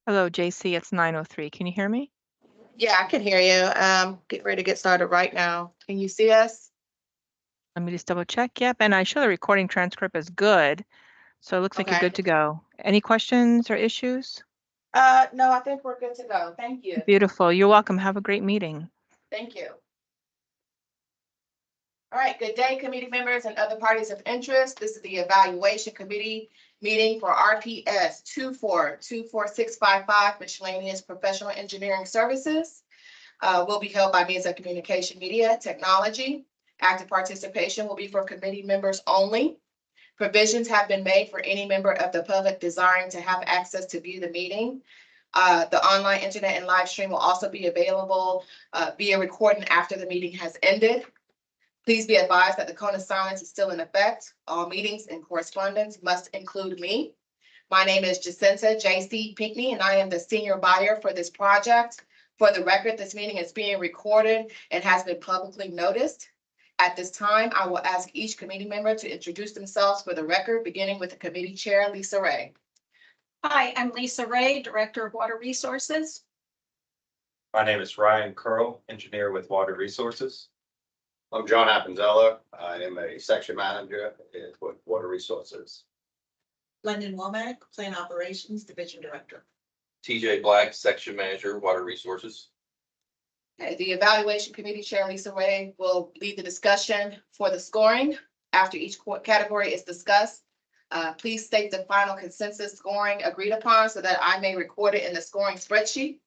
Hello, JC. It's 9:03. Can you hear me? Yeah, I can hear you. Get ready to get started right now. Can you see us? Let me just double check. Yep. And I show the recording transcript is good. So it looks like you're Okay. good to go. Any questions or issues? No, I think we're good to go. Thank you. Beautiful. You're welcome. Have a great meeting. Thank you. All right, good day, committee members and other parties of interest. This is the evaluation committee meeting for RPS 2424655 Miscellaneous Professional Engineering Services. Will be held by means of communication media technology. Active participation will be for committee members only. Provisions have been made for any member of the public desiring to have access to view the meeting. The online internet and live stream will also be available via recording after the meeting has ended. Please be advised that the cone of silence is still in effect. All meetings and correspondence must include me. My name is Jacinta J.C. Pinckney, and I am the senior buyer for this project. For the record, this meeting is being recorded and has been publicly noticed. At this time, I will ask each committee member to introduce themselves for the record, beginning with the committee chair, Lisa Ray. Hi, I'm Lisa Ray, Director of Water Resources. My name is Ryan Curl, engineer with Water Resources. I'm John Appenzeller. I am a section manager with Water Resources. London Womack, Plant Operations Division Director. TJ Black, Section Manager, Water Resources. Okay, the evaluation committee chair, Lisa Ray, will lead the discussion for the scoring. After each category is discussed, please state the final consensus scoring agreed upon so that I may record it in the scoring spreadsheet.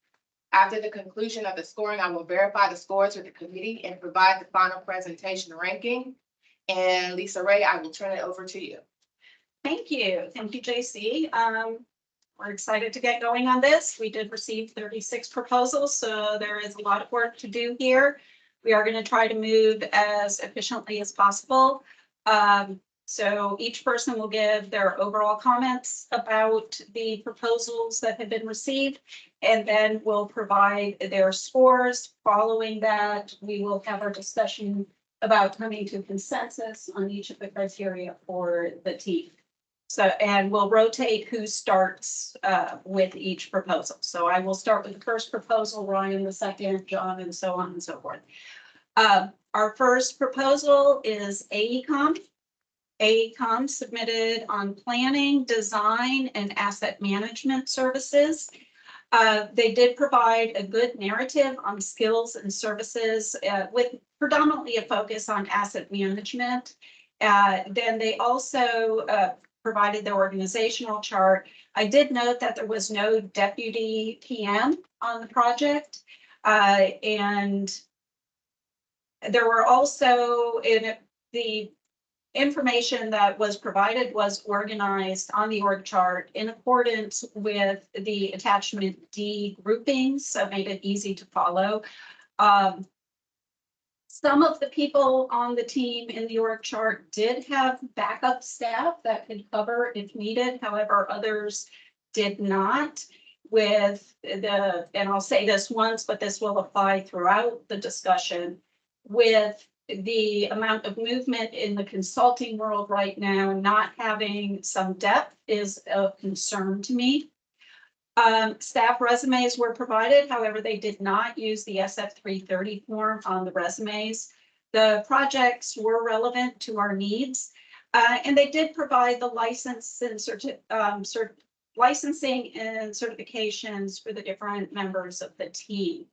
After the conclusion of the scoring, I will verify the scores with the committee and provide the final presentation ranking. And Lisa Ray, I will turn it over to you. Thank you. Thank you, JC. We're excited to get going on this. We did receive 36 proposals, so there is a lot of work to do here. We are going to try to move as efficiently as possible. So each person will give their overall comments about the proposals that have been received, and then we'll provide their scores. Following that, we will have our discussion about coming to consensus on each of the criteria for the team. So, and we'll rotate who starts with each proposal. So I will start with the first proposal, Ryan the second, John, and so on and so forth. Our first proposal is AECOM. AECOM submitted on planning, design, and asset management services. They did provide a good narrative on skills and services with predominantly a focus on asset management. Then they also provided the organizational chart. I did note that there was no deputy PM on the project. And there were also the information that was provided was organized on the org chart in accordance with the attachment D groupings, so made it easy to follow. Some of the people on the team in the org chart did have backup staff that could cover if needed. However, others did not. With the, and I'll say this once, but this will apply throughout the discussion, with the amount of movement in the consulting world right now, not having some depth is of concern to me. Staff resumes were provided, however, they did not use the SF330 form on the resumes. The projects were relevant to our needs, and they did provide the license and licensing and certifications for the different members of the team.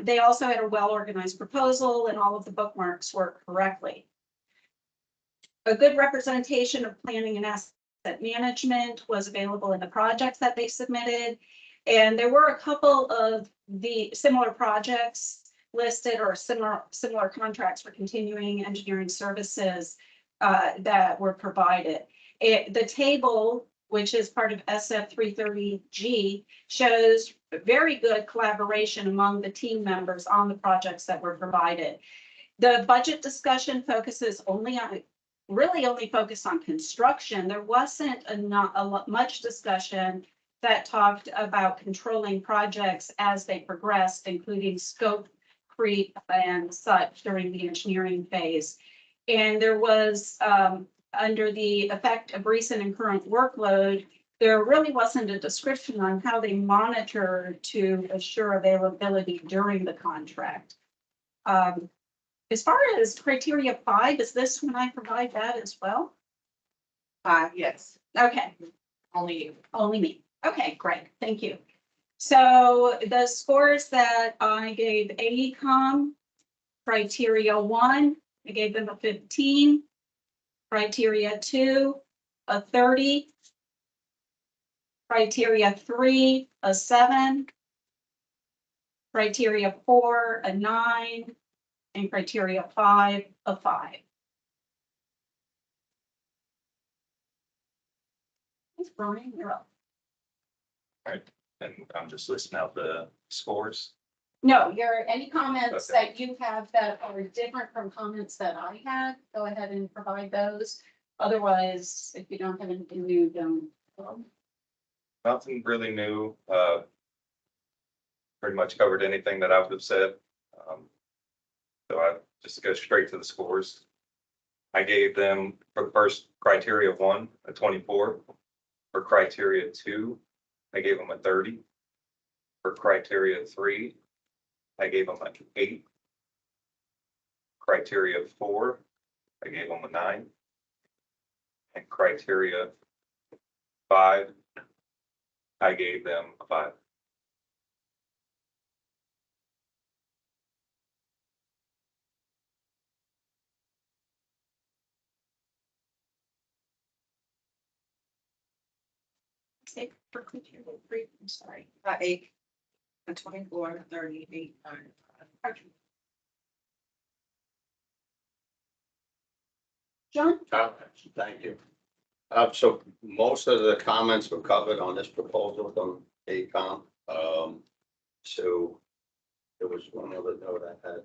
They also had a well-organized proposal and all of the bookmarks worked correctly. A good representation of planning and asset management was available in the projects that they submitted. And there were a couple of the similar projects listed or similar contracts for continuing engineering services that were provided. The table, which is part of SF330G, shows very good collaboration among the team members on the projects that were provided. The budget discussion focuses really only focused on construction. There wasn't much discussion that talked about controlling projects as they progressed, including scope creep and such during the engineering phase. And there was, under the effect of recent and current workload, there really wasn't a description on how they monitor to assure availability during the contract. As far as criteria 5, is this when I provide that as well? Yes, Okay, only you. only me. Okay, great, thank you. So the scores that I gave AECom, criteria 1, I gave them a 15. Criteria 2, a 30. Criteria 3, a 7. Criteria 4, a 9. And criteria 5, a 5. Thanks, Brian, you're up. And I'm just listing out the scores. No, any comments Okay. that you have that are different from comments that I had, go ahead and provide those. Otherwise, if you don't have anything new, don't. Nothing really new. Pretty much covered anything that I would have said. So I just go straight to the scores. I gave them for the first criteria 1, a 24. For criteria 2, I gave them a 30. For criteria 3, I gave them an 8. Criteria 4, I gave them a 9. And criteria 5, I gave them a 5. Say for criteria 3, I'm sorry. 8, a 24, 30, 8, 9. Okay. John? Thank you. So most of the comments were covered on this proposal from AECom. So there was one other note I had.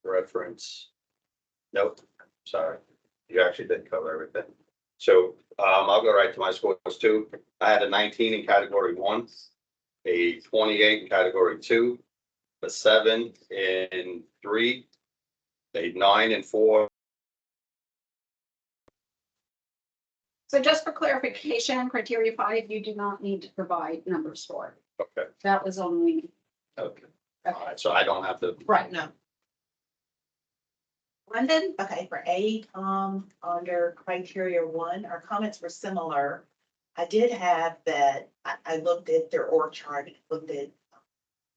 Reference. Nope, sorry. You actually did cover everything. So I'll go right to my scores too. I had a 19 in category 1, a 28 in category 2, a 7 in 3, a 9 in 4. So just for clarification, criteria 5, you do not need to provide numbers for. Okay, That was only. okay. All right, so I don't have to. Right. No. London? Okay, for AECom, under criteria 1, our comments were similar. I did have that, I looked at their org chart, looked at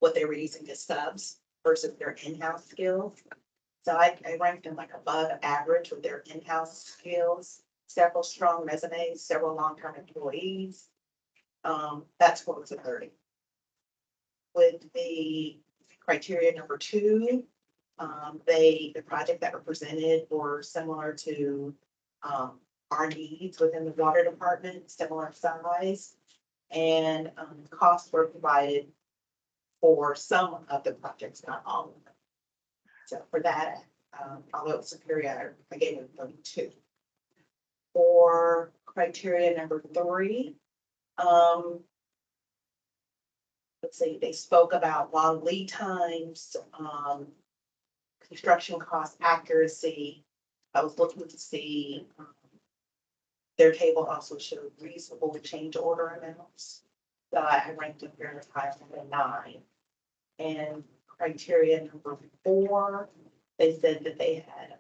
what they were using as subs versus their in-house skills. So I ranked them like above average with their in-house skills, several strong resumes, several long-term employees. That's what was a 30. With the criteria number 2, the project that were presented were similar to our needs within the water department, similar size. And costs were provided for some of the projects, not all of them. So for that, although it was superior, I gave it 32. For criteria number 3, let's see, they spoke about long lead times, construction cost accuracy. I was looking to see their table also showed reasonable change order amounts. So I ranked them very high than 9. And criteria number 4, they said that they had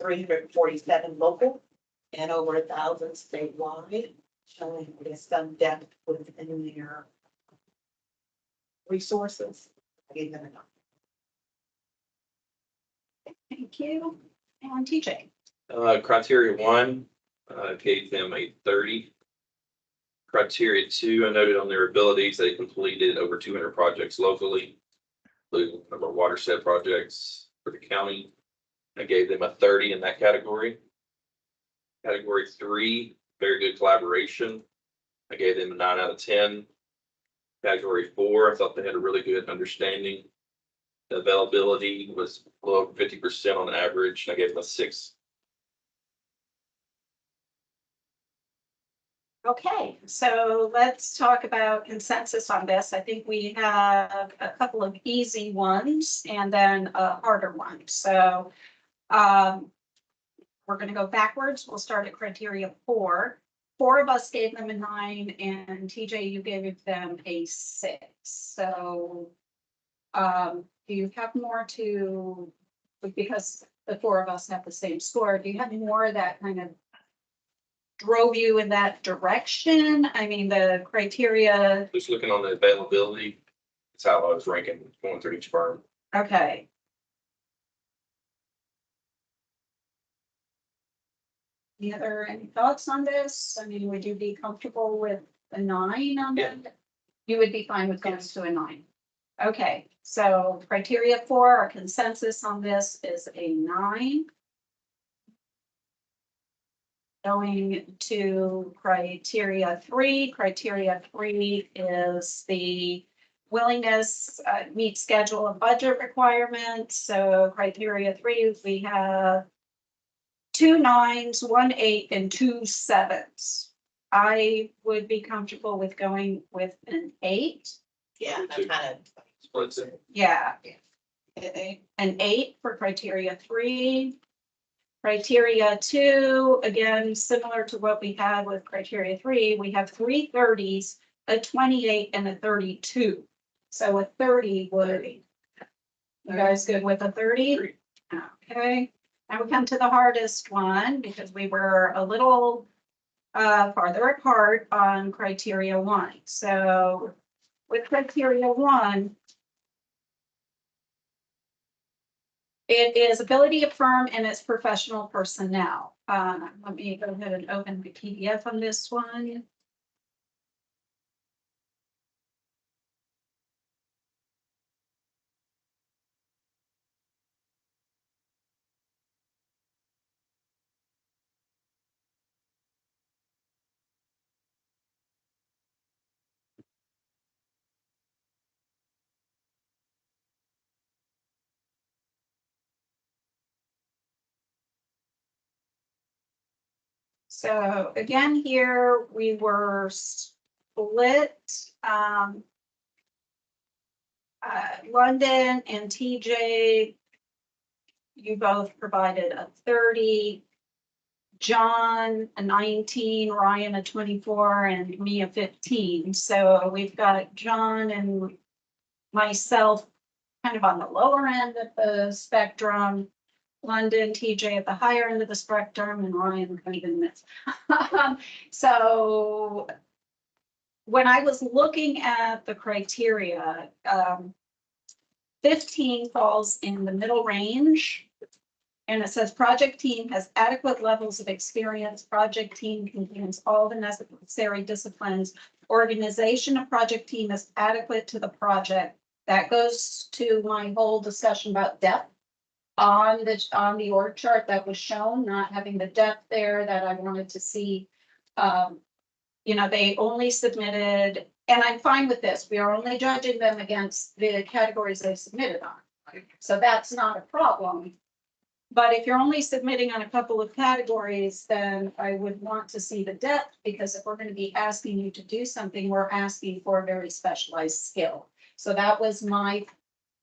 347 local and over 1,000 statewide, showing there's some depth within their resources. I gave them a 9. Thank you. And TJ? Criteria 1, gave them a 30. Criteria 2, I noted on their abilities, they completed over 200 projects locally, including a number of watershed projects for the county. I gave them a 30 in that category. Category 3, very good collaboration. I gave them a 9 out of 10. Category 4, I thought they had a really good understanding. The availability was below 50% on average. I gave them a 6. Okay, so let's talk about consensus on this. I think we have a couple of easy ones and then a harder one. So we're gonna go backwards. We'll start at criteria 4. 4 of us gave them a 9, and TJ, you gave them a 6. So, do you have more to, because the 4 of us have the same score, do you have more that kind of drove you in that direction? I mean, the criteria, Just looking on the availability, it's how I was ranking going through each firm. okay. Any thoughts on this? I mean, would you be comfortable with a 9 on Yeah. that? You would be fine with going to a 9. Okay, so criteria 4, our consensus on this is a 9. Going to criteria 3. Criteria 3 is the willingness, meet schedule and budget requirements. So criteria 3, we have 2 9s, 1 8, and 2 7s. I would be comfortable with going with an 8. Yeah, that's kind of. Splits it. Yeah. An 8 for criteria 3. Criteria 2, again, similar to what we had with criteria 3, we have 3 30s, a 28, and a 32. So a 30 would, you guys good with a 30? Okay, now we come to the hardest one because we were a little farther apart on criteria 1. So with criteria 1, it is ability of firm and its professional personnel. Let me go ahead and open the PDF on this one. So again, here we were split. London and TJ, you both provided a 30. John a 19, Ryan a 24, and me a 15. So we've got John and myself kind of on the lower end of the spectrum. London, TJ at the higher end of the spectrum, and Ryan kind of in the midst. So when I was looking at the criteria, 15 falls in the middle range. And it says project team has adequate levels of experience. Project team contains all the necessary disciplines. Organization of project team is adequate to the project. That goes to my whole discussion about depth on the org chart that was shown, not having the depth there that I wanted to see. You know, they only submitted, and I'm fine with this. We are only judging them against the categories they submitted on. So that's not a problem. But if you're only submitting on a couple of categories, then I would want to see the depth, because if we're going to be asking you to do something, we're asking for a very specialized skill. So that was my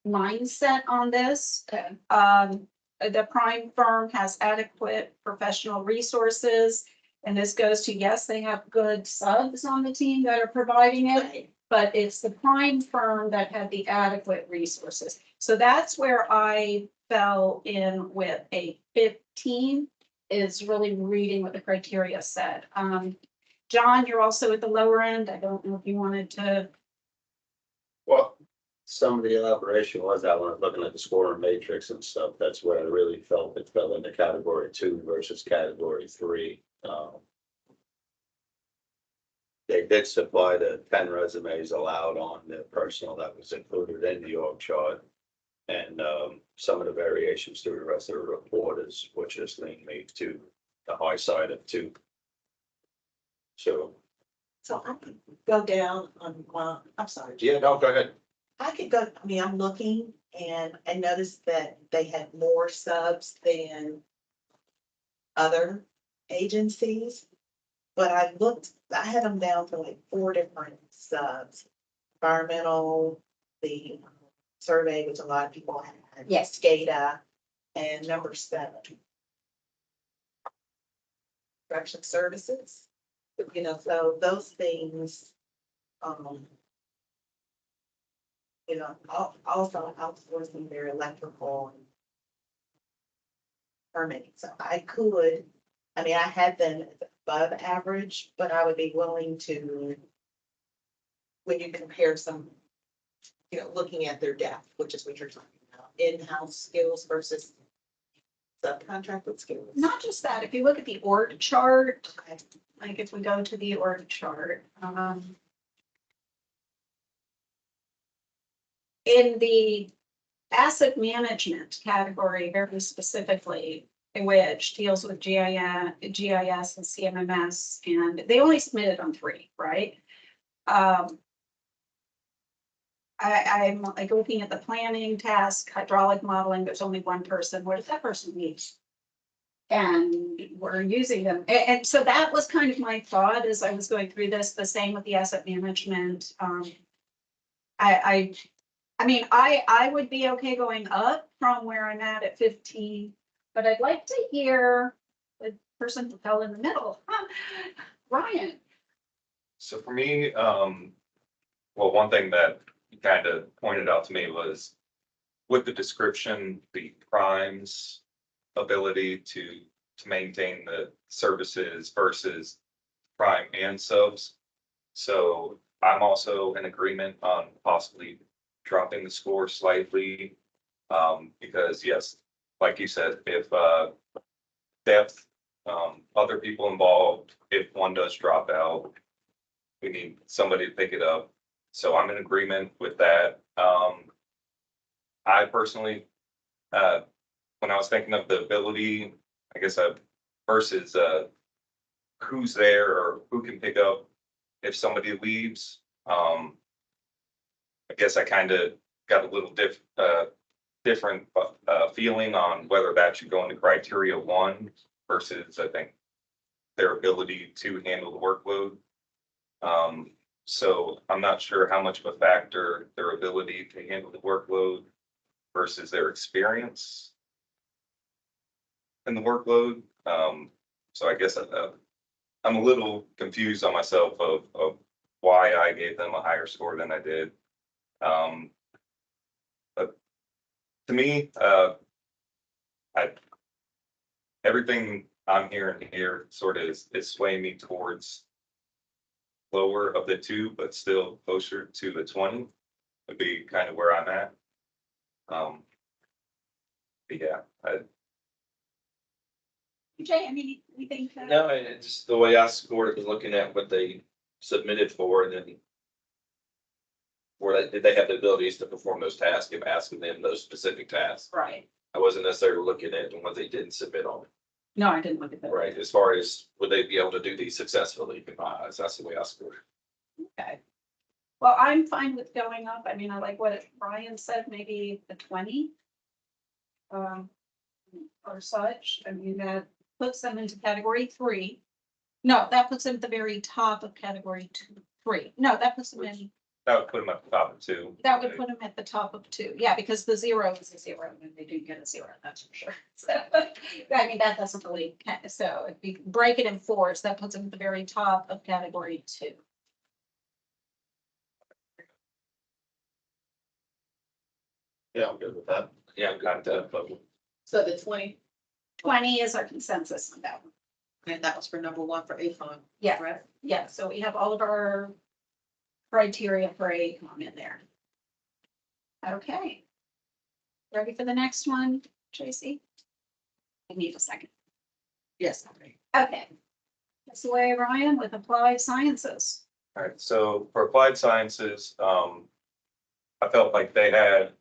mindset on this. The prime firm has adequate professional resources. And this goes to, yes, they have good subs on the team that are providing it, but it's the prime firm that had the adequate resources. So that's where I fell in with a 15, is really reading what the criteria said. John, you're also at the lower end. I don't know if you wanted to. Well, some of the elaboration was that when I was looking at the scoring matrix and stuff, that's where I really felt it fell into category 2 versus category 3. They did supply the 10 resumes allowed on the personnel that was included in the org chart. And some of the variations through the rest of the report is what just leaned me to the high side of 2. So, So I could go down on one, I'm sorry. yeah, no, go ahead. I could go, I mean, I'm looking and I noticed that they had more subs than other agencies. But I had them down to like 4 different subs. Environmental, the survey, which a lot of people had. Yes. SCADA, and number 7. construction services. You know, so those things, you know, also outsourcing their electrical and permitting. So I had them above average, but I would be willing to, when you compare some, you know, looking at their depth, which is what you're talking about, in-house skills versus subcontracted skills. Not just that, if you look at the org chart, Okay. like if we go to the org chart, in the asset management category, very specifically, which deals with GIS and CMMS, and they only submitted on 3, right? I'm like looking at the planning task, hydraulic modeling, there's only 1 person. What does that person need? And we're using them. And so that was kind of my thought as I was going through this, the same with the asset management. I mean, I would be okay going up from where I'm at 15, but I'd like to hear the person who fell in the middle. Ryan. So for me, well, one thing that you kind of pointed out to me was with the description, the prime's ability to maintain the services versus prime and subs. So I'm also in agreement on possibly dropping the score slightly. Because yes, like you said, if depth, other people involved, if one does drop out, we need somebody to pick it up. So I'm in agreement with that. I personally, when I was thinking of the ability, I guess versus who's there or who can pick up if somebody leaves, I guess I kind of got a little different feeling on whether that should go into criteria 1 versus I think their ability to handle the workload. So I'm not sure how much of a factor their ability to handle the workload versus their experience in the workload. So I guess I'm a little confused on myself of why I gave them a higher score than I did. But to me, everything I'm hearing here sort of is swaying me towards lower of the 2, but still closer to the 20 would be kind of where I'm at. But yeah, Jay, I mean, we think that. No, it's just the way I scored it was looking at what they submitted for and then did they have the abilities to perform those tasks, if asking them those specific tasks. Right. I wasn't necessarily looking at what they didn't submit on. No, I didn't look at that. Right, as far as would they be able to do these successfully in my eyes, that's the way I scored. Okay. Well, I'm fine with going up. I mean, I like what Brian said, maybe the 20. Or such. I mean, that puts them into category 3. No, that puts them at the very top of category 3. No, that puts them in. that would put them at the top of 2. That would put them at the top of 2. Yeah, because the 0 is a 0 and they didn't get a 0, that's for sure. So, I mean, that doesn't really, so if you break it in 4s, that puts them at the very top of category 2. Yeah, I'm good with that. Yeah, I'm good with that, but So the 20, 20 is our consensus on that one. And that was for number 1 for AFON. Yeah. Right? Yeah, so we have all of our criteria for ACOM in there. Okay. Ready for the next one, Tracy? I need a second. Yes. Okay. That's away, Ryan, with applied sciences. All right, so for applied sciences, I felt like they had,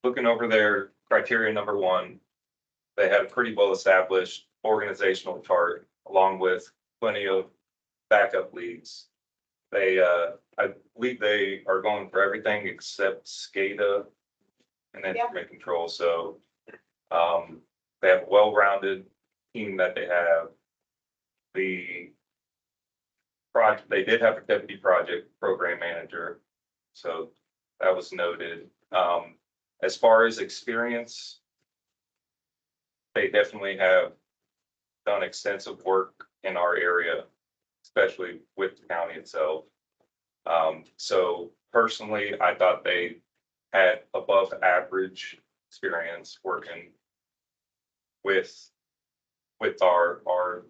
looking over their criteria number 1, they had a pretty well-established organizational chart along with plenty of backup leads. They, I believe they are going for everything except SCADA and instrument control. So they have a well-rounded team that they have. The project, they did have a deputy project program manager, so that was noted. As far as experience, they definitely have done extensive work in our area, especially with the county itself. So personally, I thought they had above average experience working with our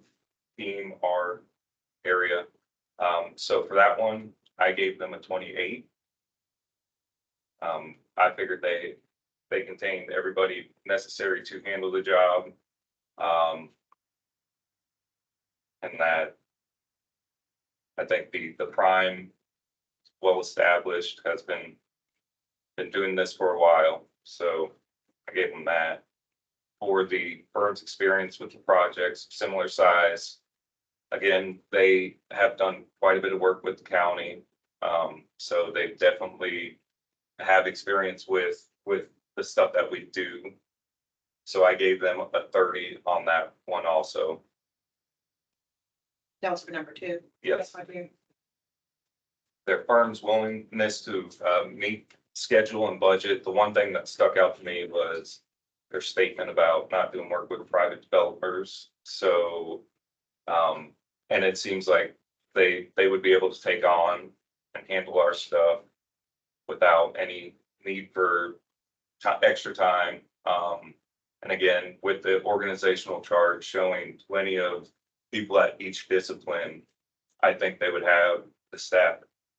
team, our area. So for that one, I gave them a 28. I figured they contained everybody necessary to handle the job. And that I think the prime, well established, has been doing this for a while. So I gave them that. For the firm's experience with the projects, similar size. Again, they have done quite a bit of work with the county. So they definitely have experience with the stuff that we do. So I gave them a 30 on that one also. That was for number 2. Yes, their firm's willingness to meet schedule and budget. The one thing that stuck out to me was their statement about not doing work with private developers. So, and it seems like they would be able to take on and handle our stuff without any need for extra time. And again, with the organizational chart showing plenty of people at each discipline, I think they would have the staff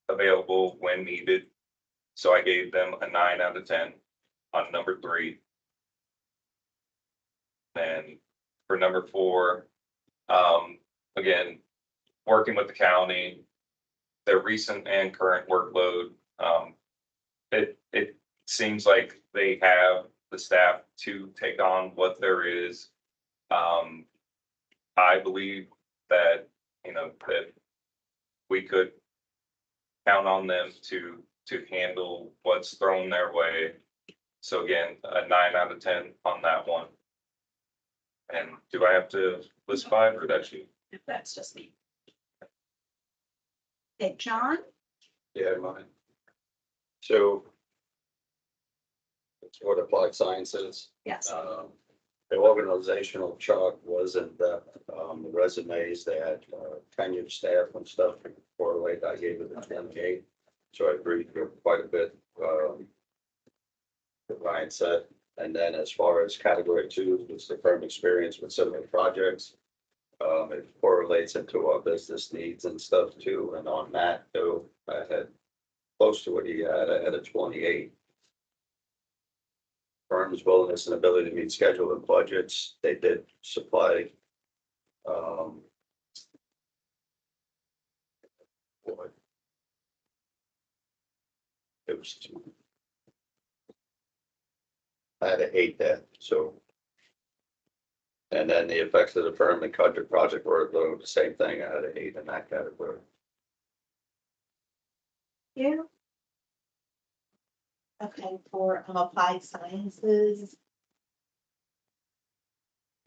available when needed. So I gave them a 9 out of 10 on number 3. And for number 4, again, working with the county, their recent and current workload, it seems like they have the staff to take on what there is. I believe that, that we could count on them to handle what's thrown their way. So again, a 9 out of 10 on that one. And do I have to list 5 or that's you? That's just me. Okay, John? Yeah, mine. So it's what applied sciences. Yes. The organizational chart was in depth. The resumes, they had tenured staff and stuff. Correlate, I gave it a 28. So I agreed with quite a bit. What Ryan said. And then as far as category 2, it's the firm experience with similar projects. It correlates into our business needs and stuff too. And on that, though, I had close to what he had. I had a 28. Firm's willingness and ability to meet schedule and budgets. They did supply. It was 2. I had an 8 there, so. And then the effects of the firm and cut the project workload, the same thing. I had an 8 in that category. Yeah. Okay, for applied sciences.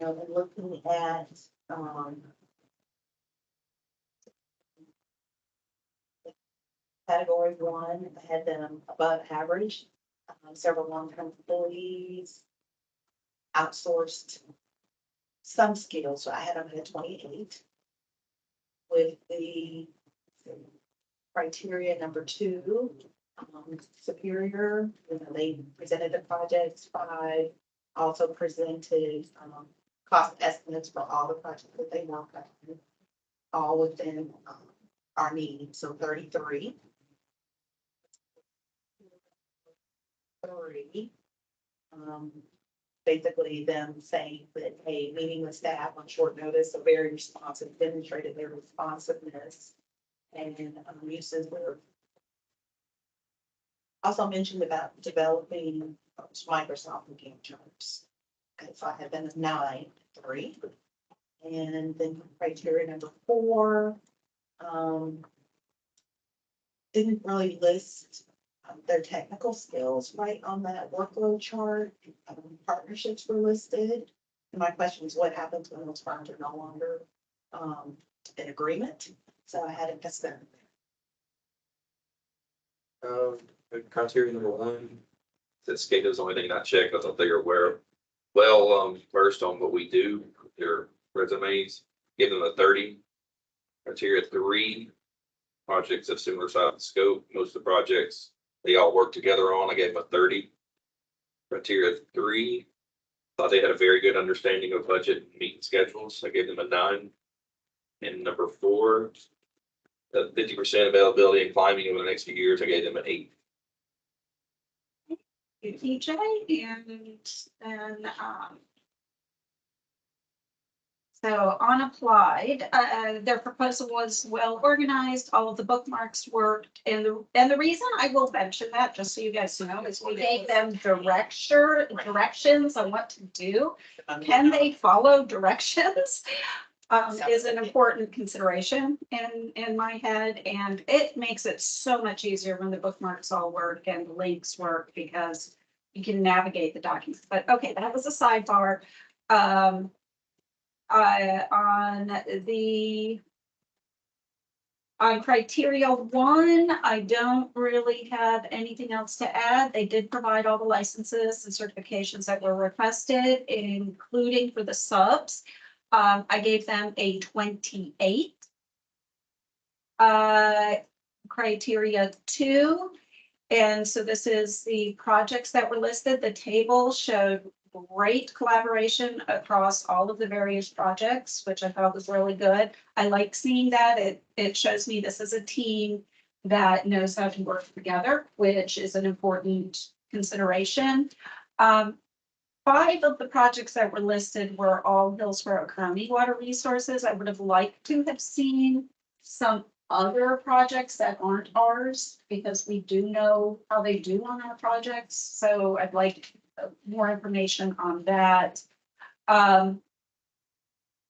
We're looking at, category 1, I had them above average, several long-term employees, outsourced some skills, so I had them at 28. With the criteria number 2, superior, they presented the projects 5, also presented cost estimates for all the projects that they work on, all within our needs, so 33. 3, basically them saying that, hey, meeting with staff on short notice, so very responsive, demonstrated their responsiveness and uses were also mentioned about developing Microsoft game charts. Okay, so I had them as 9, 3. And then criteria number 4, didn't really list their technical skills right on that workload chart. Partnerships were listed. And my question is, what happens when those firms are no longer in agreement? So I had it as them. Criteria number 1, that SCADA is the only thing not checked. I thought they were aware, versed on what we do. They're resumes, give them a 30. Criteria 3, projects of similar size and scope. Most of the projects they all work together on, I gave them a 30. Criteria 3, thought they had a very good understanding of budget and meeting schedules. I gave them a 9. And number 4, the 50% availability and climbing over the next few years, I gave them an 8. EJ, and then, so on applied, their proposal was well organized, all of the bookmarks worked, and the reason I will mention that, just so you guys know, is we gave them directions on what to do. Can they follow directions? Is an important consideration in my head, and it makes it so much easier when the bookmarks all work and the links work because you can navigate the documents. But okay, that was a sidebar. On criteria 1, I don't really have anything else to add. They did provide all the licenses and certifications that were requested, including for the subs. I gave them a 28. Criteria 2, and so this is the projects that were listed. The table showed great collaboration across all of the various projects, which I thought was really good. I like seeing that. It shows me this is a team that knows how to work together, which is an important consideration. 5 of the projects that were listed were all Hillsborough County water resources. I would have liked to have seen some other projects that aren't ours, because we do know how they do on our projects. So I'd like more information on that.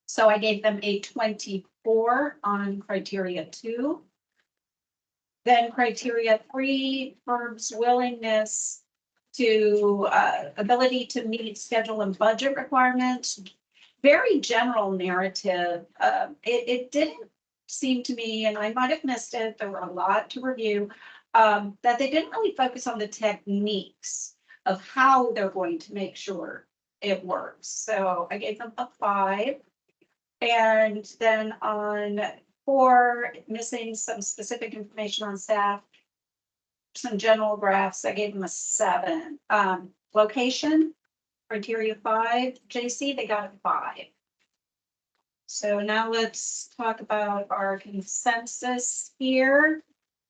So I gave them a 24 on criteria 2. Then criteria 3, firm's willingness to ability to meet schedule and budget requirements. Very general narrative. It didn't seem to me, and I might have missed it, there were a lot to review, that they didn't really focus on the techniques of how they're going to make sure it works. So I gave them a 5. And then on 4, missing some specific information on staff, some general graphs, I gave them a 7. Location, criteria 5, JC, they got a 5. So now let's talk about our consensus here.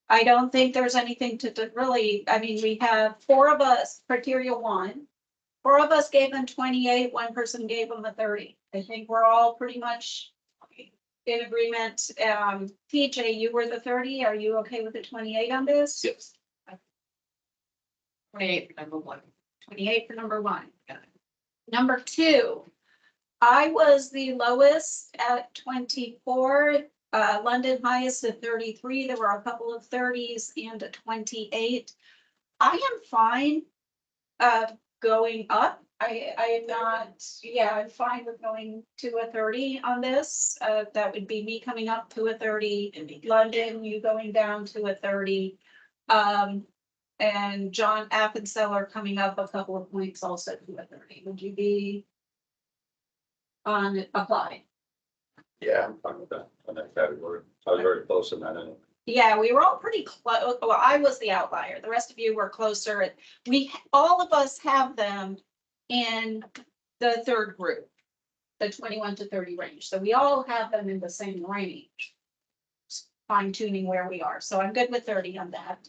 I don't think there's anything to really, I mean, we have 4 of us, criteria 1. 4 of us gave them 28, 1 person gave them a 30. I think we're all pretty much in agreement. PJ, you were the 30. Are you okay with the 28 on this? Yes. 28 for number 1. 28 for number 1. Number 2, I was the lowest at 24. London highest at 33. There were a couple of 30s and a 28. I am fine going up. I am not, I'm fine with going to a 30 on this. That would be me coming up to a 30. London, you going down to a 30. And John Appenzeller coming up a couple of points also to a 30. Would you be on apply? Yeah, I'm fine with that, on that category. I was very close in that. Yeah, we were all pretty close. Well, I was the outlier. The rest of you were closer. All of us have them in the 3rd group, the 21 to 30 range. So we all have them in the same range. Fine tuning where we are. So I'm good with 30 on that.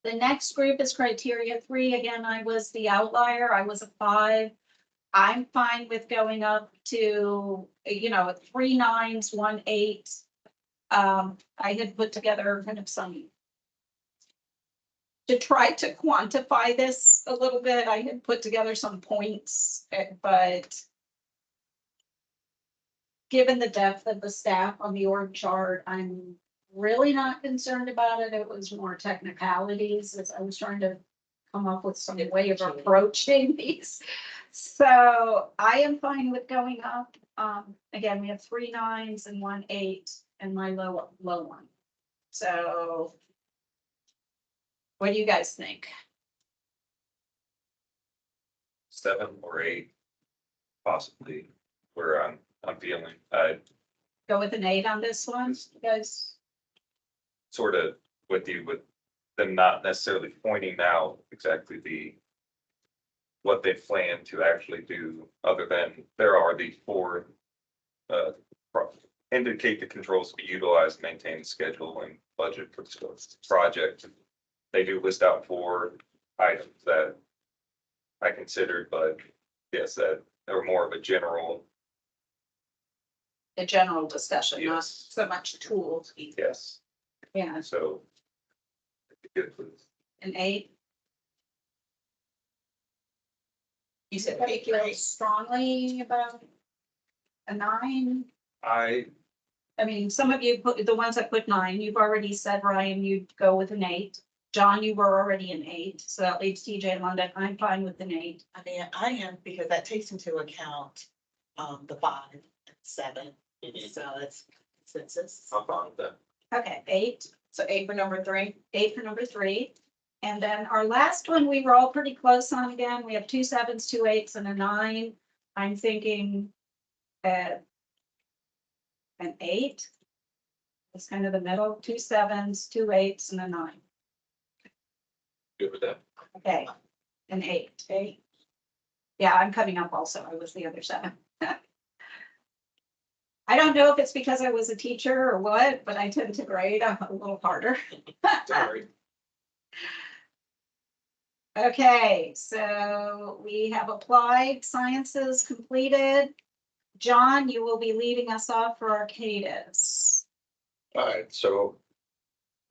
The next group is criteria 3. Again, I was the outlier. I was a 5. I'm fine with going up to, 3 9s, 1 8. I had put together kind of some to try to quantify this a little bit. I had put together some points, but given the depth of the staff on the org chart, I'm really not concerned about it. It was more technicalities as I was trying to come up with some way of approaching these. So I am fine with going up. Again, we have 3 9s and 1 8 and my low one. So what do you guys think? 7 or 8. possibly where I'm feeling. Go with an 8 on this one, you guys. Sort of with you with them not necessarily pointing out exactly what they plan to actually do, other than there are these 4 indicate the controls to be utilized, maintain the schedule and budget for the project. They do list out 4 items that I considered, but yes, that they were more of a general, A general discussion, not Yes. so much tools. yes, Yeah, so. Good, please. an 8. You said Anybody eight, feel right? strongly about a 9? I, I mean, some of you put, the ones that put 9, you've already said, Ryan, you'd go with an 8. John, you were already an 8, so that leaves TJ and London. I'm fine with an 8. I mean, I am, because that takes into account, the 5 and 7, so it's consensus. I'm fine with that. Okay, 8. So 8 for number 3. 8 for number 3. And then our last one, we were all pretty close on again. We have 2 7s, 2 8s, and a 9. I'm thinking an 8. It's kind of the middle, 2 7s, 2 8s, and a 9. Good with that. Okay, an 8. 8. Yeah, I'm coming up also. I was the other 7. I don't know if it's because I was a teacher or what, but I tend to grade a little harder. Sorry. Okay, so we have applied sciences completed. John, you will be leading us off for Arcadis. All right, so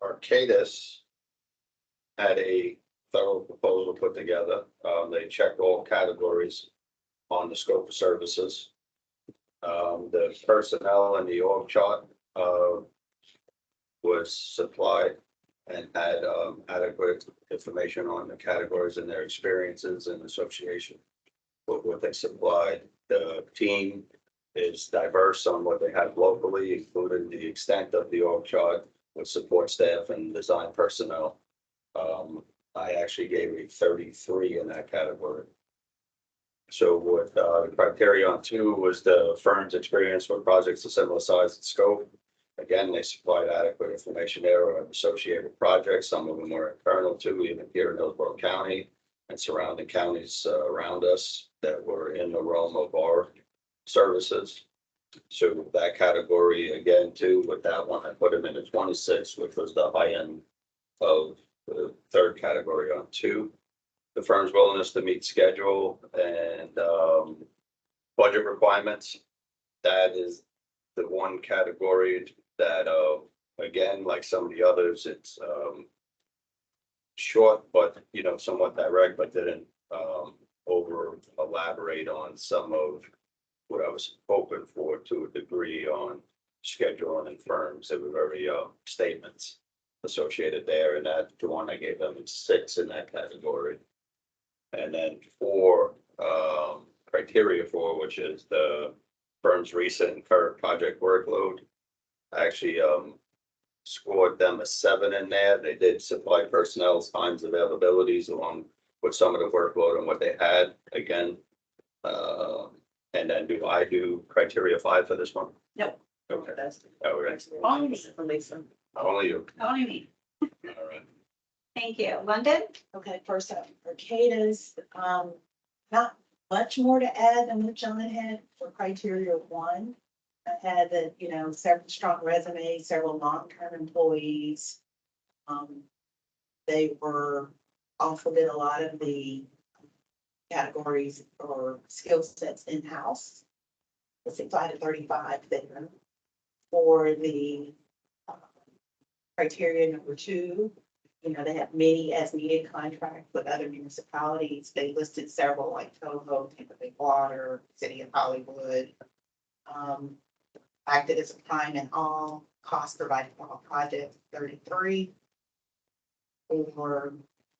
Arcadis had a thorough proposal put together. They checked all categories on the scope of services. The personnel and the org chart was supplied and had adequate information on the categories and their experiences in association with what they supplied. The team is diverse on what they have locally, including the extent of the org chart with support staff and design personnel. I actually gave a 33 in that category. So what the criteria on 2 was the firm's experience with projects of similar size and scope. Again, they supplied adequate information there on associated projects. Some of them were internal to even here in Hillsborough County and surrounding counties around us that were in the realm of our services. So that category again too, with that one, I put them in at 26, which was the high end of the 3rd category on 2. The firm's willingness to meet schedule and budget requirements. That is the one category that, again, like some of the others, it's short, but, somewhat direct, but didn't over elaborate on some of what I was hoping for to a degree on schedule and firms. They were very statements associated there, and that the one I gave them 6 in that category. And then 4 criteria for, which is the firm's recent and current project workload. I actually scored them a 7 in there. They did supply personnel's times availabilities along with some of the workload and what they had again. And then do I do criteria 5 for this one? Nope. Okay. That's All right. Lisa. Only you. Only me. All right. Thank you. London? Okay, first up, Arcadis, not much more to add than what John had for criteria 1. I had that, several strong resumes, several long-term employees. They were also did a lot of the categories or skill sets in-house. It's applied to 35 there. For the criteria number 2, they have many as needed contracts with other municipalities. They listed several like Toho, Tampa Bay Water, City of Hollywood. Acted as a prime in all costs provided for all projects, 33. For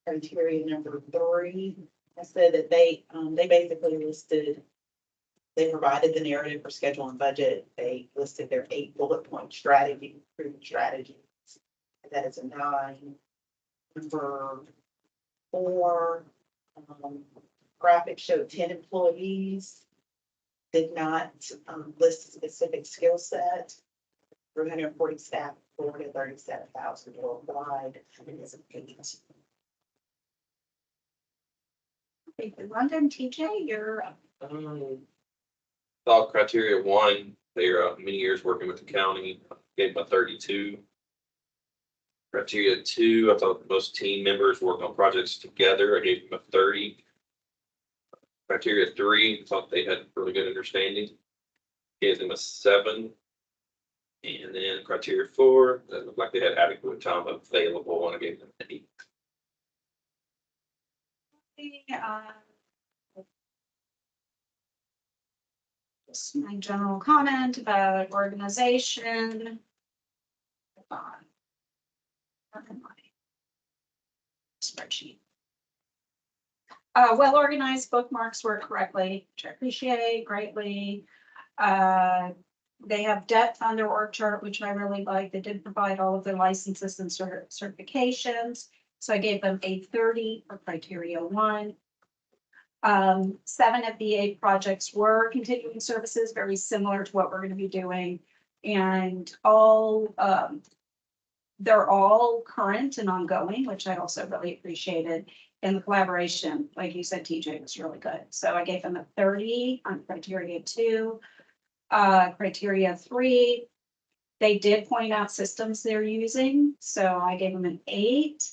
criteria number 3, I said that they basically listed, they provided the narrative for schedule and budget. They listed their 8 bullet point strategy, proven strategies. That is a 9. Number 4, graphic showed 10 employees. did not list a specific skill set. 340 staff, 437,000 worldwide. I mean, it's a big. Okay, London, TJ, you're up. Thought criteria one, they're many years working with the county, gave them a 32. Criteria two, I thought most team members work on projects together, I gave them a 30. Criteria three, I thought they had really good understanding, gave them a 7. And then criteria four, that looked like they had adequate time available, and I gave them an 8. Just my general comment about organization. Hold on. Where am I? Spreadsheet. Well-organized bookmarks work correctly, which I appreciate greatly. They have depth on their org chart, which I really like. They did provide all of their licenses and certifications. So I gave them a 30 for criteria one. 7 of the 8 projects were continuing services, very similar to what we're going to be doing. And they're all current and ongoing, which I also really appreciated. And the collaboration, like you said, TJ, was really good. So I gave them a 30 on criteria 2. Criteria 3, they did point out systems they're using, so I gave them an 8.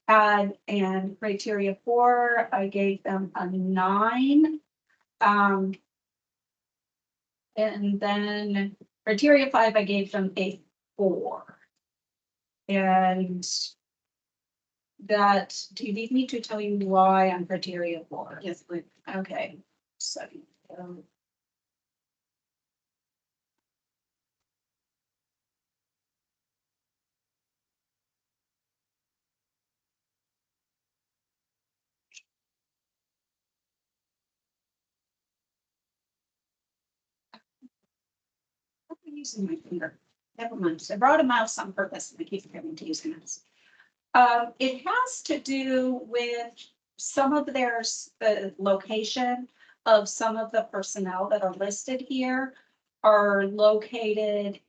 And criteria 4, I gave them a 9. And then criteria 5, I gave them a 4. And that, do you need me to tell you why on criteria 4? Yes, please. Okay, so. I'm using my finger. Never mind. So I brought a mouse on purpose and I keep forgetting to use this. It has to do with some of the location of some of the personnel that are listed here are located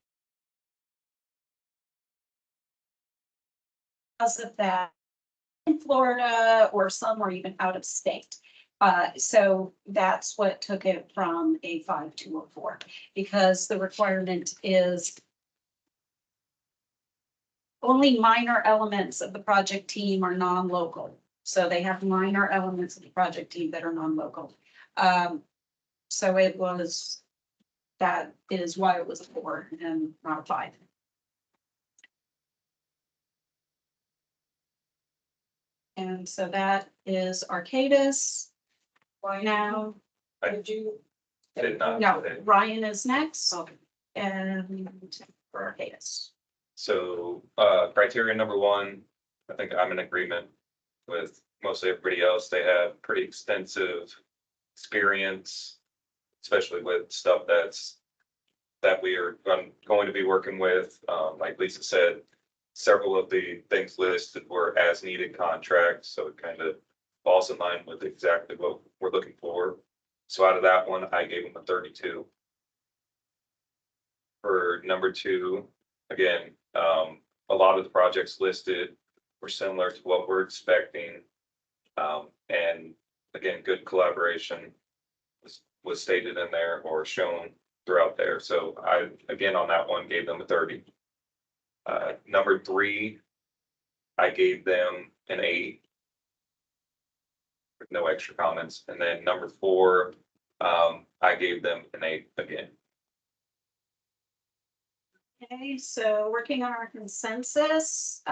because of that in Florida or some are even out of state. So that's what took it from a 5 to a 4, because the requirement is only minor elements of the project team are non-local. So they have minor elements of the project team that are non-local. So it was, that is why it was a 4 and not a 5. And so that is Arcadis. Why now? I Did you? did not. No, Ryan is next. And for Arcadis. So, criteria number 1, I think I'm in agreement with mostly everybody else. They have pretty extensive experience, especially with stuff that we are going to be working with. Like Lisa said, several of the things listed were as needed contracts, so it kind of falls in line with exactly what we're looking for. So out of that one, I gave them a 32. For number 2, again, a lot of the projects listed were similar to what we're expecting. And again, good collaboration was stated in there or shown throughout there. So I, again, on that one, gave them a 30. Number 3, I gave them an 8 with no extra comments. And then number 4, I gave them an 8 again. Okay, so working on our consensus,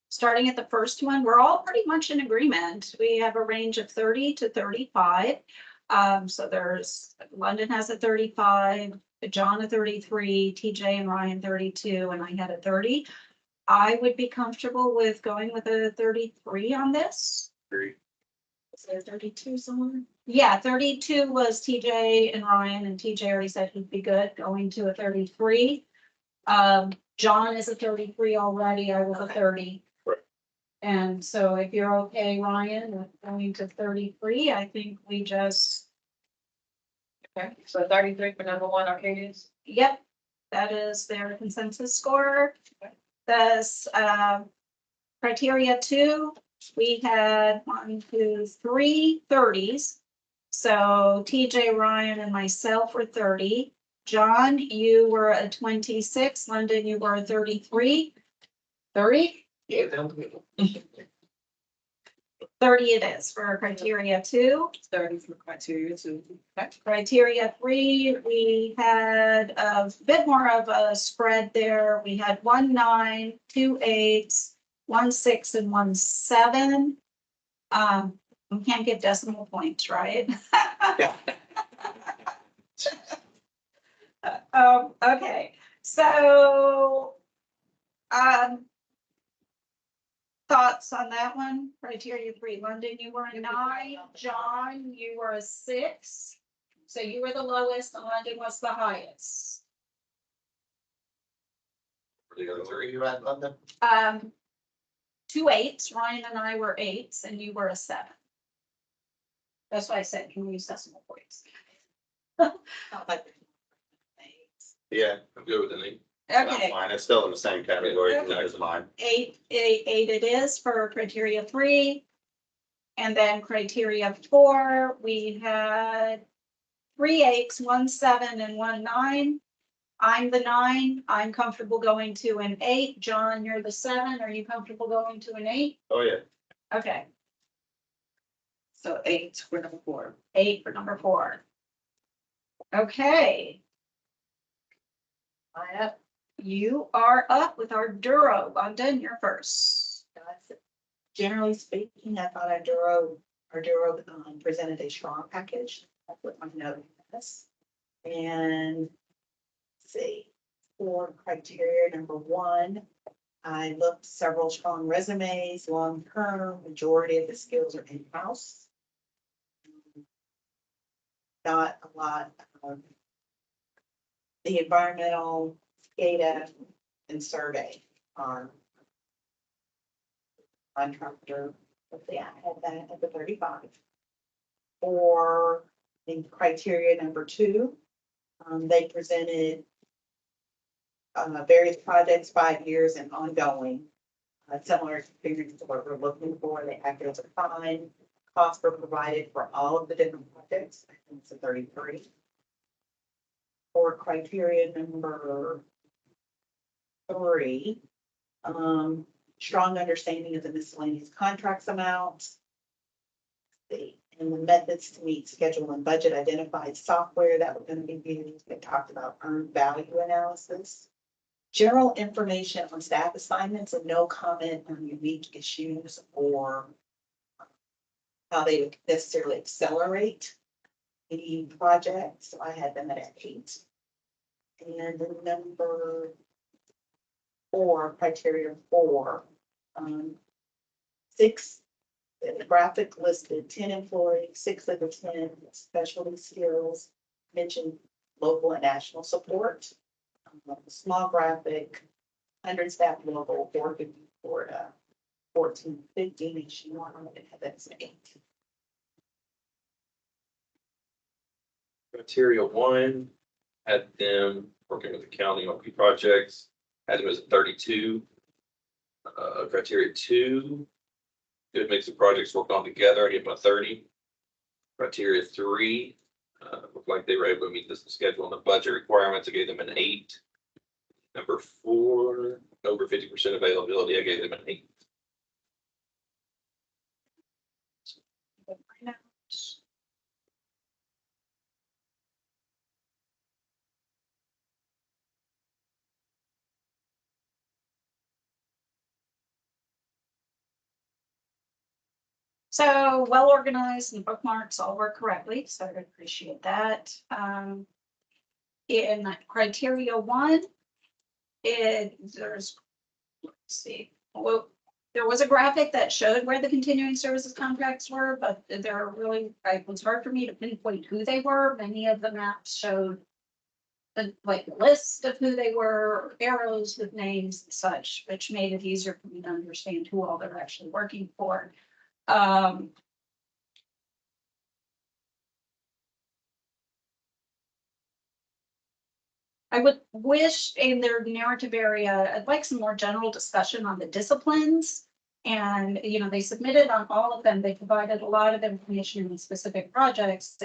starting at the first one, we're all pretty much in agreement. We have a range of 30 to 35. So there's, London has a 35, John a 33, TJ and Ryan 32, and I had a 30. I would be comfortable with going with a 33 on this. Agree. Is there 32 somewhere? Yeah, 32 was TJ and Ryan, and TJ already said he'd be good going to a 33. John is a 33 already. I was a 30. Right. And so if you're okay, Ryan, with going to 33, I think we just Okay, so 33 for number one, Arcadius. Yep, that is their consensus score. This, criteria 2, we had 1, 2, 3 30s. So TJ, Ryan, and myself were 30. John, you were a 26. London, you were a 33. 30? 30 it is for criteria 2. 30 for criteria 2. Okay. Criteria 3, we had a bit more of a spread there. We had 1 9, 2 8s, 1 6, and 1 7. We can't give decimal points, right? Yeah. Okay, so, thoughts on that one? Criteria 3, London, you were a 9, John, you were a 6. So you were the lowest, and London was the highest. For the other three. You at London? 2 8s, Ryan and I were 8s, and you were a 7. That's why I said, can we use decimal points? Yeah. I'm good with the name. That's Okay, fine. It's still in the same category as mine. 8 it is for criteria 3. And then criteria 4, we had 3 8s, 1 7, and 1 9. I'm the 9. I'm comfortable going to an 8. John, you're the 7. Are you comfortable going to an 8? Oh, yeah. Okay, So 8 for number 4. 8 for number 4. Okay, you are up with our Duro. London, you're first. Generally speaking, I thought our Duro presented a strong package. That's what my note is. And let's see, for criteria number 1, I looked several strong resumes, long-term, majority of the skills are in-house. Not a lot of the environmental data and survey are contractor, let's see, I had that at the 35. For the criteria number 2, they presented various projects, 5 years and ongoing. Similar experience to what we're looking for. They acted as a fine. Costs were provided for all of the different projects. I think it's a 33. For criteria number 3, strong understanding of the miscellaneous contracts amounts. And the methods to meet schedule and budget, identified software that we're going to be used. They talked about earned value analysis. General information on staff assignments and no comment on unique issues or how they would necessarily accelerate any project. So I had them at 8. And then number 4, criteria 4, 6, the graphic listed 10 employees, 6 of the 10 specialty skills, mentioned local and national support. Small graphic, 100 staff local, 450 Florida, 1450 nationwide, and that's 8. Criteria 1, had them working with the county on a few projects, had them as a 32. Criteria 2, good mix of projects worked on together, I gave them a 30. Criteria 3, looked like they were able to meet the schedule and the budget requirements, I gave them an 8. Number 4, over 50% availability, I gave them an 8. So well organized and bookmarks all work correctly, so I appreciate that. In criteria 1, there's, let's see, well, there was a graphic that showed where the continuing services contracts were, but they're really, it was hard for me to pinpoint who they were. Many of the maps showed the list of who they were, arrows with names and such, which made it easier for me to understand who all they're actually working for. I would wish in their narrative area, I'd like some more general discussion on the disciplines. And, you know, they submitted on all of them. They provided a lot of information in specific projects,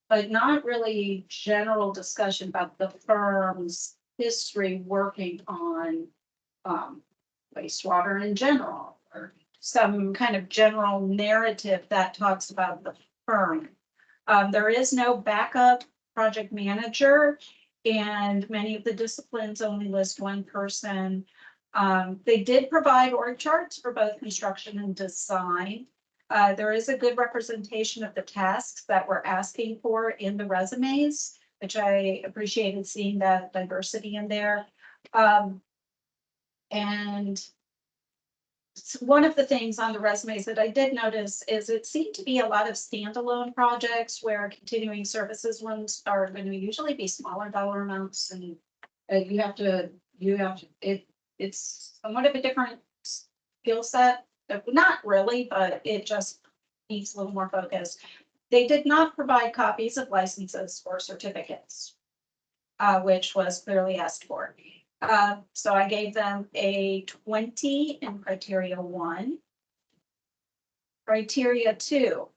but not really general discussion about the firm's history working on wastewater in general, or some kind of general narrative that talks about the firm. There is no backup project manager, and many of the disciplines only list one person. They did provide org charts for both construction and design. There is a good representation of the tasks that we're asking for in the resumes, which I appreciated seeing that diversity in there. And one of the things on the resumes that I did notice is it seemed to be a lot of standalone projects where continuing services ones are going to usually be smaller dollar amounts, and it's somewhat of a different skill set. Not really, but it just needs a little more focus. They did not provide copies of licenses or certificates, which was clearly asked for. So I gave them a 20 in criteria 1. Criteria 2.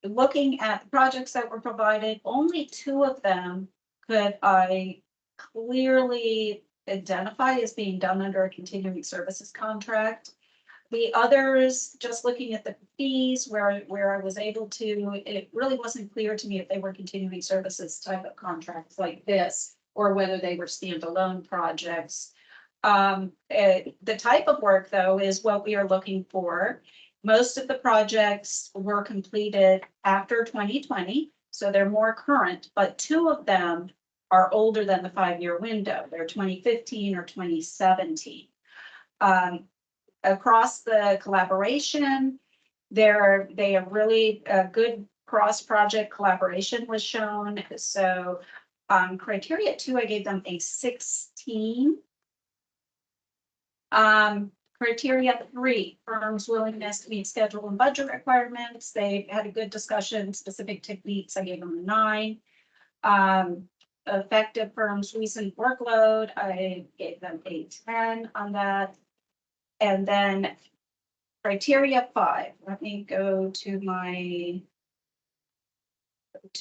Looking at the projects that were provided, only 2 of them could I clearly identify as being done under a continuing services contract. The others, just looking at the fees where I was able to, it really wasn't clear to me if they were continuing services type of contracts like this, or whether they were standalone projects. The type of work, though, is what we are looking for. Most of the projects were completed after 2020, so they're more current, but 2 of them are older than the 5-year window. They're 2015 or 2017. Across the collaboration, they have really good cross-project collaboration was shown. So criteria 2, I gave them a 16. Criteria 3, firm's willingness to meet schedule and budget requirements. They had a good discussion, specific techniques. I gave them a 9. Effective firm's recent workload. I gave them a 10 on that. And then criteria 5. Let me go to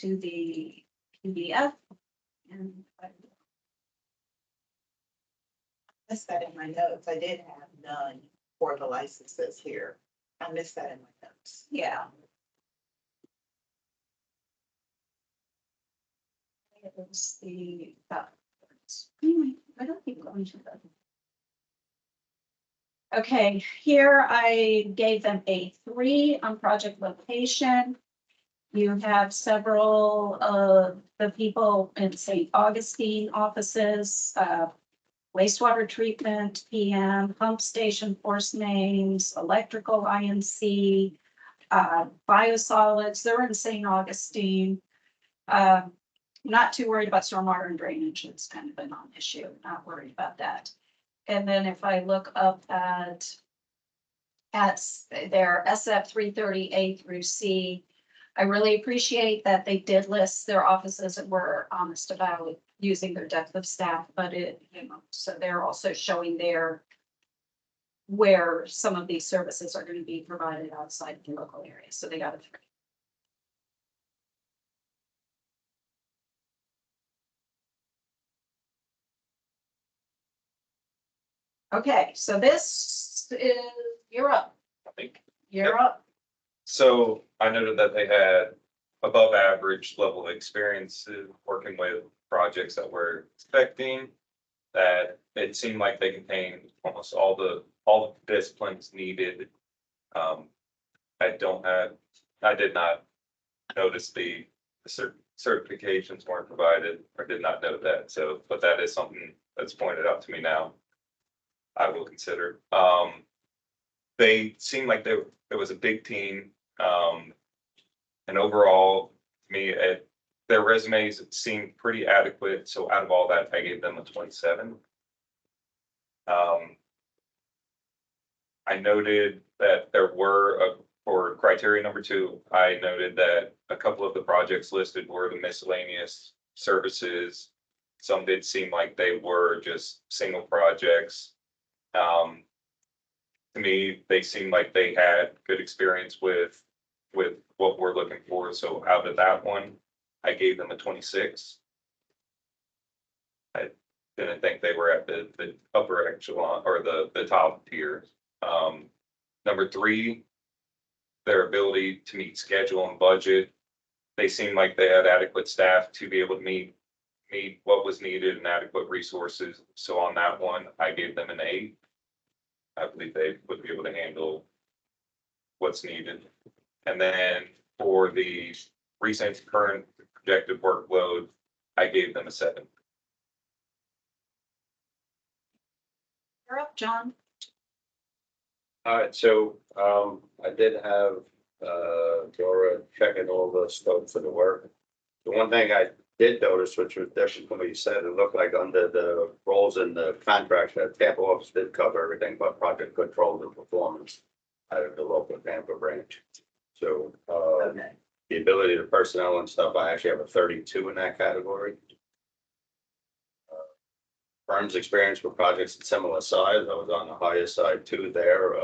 the PDF. And I missed that in my notes. I did have none for the licenses here. I missed that in my notes. yeah. It was the, anyway, I don't keep going to that. Okay, here I gave them a 3 on project location. You have several of the people in St. Augustine offices, wastewater treatment, PM, pump station force mains, electrical INC, biosolids. They're in St. Augustine. Not too worried about stormwater and drainage. It's kind of a non-issue. Not worried about that. And then if I look up at their SF 330A through C, I really appreciate that they did list their offices and were honest about using their depth of staff, but so they're also showing where some of these services are going to be provided outside the local area. So they got a 3. Okay, so this is, you're up. I think. You're Yep. up. So I noted that they had above average level of experience working with projects that we're expecting, that it seemed like they contained almost all the disciplines needed. I did not notice the certifications weren't provided, or did not note that. So, but that is something that's pointed out to me now. I will consider. They seemed like there was a big team. And overall, to me, their resumes seemed pretty adequate. So out of all that, I gave them a 27. I noted that there were, for criteria number 2, I noted that a couple of the projects listed were the miscellaneous services. Some did seem like they were just single projects. To me, they seemed like they had good experience with what we're looking for. So out of that one, I gave them a 26. I didn't think they were at the upper echelon or the top tier. Number 3, their ability to meet schedule and budget. They seemed like they had adequate staff to be able to meet what was needed and adequate resources. So on that one, I gave them an 8. I believe they would be able to handle what's needed. And then for the recent current projected workload, I gave them a 7. You're up, John. All right, so, I did have, Dora checking all the scope for the work. The one thing I did notice, which was different from what you said, it looked like under the roles in the contract, that Tampa office did cover everything but project control and performance out of the local Tampa branch. So, Okay. the ability to personnel and stuff, I actually have a 32 in that category. Firm's experience with projects of similar size, I was on the highest side too there.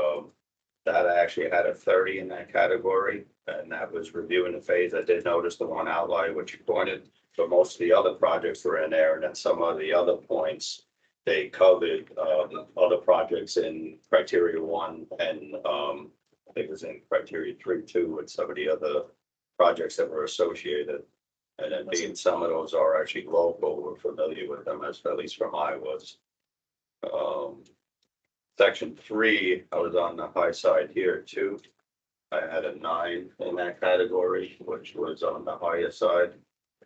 That I actually had a 30 in that category, and that was reviewing the phase. I did notice the one outlier which you pointed, but most of the other projects were in there, and then some of the other points, they covered other projects in criteria 1 and I think it was in criteria 3 too, with some of the other projects that were associated. And then being some of those are actually local, we're familiar with them, as at least from I was. Section 3, I was on the high side here too. I had a 9 in that category, which was on the highest side.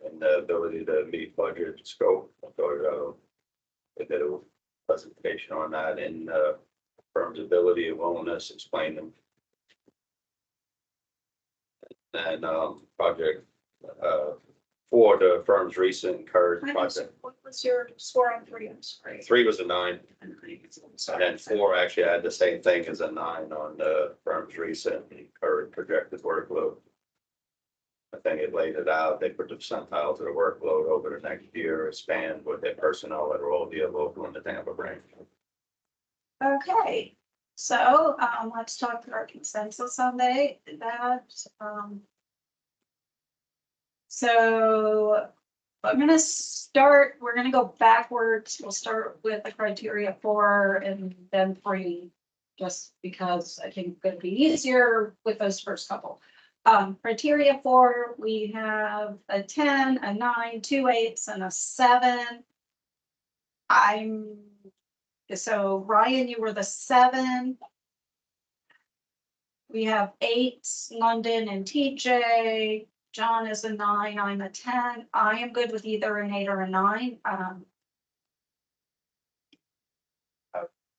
And the ability to meet budget scope. I thought I did a presentation on that in firm's ability and willingness, explain them. And project for the firm's recent encouraged project. What was your score on 3? I'm sorry. 3 was a 9, and then 4 actually had the same thing as a 9 on the firm's recent encouraged projected workload. I think it laid it out. They put the percentiles of the workload over the next year, span with their personnel that are all via local in the Tampa branch. Okay, so let's talk through our consensus on that. So I'm gonna start, we're gonna go backwards. We'll start with the criteria 4 and then 3, just because I think it's gonna be easier with those first couple. Criteria 4, we have a 10, a 9, 2 8s, and a 7. So Ryan, you were the 7. We have 8s, London and TJ. John is a 9, I'm a 10. I am good with either an 8 or a 9. I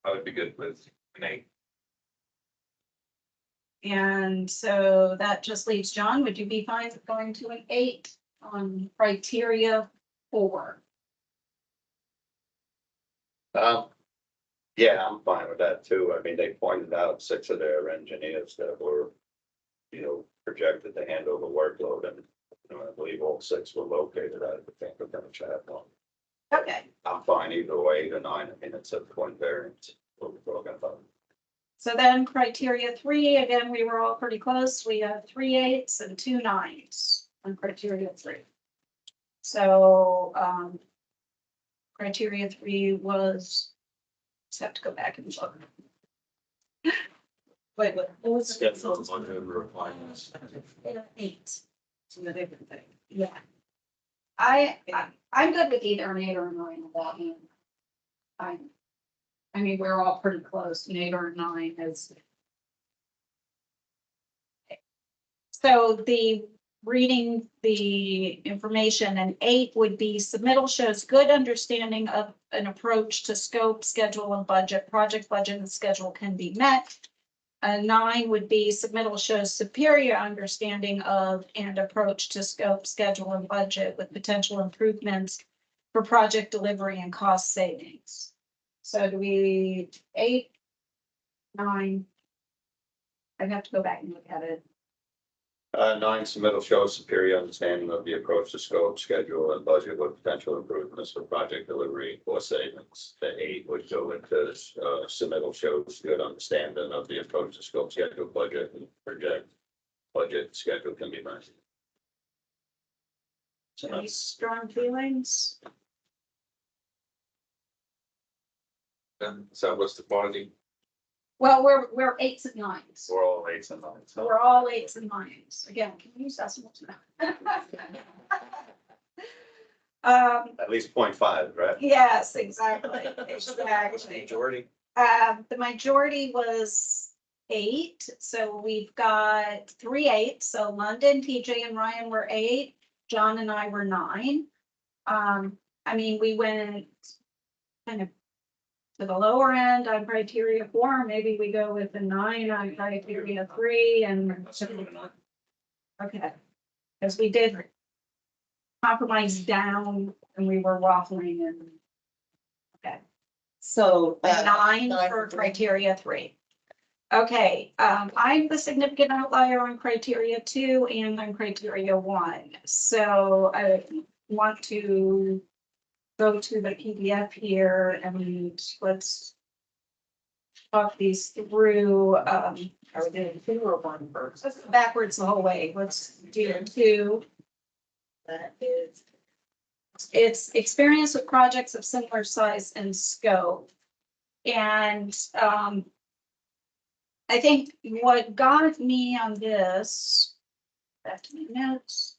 would be good with an 8. And so that just leaves John. Would you be fine with going to an 8 on criteria 4? Yeah, I'm fine with that too. I mean, they pointed out 6 of their engineers that were, projected to handle the workload, and I believe all 6 were located out of the Tampa branch. Okay, I'm fine either way, 8 or 9. I mean, it's a point variance. What we're talking about. so then criteria 3, again, we were all pretty close. We have 3 8s and 2 9s on criteria 3. So criteria 3 was, just have to go back and look. Wait, what was it? Schedule on the requirements. 8. It's a different thing. Yeah. I'm good with either an 8 or a 9 about him. I mean, we're all pretty close, an 8 or a 9 is. So reading the information, an 8 would be submittal shows good understanding of an approach to scope, schedule, and budget. Project budget and schedule can be met. A 9 would be submittal shows superior understanding of and approach to scope, schedule, and budget with potential improvements for project delivery and cost savings. So do we 8, 9? I'd have to go back and look at it. Nine, submittal shows superior understanding of the approach to scope, schedule, and budget with potential improvements for project delivery or savings. The 8 would go into submittal shows good understanding of the approach to scope, schedule, budget, and project. Budget schedule can be met. Any strong feelings? So what's the quantity? Well, we're 8s and 9s. We're all 8s and 9s. So we're all 8s and 9s. Again, can we use decimals now? At least 0.5, right? Yes, exactly, exactly. Majority? The majority was 8, so we've got 3 8s. So London, TJ and Ryan were 8, John and I were 9. I mean, we went kind of to the lower end on criteria 4, maybe we go with the 9 on criteria 3 and. Okay, because we did compromise down and we were waffling and. Okay. So. 9 for criteria 3. Okay, I'm the significant outlier on criteria 2 and on criteria 1. So I want to go to the PDF here and let's talk these through. Are we doing 2 or 1 first? Let's go backwards the whole way. Let's do 2. That is. It's experience with projects of similar size and scope. And I think what got me on this, back to my notes,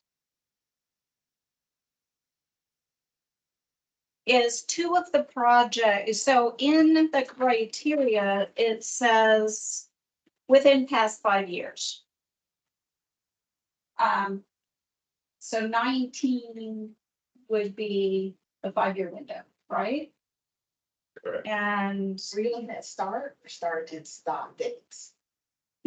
is 2 of the projects. So in the criteria, it says within past 5 years. So 19 would be the 5-year window, right? Correct. And Were you looking at start or start and stop dates?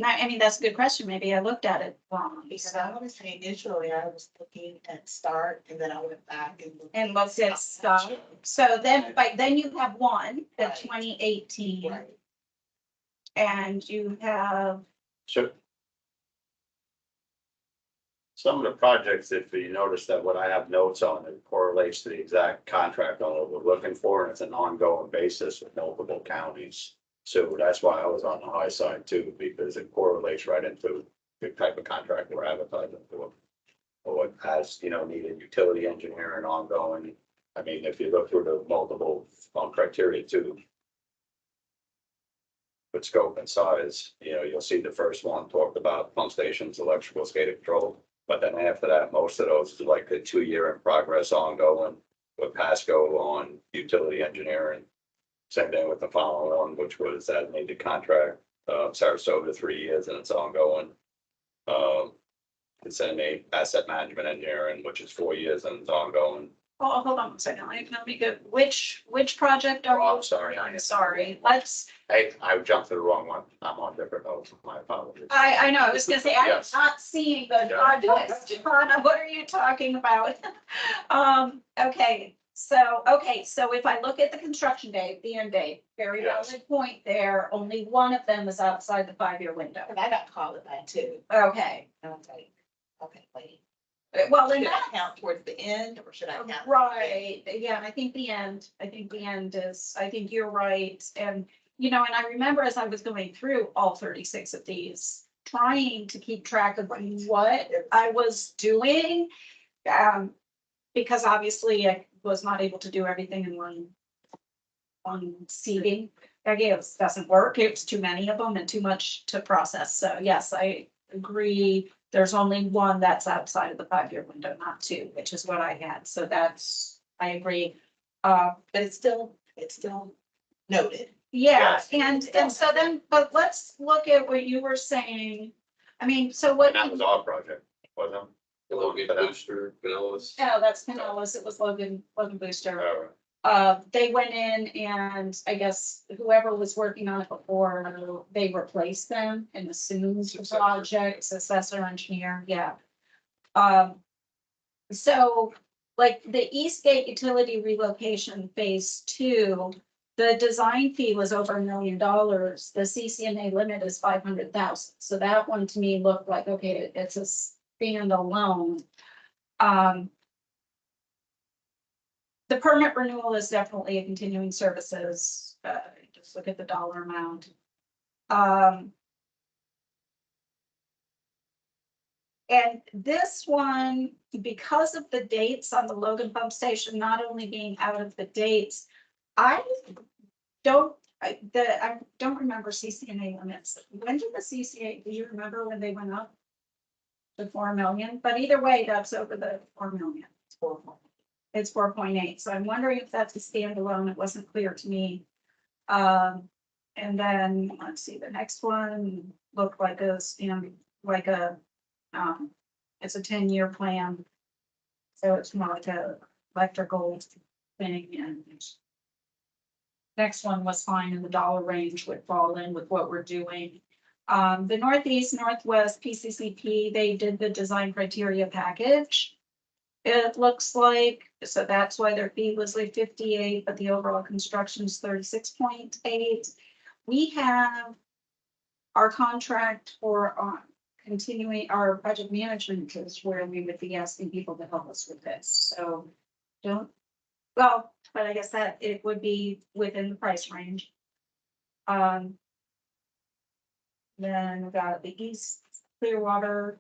I mean, that's a good question. Maybe I looked at it wrong. Because I want to say initially I was looking at start and then I went back and. And looked at stop. So then, but then you have 1, the Right. 2018, Right. and you have, Sure. Some of the projects, if you notice that what I have notes on, it correlates to the exact contract on what we're looking for, and it's an ongoing basis with multiple counties. So that's why I was on the high side too, because it correlates right into the type of contract we're advertising for. Or what has, needed utility engineering ongoing. I mean, if you look through the multiple criteria too. With scope and size, you'll see the first one talked about pump stations, electrical, SCADA control. But then after that, most of those is like a 2-year in progress ongoing with Pasco on utility engineering. Same thing with the following one, which was that needed contract, Sarasota 3 years and it's ongoing. It's a asset management engineering, which is 4 years and it's ongoing. oh, hold on a second. Let me go, which project are you? Oh, I'm sorry. I'm sorry. Let's, Hey, I jumped to the wrong one. I'm on different notes. My apologies. I know, I was gonna say, I'm Yes. not seeing the Yeah. projects. John, what are you talking about? Okay, so if I look at the construction date, the end date, very Yes. valid point there, only one of them is outside the 5-year window. And I got called at that too. Okay, Okay, wait. well, then Should I that, count towards the end or should I count? right, yeah, I think the end is, I think you're right, and, and I remember as I was going through all 36 of these, trying to keep track of what I was doing. Because obviously I was not able to do everything in one seating. It doesn't work. It's too many of them and too much to process. So yes, I agree. There's only one that's outside of the 5-year window, not 2, which is what I had. So I agree. But it's still noted. Yeah, Yes. and so then, but let's look at what you were saying. I mean, so what? And that was our project, wasn't Logan Booster, Vanillas. Oh, that's Pinellas. It was Logan Booster. it? They went in and I guess whoever was working on it before, they replaced them and assumed the Successor. project, successor engineer, yeah. So like the Eastgate Utility Relocation Phase 2, The design fee was over $1 million. The CCNA limit is 500,000. So that one to me looked like, okay, it's a standalone. The permit renewal is definitely a continuing services. Just look at the dollar amount. And this one, because of the dates on the Logan pump station, not only being out of the dates, I don't remember CCNA limits. When did the CCA, do you remember when they went up to 4 million? But either way, that's over the 4 million. It's 4.8. So I'm wondering if that's a standalone. It wasn't clear to me. And then let's see, the next one looked like a it's a 10-year plan. So it's more like a electrical thing, and next one was fine, and the dollar range would fall in with what we're doing. The Northeast Northwest PCCP, they did the design criteria package. It looks like, so that's why their fee was like 58, but the overall construction is 36.8. We have our contract for continuing our project management is where we would be asking people to help us with this. So but I guess that it would be within the price range. Then we got the East Clearwater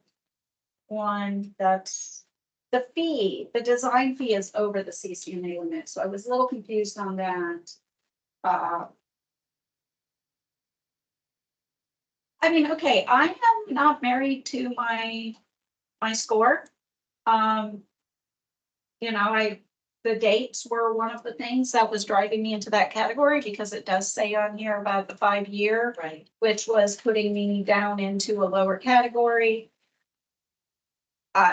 one. That's the fee. The design fee is over the CCNA limit. So I was a little confused on that. I mean, okay, I am not married to my score. The dates were one of the things that was driving me into that category, because it does say on here about the 5-year, Right. which was putting me down into a lower category.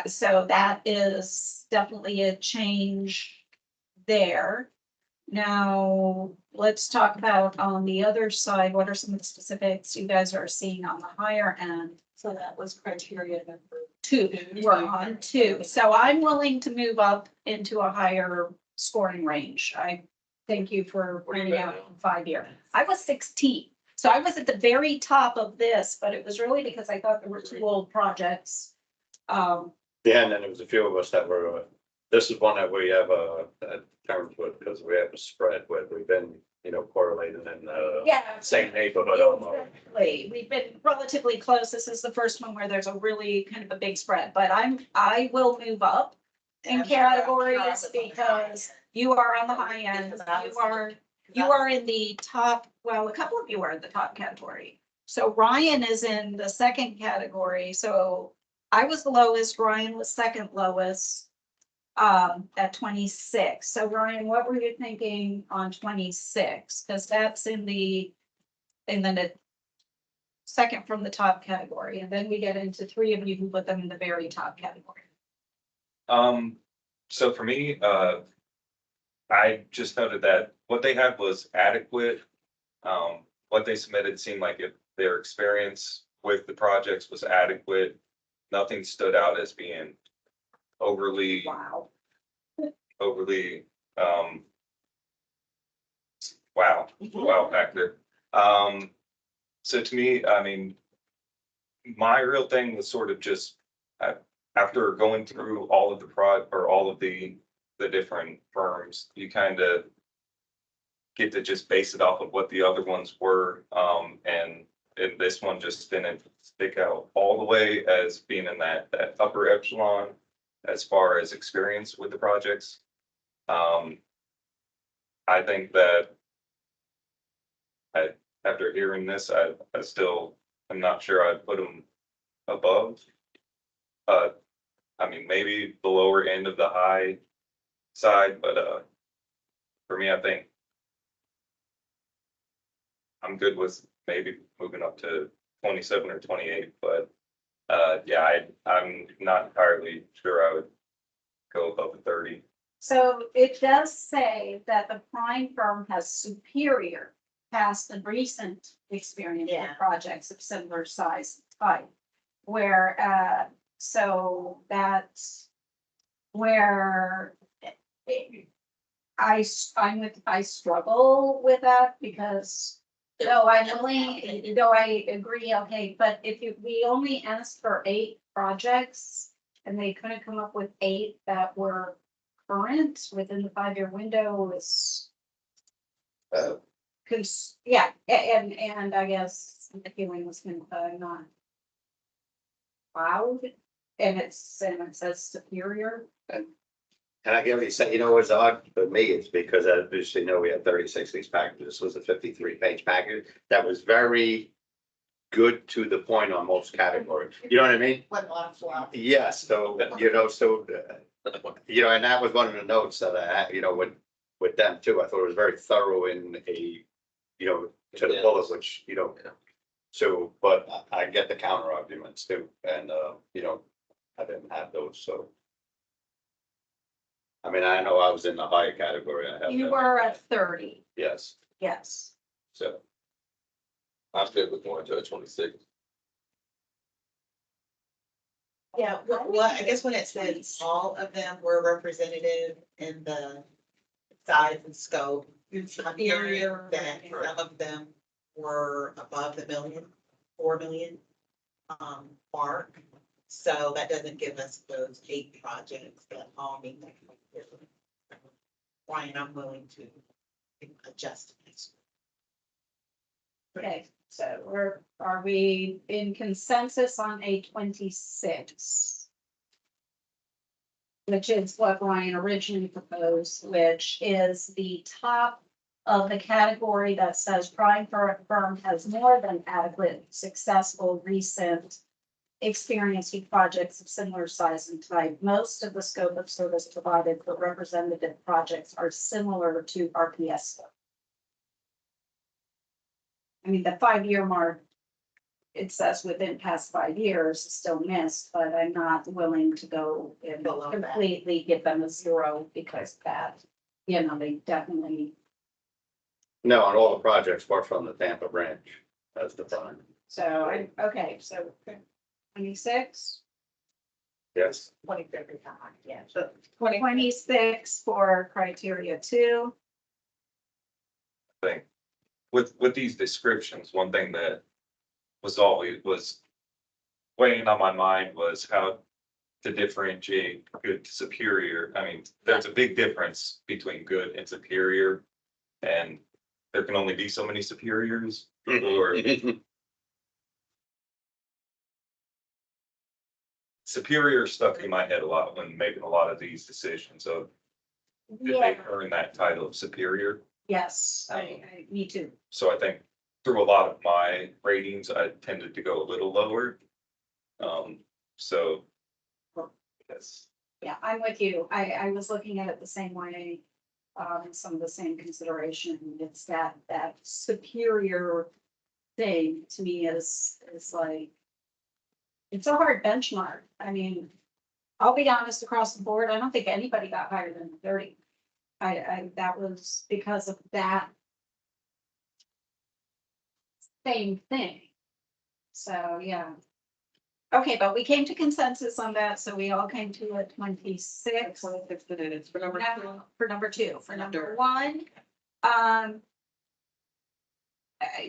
So that is definitely a change there. Now, let's talk about on the other side, what are some of the specifics you guys are seeing on the higher end? So that was criteria number 2. We're on 2. So I'm willing to move up into a higher scoring range. I thank you for pointing out 5-year. I was 16. So I was at the very top of this, but it was really because I thought there were 2 old projects. Yeah, and then there was a few of us that were, this is one that we have terms with, because we have a spread where we've been, correlated in same neighborhood almost. Exactly. We've been relatively close. This is the first one where there's a really kind of a big spread, but I will move up in categories because you are on the high end. You are in the top, well, a couple of you are in the top category. So Ryan is in the second category. So I was the lowest, Ryan was second lowest. At 26. So Ryan, what were you thinking on 26? Because that's in the second from the top category, and then we get into 3 of you who put them in the very top category. So for me, I just noted that what they had was adequate. What they submitted seemed like if their experience with the projects was adequate. Nothing stood out as being overly wow factor. So to me, I mean, my real thing was sort of just after going through all of the different firms, you kind of get to just base it off of what the other ones were. And this one just didn't stick out all the way as being in that upper echelon as far as experience with the projects. I think that after hearing this, I still am not sure I'd put them above. I mean, maybe the lower end of the high side, but for me, I think I'm good with maybe moving up to 27 or 28, but yeah, I'm not entirely sure I would go above the 30. So it does say that the prime firm has superior past and recent experience with projects of similar size type. Where so that's where I struggle with that because, though I agree, okay, but we only asked for 8 projects and they couldn't come up with 8 that were current within the 5-year window is. Cause, yeah, and I guess the feeling was not loud and it says superior. And I give you, say, what's odd for me is because as you know, we had 36 of these packages. This was a 53-page package that was very good to the point on most categories. You know what I mean? What a lot of fluff. Yes, so, and that was one of the notes that I had, with them too. I thought it was very thorough in a, to the bullet, which, so, but I get the counter arguments too. And, I didn't have those, so. I mean, I know I was in the higher category. I have You that. were at 30, Yes, yes. so, I'm good with going to a 26. Yeah, well, I guess when it says all of them were representative in the size and scope, I'm hearing that some of them were above the 4 million mark. So that doesn't give us those 8 projects that all need that. Ryan, I'm willing to adjust this. Okay, so are we in consensus on a 26? Which is what Ryan originally proposed, which is the top of the category that says prime firm has more than adequate, successful, recent experience with projects of similar size and type. Most of the scope of service provided for representative projects are similar to RPS scope. I mean, the 5-year mark, it says within past 5 years is still missed, but I'm not willing to go and Below that. completely give them a 0 because that, they definitely, no, on all the projects, apart from the Tampa branch, that's the prime. so, okay, so 26? Yes, 23 time, yeah. 26 for criteria 2. Thing. With these descriptions, one thing that was weighing on my mind was how to differentiate good to superior. I mean, there's a big difference between good and superior. And there can only be so many superiors or superior stuck in my head a lot when making a lot of these decisions of did they earn that title of superior? Yes, me too. So I think through a lot of my ratings, I tended to go a little lower. So. Yes. Yeah, I'm with you. I was looking at it the same way. Some of the same consideration. It's that superior thing to me is like, it's a hard benchmark. I mean, I'll be honest, across the board, I don't think anybody got higher than 30. That was because of that same thing. So, yeah. Okay, but we came to consensus on that, so we all came to a 26. 26 minutes for number Now, for number 2, for number Number. 1,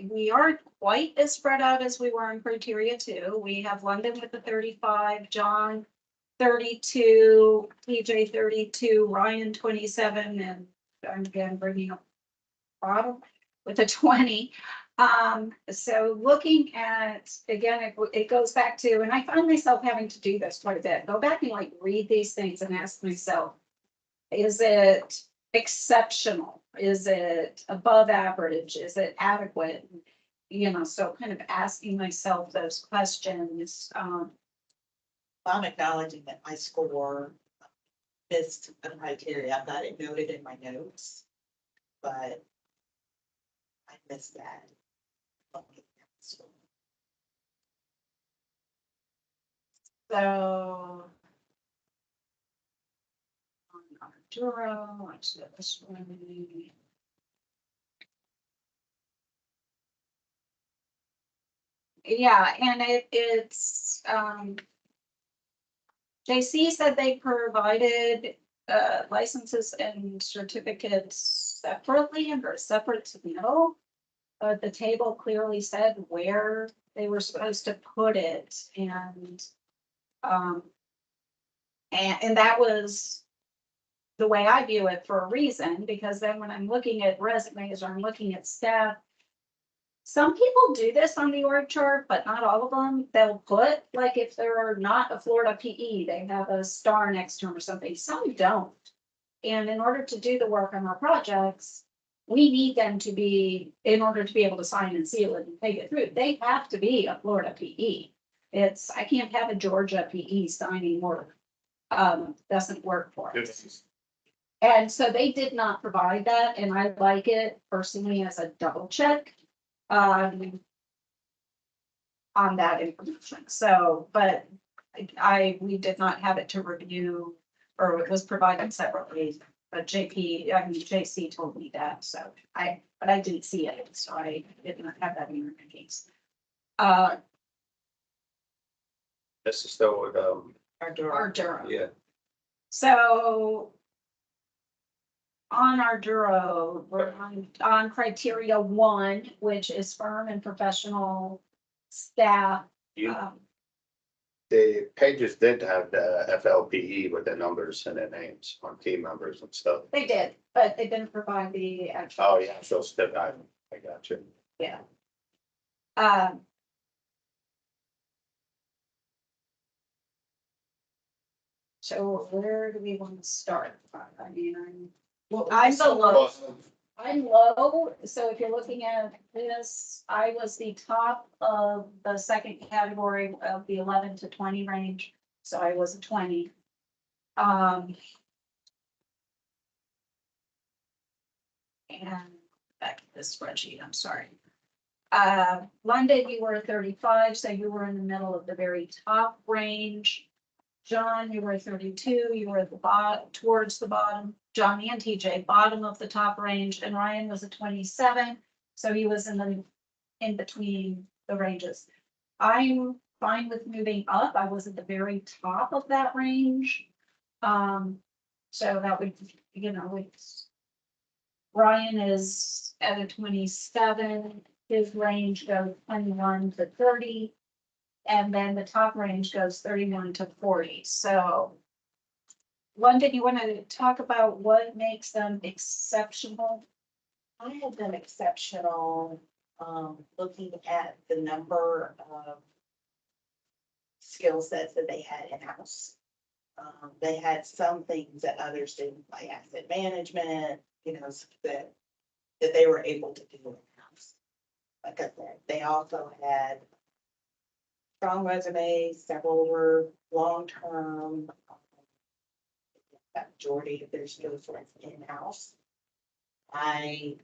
we aren't quite as spread out as we were in criteria 2. We have London with the 35, John 32, TJ 32, Ryan 27, and I'm again bringing up bottom with a 20. So looking at, again, it goes back to, and I find myself having to do this quite a bit, go back and like read these things and ask myself, is it exceptional? Is it above average? Is it adequate? So kind of asking myself those questions. I'm acknowledging that my score missed the criteria. I've got it noted in my notes, but I missed that. So. Arturo, watch this one. Yeah, and it's, JC said they provided licenses and certificates separately under a separate submittal. But the table clearly said where they were supposed to put it um, and that was the way I view it for a reason, because then when I'm looking at resumes or I'm looking at staff, some people do this on the org chart, but not all of them. They'll put, like, if they're not a Florida PE, they have a star next to them or something. Some don't. And in order to do the work on our projects, we need them to be, in order to be able to sign and seal it and take it through, they have to be a Florida PE. I can't have a Georgia PE signing work. Doesn't work for us. And so they did not provide that, and I like it personally as a double check. On that information. So, but we did not have it to review, or it was provided separately. But JC told me that, so but I didn't see it, so I did not have that in my case. This is still with, Our Durham. yeah, So on our Duro, we're on criteria 1, which is firm and professional staff. you, the pages did have the FLPE with the numbers and the names on team members and stuff. They did, but they didn't provide the actual. Oh, yeah, so still, I got you. Yeah. So where do we want to start? I mean, I'm low, so if you're looking at this, I was the top of the second category of the 11 to 20 range, so I was a 20. And back to this spreadsheet, I'm sorry. London, you were 35, so you were in the middle of the very top range. John, you were 32, you were at the bottom, towards the bottom. John and TJ, bottom of the top range, and Ryan was a 27, so he was in between the ranges. I'm fine with moving up. I was at the very top of that range. So that would, Ryan is at a 27, his range goes 21 to 30. And then the top range goes 31 to 40. So London, you want to talk about what makes them exceptional? I had them exceptional, looking at the number of skill sets that they had in-house. They had some things that others didn't, like asset management, that they were able to do in-house. Like I said, they also had strong resumes, several were long-term. That majority of their skill sets in-house. Like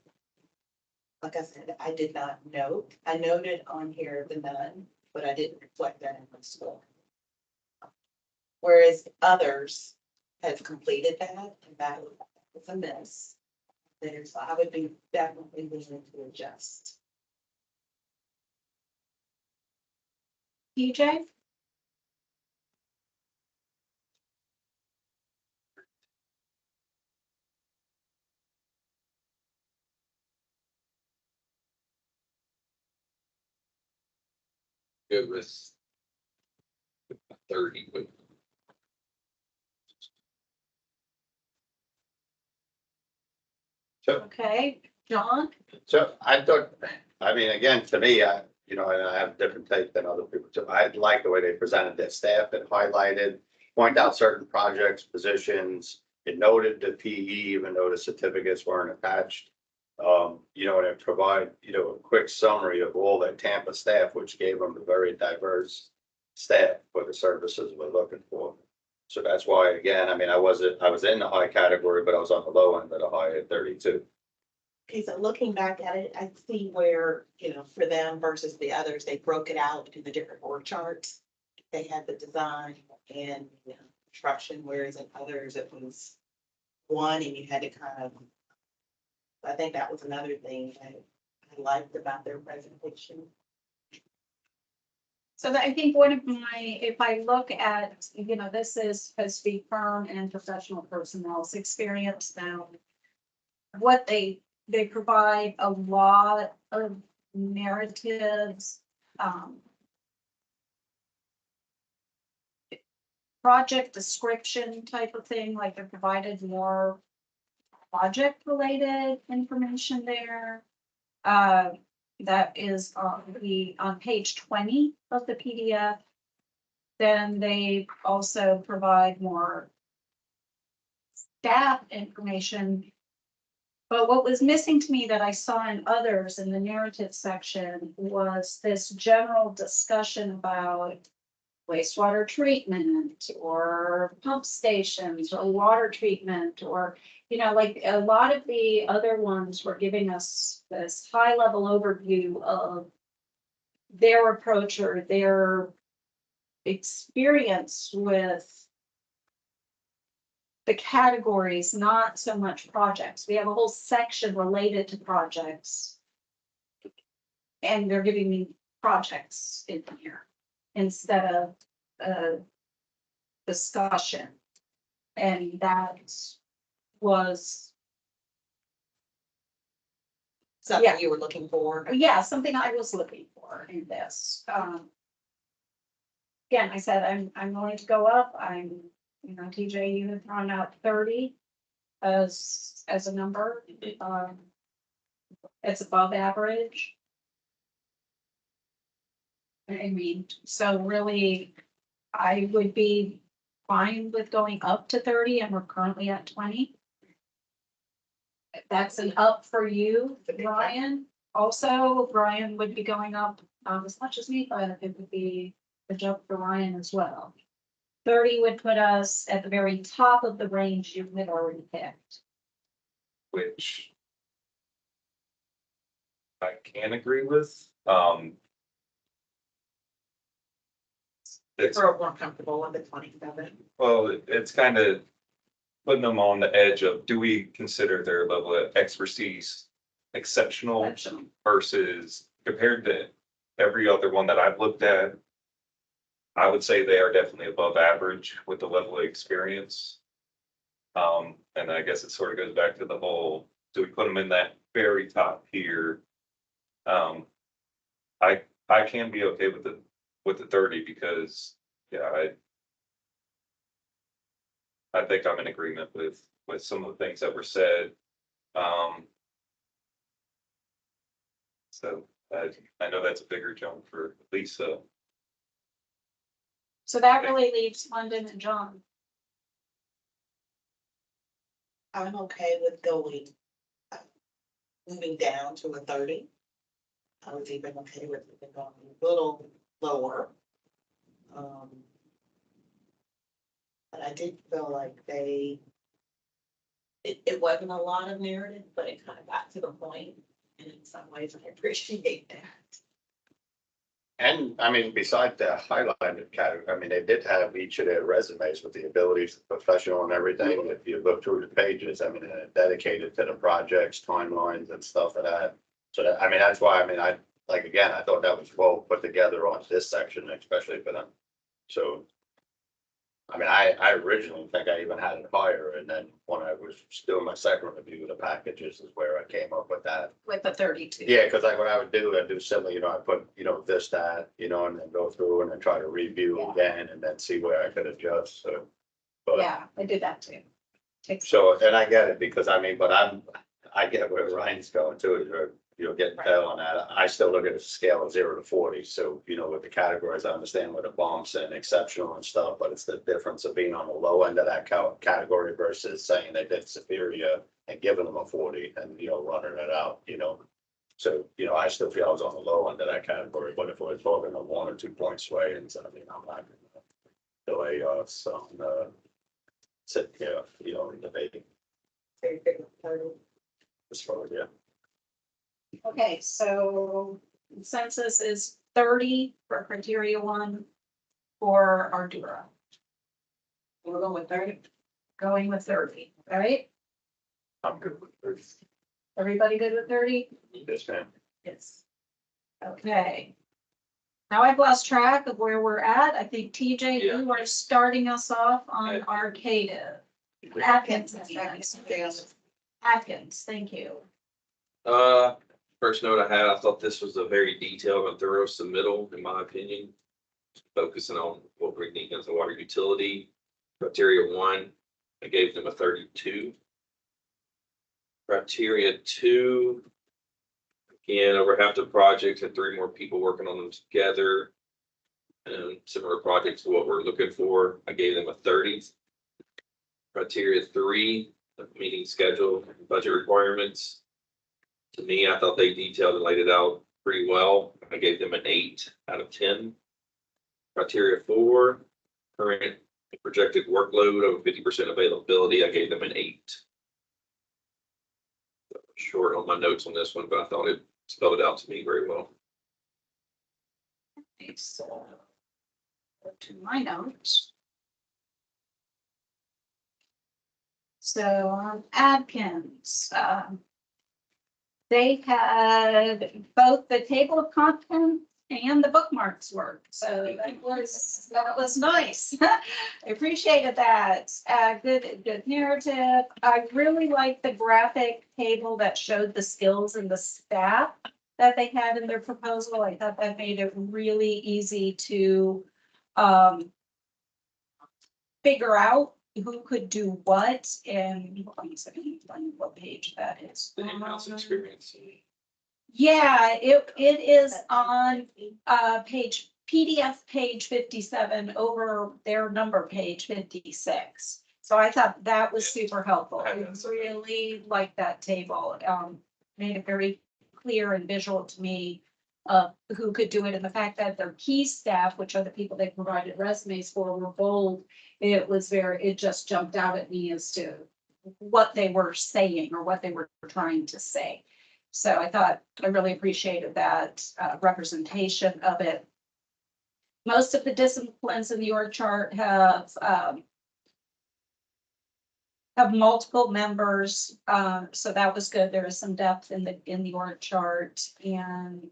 I said, I did not note. I noted on here the none, but I didn't reflect that in my score. Whereas others have completed that, and that was a miss. So I would be definitely willing to adjust. EJ? Good with 30, but So, Okay, John? so I thought, I mean, again, to me, and I have a different take than other people too. I like the way they presented their staff and highlighted, point out certain projects, positions. It noted the PE, even though the certificates weren't attached. And it provide, a quick summary of all the Tampa staff, which gave them a very diverse staff for the services we're looking for. So that's why, again, I mean, I was in the high category, but I was on the low end of the high at 32. Okay, so looking back at it, I see where, for them versus the others, they broke it out into the different org charts. They had the design and construction, whereas in others it was one and you had to kind of, I think that was another thing I liked about their presentation. So that I think one of my, if I look at, this is supposed to be firm and professional personnel's experience now. What they provide a lot of narratives, project description type of thing, like they're provided more project related information there. That is on page 20 of the PDF. Then they also provide more staff information. But what was missing to me that I saw in others in the narrative section was this general discussion about wastewater treatment or pump stations or water treatment, or, like a lot of the other ones were giving us this high level overview of their approach or their experience with the categories, not so much projects. We have a whole section related to projects. And they're giving me projects in here instead of discussion. And that was, Something Yeah. you were looking for. yeah, something I was looking for in this. Again, I said, I'm going to go up. TJ, you had thrown out 30 as a number. It's above average. I mean, so really, I would be fine with going up to 30 and we're currently at 20. That's an up for you, Brian. Also, Brian would be going up as much as me, but it would be a jump for Ryan as well. 30 would put us at the very top of the range you had already picked. Which I can agree with. It's, We're more comfortable with the 27. well, it's kind of putting them on the edge of, do we consider their level of expertise exceptional versus compared to every other one that I've looked at? I would say they are definitely above average with the level of experience. And I guess it sort of goes back to the whole, do we put them in that very top tier? I can be okay with the 30 because, yeah, I think I'm in agreement with some of the things that were said. So I know that's a bigger jump for Lisa. So that really leaves London and John. I'm okay with going, moving down to a 30. I was even okay with it going a little lower. But I did feel like it wasn't a lot of narrative, but it kind of got to the point. And in some ways, I appreciate that. And I mean, besides the highlighted category, I mean, they did have each of their resumes with the abilities, professional and everything. If you look through the pages, I mean, they're dedicated to the projects, timelines and stuff like that. So that, I mean, that's why, I mean, I thought that was well put together on this section, especially for them. So, I mean, I originally think I even had it higher, and then when I was doing my second review of the packages is where I came up with that. With the 32. Yeah, because what I would do, I'd do similar, I put, this, that, and then go through and then try to review Yeah. again and then see where I could adjust, so. But, Yeah, I did that too. so, and I get it, because I mean, but I get where Ryan's going to, you'll get Right. on that. I still look at a scale of 0 to 40, so, with the categories, I understand what the bumps and exceptional and stuff, but it's the difference of being on the low end of that category versus saying they did superior and giving them a 40 and, running it out, So, I still feel I was on the low end of that category, but if we're talking a 1 or 2 point sway, and so, I'm not gonna delay us on, sit here, in the debate. As far as, yeah. Okay, so consensus is 30 for criteria 1 for Ardura. We're going with 30. Going with 30, right? I'm good with this. Everybody good with 30? Yes, ma'am. Yes. Okay. Now I've lost track of where we're at. I think TJ, Yeah. you are starting us off on Arcata. Atkins. Atkins, thank you. First note I had, I thought this was a very detailed and thorough submittal, in my opinion. Focusing on what we need as a water utility. Criteria 1, I gave them a 32. Criteria 2, again, over half the projects had 3 more people working on them together. And similar projects to what we're looking for, I gave them a 30. Criteria 3, the meeting schedule, budget requirements. To me, I thought they detailed and laid it out pretty well. I gave them an 8 out of 10. Criteria 4, current projected workload over 50% availability, I gave them an 8. Short on my notes on this one, but I thought it spelled it out to me very well. Okay, so go to my notes. So Adkins, they had both the table of contents and the bookmarks work. So that was nice. I appreciated that. Good narrative. I really liked the graphic table that showed the skills and the staff that they had in their proposal. I thought that made it really easy to figure out who could do what, and hold on a second, let me find what page that is. The in-house experience. Yeah, it is on page PDF page 57 over their number page 56. So I thought that was super helpful. I really liked that table. Made it very clear and visual to me who could do it, and the fact that their key staff, which are the people they provided resumes for, were bold. It just jumped out at me as to what they were saying or what they were trying to say. So I really appreciated that representation of it. Most of the disciplines in the org chart have multiple members, so that was good. There is some depth in the org chart, and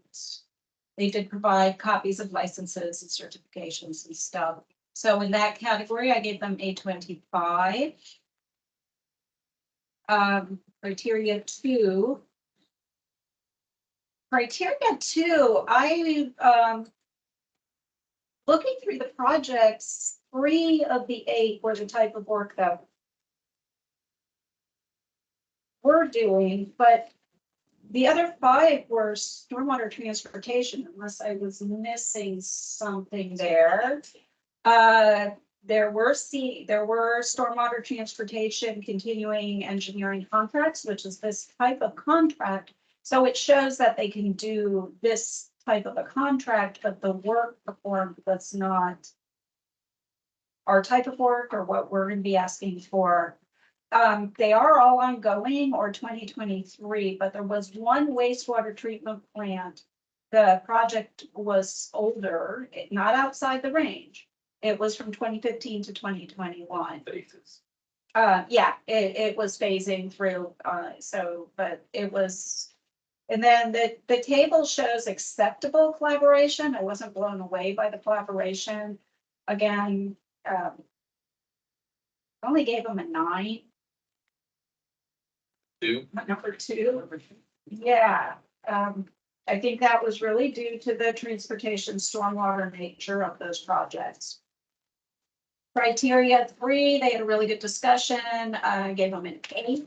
they did provide copies of licenses and certifications and stuff. So in that category, I gave them a 25. Criteria 2. Criteria 2, I looking through the projects, 3 of the 8 were the type of work that we're doing, but the other 5 were stormwater transportation, unless I was missing something there. There were stormwater transportation continuing engineering contracts, which is this type of contract. So it shows that they can do this type of a contract, but the work performed was not our type of work or what we're going to be asking for. They are all ongoing or 2023, but there was one wastewater treatment plant. The project was older, not outside the range. It was from 2015 to 2021. Phases. Yeah, it was phasing through, but it was, and then the table shows acceptable collaboration. I wasn't blown away by the collaboration. Again, I only gave them a 9. 2. Number 2. Yeah, I think that was really due to the transportation stormwater nature of those projects. Criteria 3, they had a really good discussion. I gave them an 8.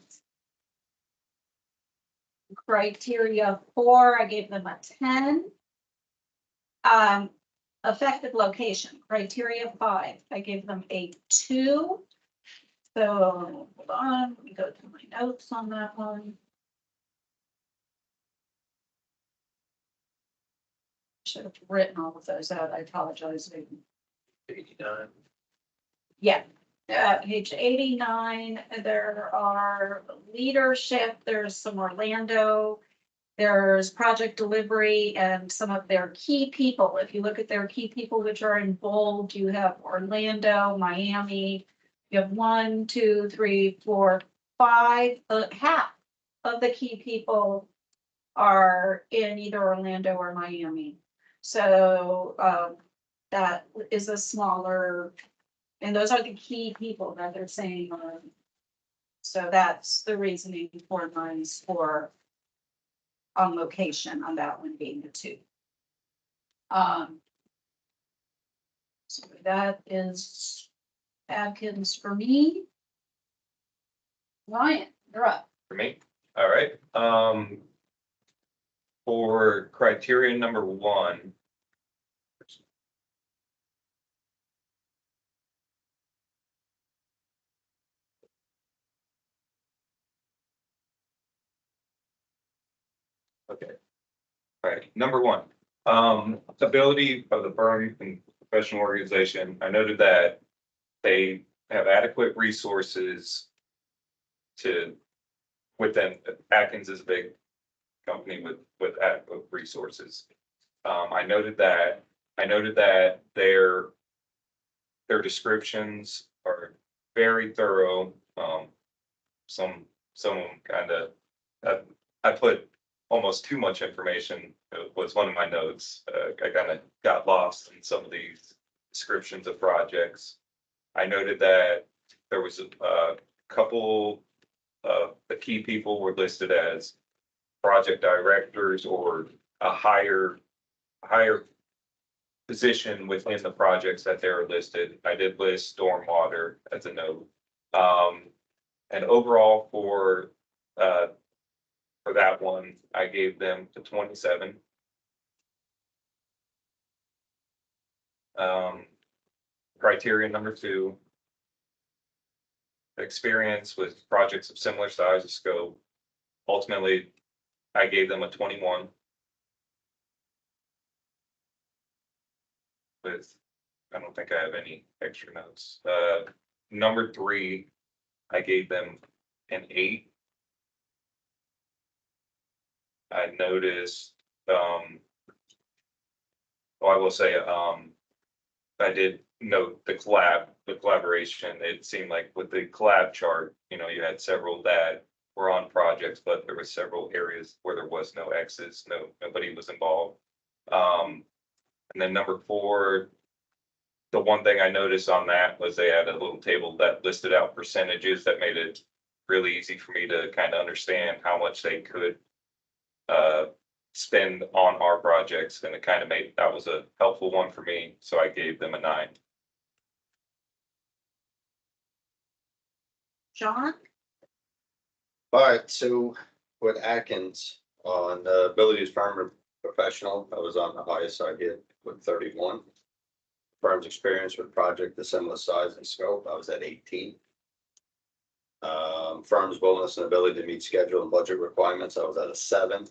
Criteria 4, I gave them a 10. Effective location, criteria 5, I gave them a 2. So hold on, let me go to my notes on that one. Should have written all of those out. I apologize. 89. Yeah, page 89, there are leadership, there's some Orlando, there's project delivery and some of their key people. If you look at their key people, which are in bold, you have Orlando, Miami, you have 1, 2, 3, 4, 5, half of the key people are in either Orlando or Miami. So, that is a smaller, and those are the key people that they're saying are. So that's the reasoning for my score on location on that one being a 2. So that is Adkins for me. Ryan, you're up. For me, all right. For criteria number 1. Okay. All right, number 1, ability of the firm and professional organization. I noted that they have adequate resources to, within, Atkins is a big company with adequate resources. I noted that their descriptions are very thorough. Some kind of, I put almost too much information, was one of my notes. I kind of got lost in some of these descriptions of projects. I noted that there was a couple of the key people were listed as project directors or a higher position within the projects that they were listed. I did list stormwater as a note. And overall for that one, I gave them to 27. Criteria number 2, experience with projects of similar size and scope. Ultimately, I gave them a 21. With, I don't think I have any extra notes. Number 3, I gave them an 8. I noticed, well, I will say, I did note the collaboration. It seemed like with the collab chart, you had several that were on projects, but there were several areas where there was no X's, nobody was involved. And then number 4, the one thing I noticed on that was they had a little table that listed out percentages that made it really easy for me to kind of understand how much they could spend on our projects, and it kind of made, that was a helpful one for me, so I gave them a 9. John? All right, so with Atkins on abilities firm and professional, I was on the highest side here with 31. Firm's experience with project of similar size and scope, I was at 18. Firm's willingness and ability to meet schedule and budget requirements, I was at a 7.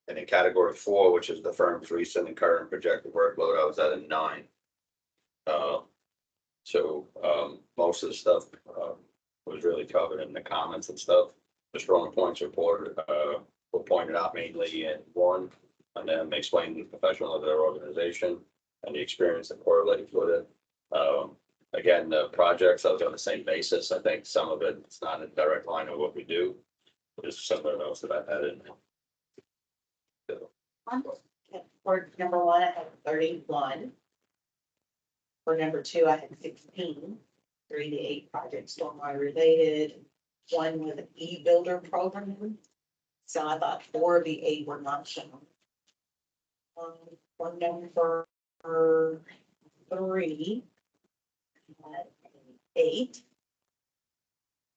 And in category 4, which is the firm's recent and current projected workload, I was at a 9. Most of the stuff was really covered in the comments and stuff. The strong points reported were pointed out mainly in 1, and then explained the professional of their organization and the experience that correlates with it. Again, the projects, I was on the same basis. I think some of it's not a direct line of what we do. There's something else that I had in there. For number 1, I had 31. For number 2, I had 16. 3 to 8 projects stormwater related. 1 with an e-builder program. So I thought 4 of the 8 were not shown. One number 3. Had 8.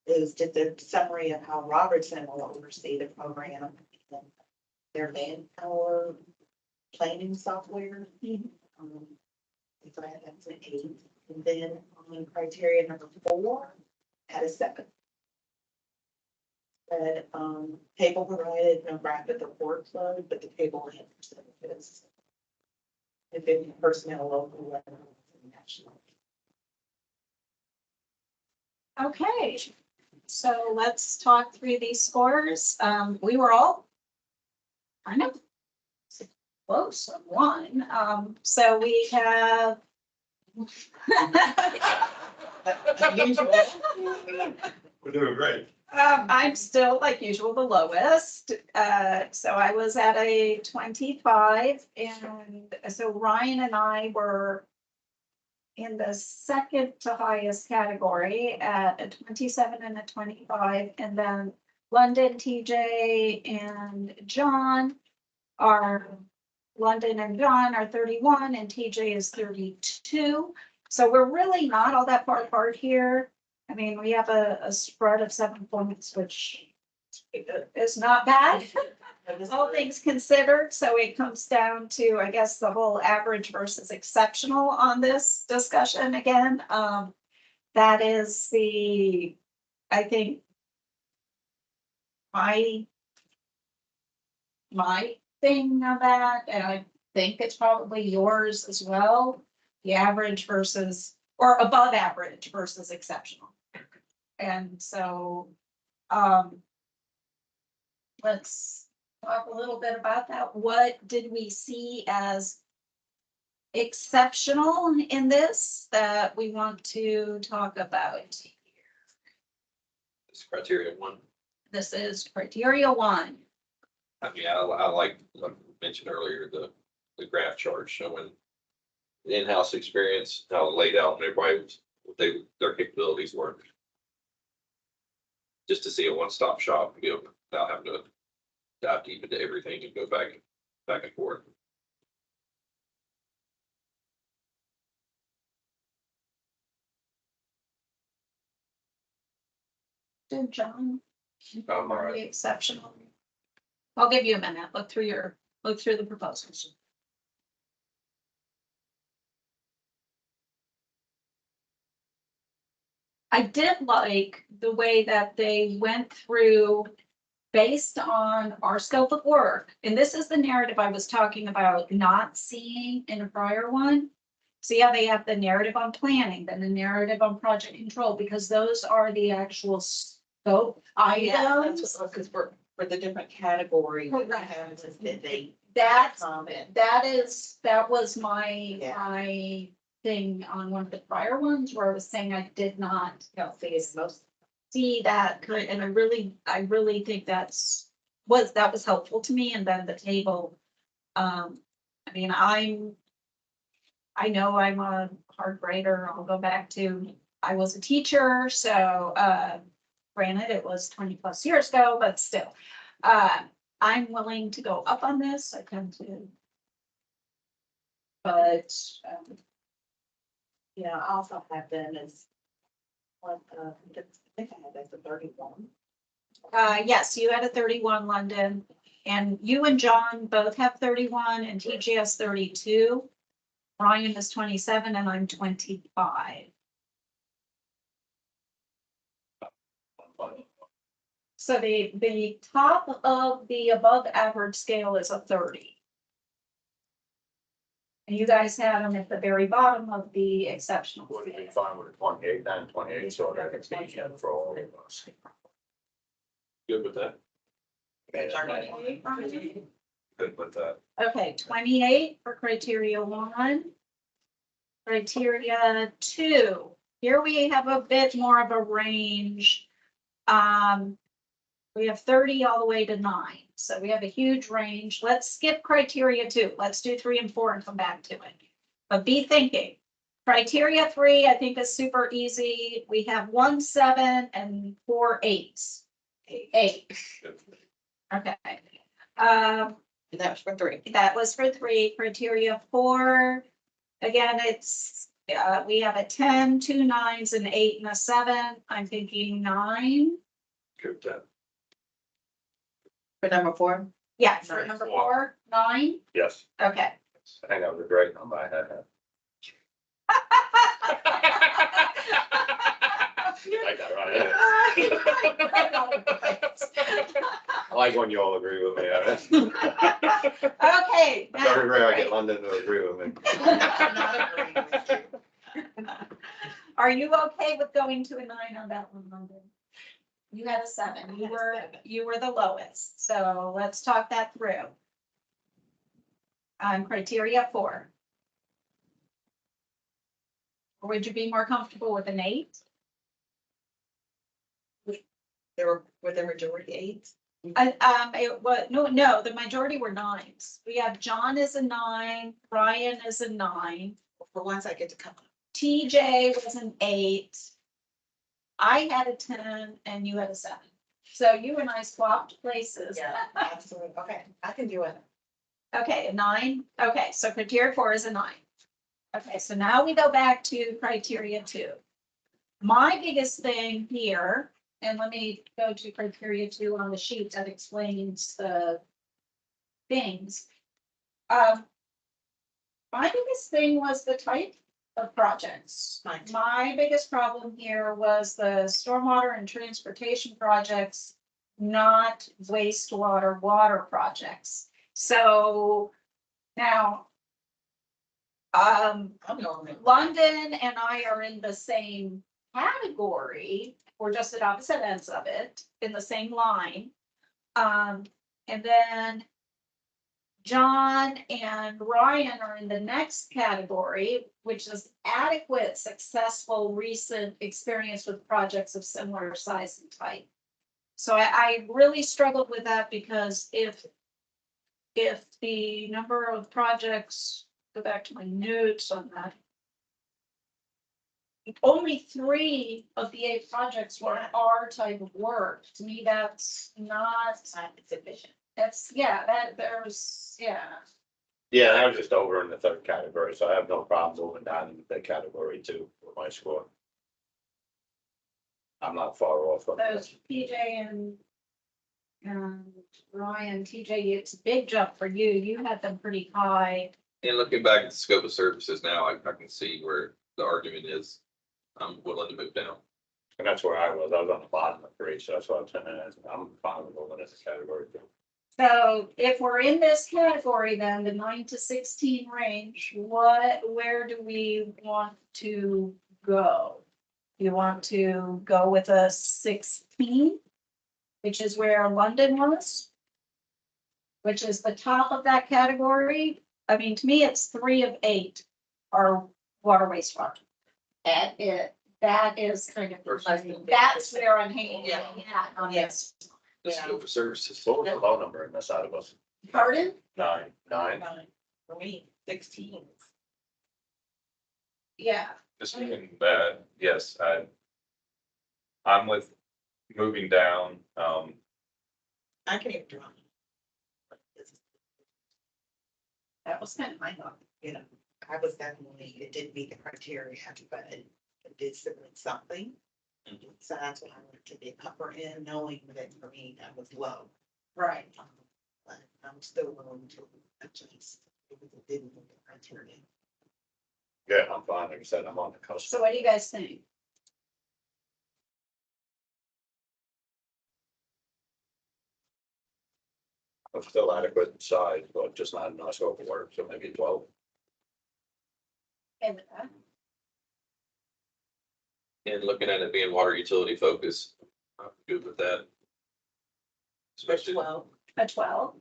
It was just a summary of how Robertson will oversee the program. Their manpower planning software. So I had an 8. And then on criteria number 4, had a 7. But table provided no graphic of workload, but the table had percentages. If any personnel local and national. Okay, so let's talk through these scores. We were all kind of close on 1. So we have We're doing great. I'm still like usual, the lowest. So I was at a 25 and so Ryan and I were in the second to highest category at a 27 and a 25. And then London, TJ and John London and John are 31 and TJ is 32. So we're really not all that far apart here. I mean, we have a spread of 7 points, which is not bad, all things considered. So it comes down to, I guess, the whole average versus exceptional on this discussion again. That is I think, my thing on that, and I think it's probably yours as well, the average versus, or above average versus exceptional. And so, let's talk a little bit about that. What did we see as exceptional in this that we want to talk about? This criteria one. This is criteria 1. I mean, I like, I mentioned earlier, the graph chart showing the in-house experience, how it laid out and everybody, what their capabilities were. Just to see a one-stop shop and be able, without having to dive deep into everything and go back and forth. Did John? I'm all right. Really exceptional. I'll give you a minute. Look through the proposals. I did like the way that they went through based on our scope of work. And this is the narrative I was talking about not seeing in a prior one. So yeah, they have the narrative on planning, then the narrative on project control, because those are the actual scope items. Because for the different categories. Correct. That they That's, comment. that was my, Yeah. my thing on one of the prior ones where I was saying I did not Don't see it's most. see that, and I really think that was helpful to me. And then the table, I mean, I know I'm a hard grader. I'll go back to, I was a teacher, so, granted, it was 20+ years ago, but still, I'm willing to go up on this. I tend to. But, Yeah, I also have them as one, I think I have as a 31. yes, you had a 31, London, and you and John both have 31 and TJ has 32. Ryan is 27 and I'm 25. So the top of the above average scale is a 30. And you guys have them at the very bottom of the exceptional. Would have been scale. fine with a 28, 28, so that it's easier for all of us. Good with that? Good with that. Okay, 28 for criteria 1. Criteria 2, here we have a bit more of a range. We have 30 all the way to 9, so we have a huge range. Let's skip criteria 2. Let's do 3 and 4 and come back to it. But be thinking. Criteria 3, I think, is super easy. We have 1 7 and 4 8s. 8. Okay. And that was for 3. That was for 3. Criteria 4, again, it's, we have a 10, 2 9s, an 8 and a 7. I'm thinking 9. Good with that. For number 4. Yeah, for Nine. number 4, 9. Yes, Okay. I think that was a great number I had. I got it right. I like when you all agree with me. Okay. It's very now- rare I get London to agree with me. Are you okay with going to a 9 on that one, London? You had a 7. You were the lowest. So let's talk that through. Criteria 4. Or would you be more comfortable with an 8? Were there majority eights? It was, no, the majority were nines. We have John is a 9, Ryan is a 9, For once I get to come. TJ was an 8. I had a 10 and you had a 7. So you and I swapped places. Yeah, absolutely. Okay, I can do it. Okay, a 9. Okay, so criteria 4 is a 9. Okay, so now we go back to criteria 2. My biggest thing here, and let me go to criteria 2 on the sheet that explains the things. My biggest thing was the type of projects. Fine. My biggest problem here was the stormwater and transportation projects, not wastewater water projects. So now, I'm going. London and I are in the same category. We're just at opposite ends of it, in the same line. And then John and Ryan are in the next category, which is adequate, successful, recent experience with projects of similar size and type. So I really struggled with that because if the number of projects, go back to my notes on that. Only 3 of the 8 projects were our type of work. To me, that's not, It's not sufficient. that's, yeah, that there's, yeah. Yeah, I was just over in the third category, so I have no problem moving down into the category 2 with my score. I'm not far off of Those this. PJ and Ryan, TJ, it's a big jump for you. You had them pretty high. And looking back at the scope of services now, I can see where the argument is. I'm willing to move down. And that's where I was on the bottom of 3, so that's what I'm saying, I'm fine with moving into category 2. So if we're in this category, then the 9 to 16 range, where do we want to go? You want to go with a 16, which is where London was, which is the top of that category. I mean, to me, it's 3 of 8 are water wastewater. That is kind of, that's where I'm hanging out on this. The scope of services. What was the low number in this out of us? Pardon? 9. For me, 16. Yeah. Just in that, yes, I'm with moving down, I can even draw. That was kind of my thought. You know, I was definitely, it didn't meet the criteria, but it did submit something. So that's what I went to the upper end, knowing that for me, that was low. Right. But I'm still willing to adjust if it didn't meet the criteria. Yeah, I'm fine, like I said, I'm on the cusp. So what do you guys think? I'm still adequate in size, but just not enough scope of work, so maybe 12. Okay with that? And looking at it being water utility focused, I'm good with that. Especially, Well, A 12?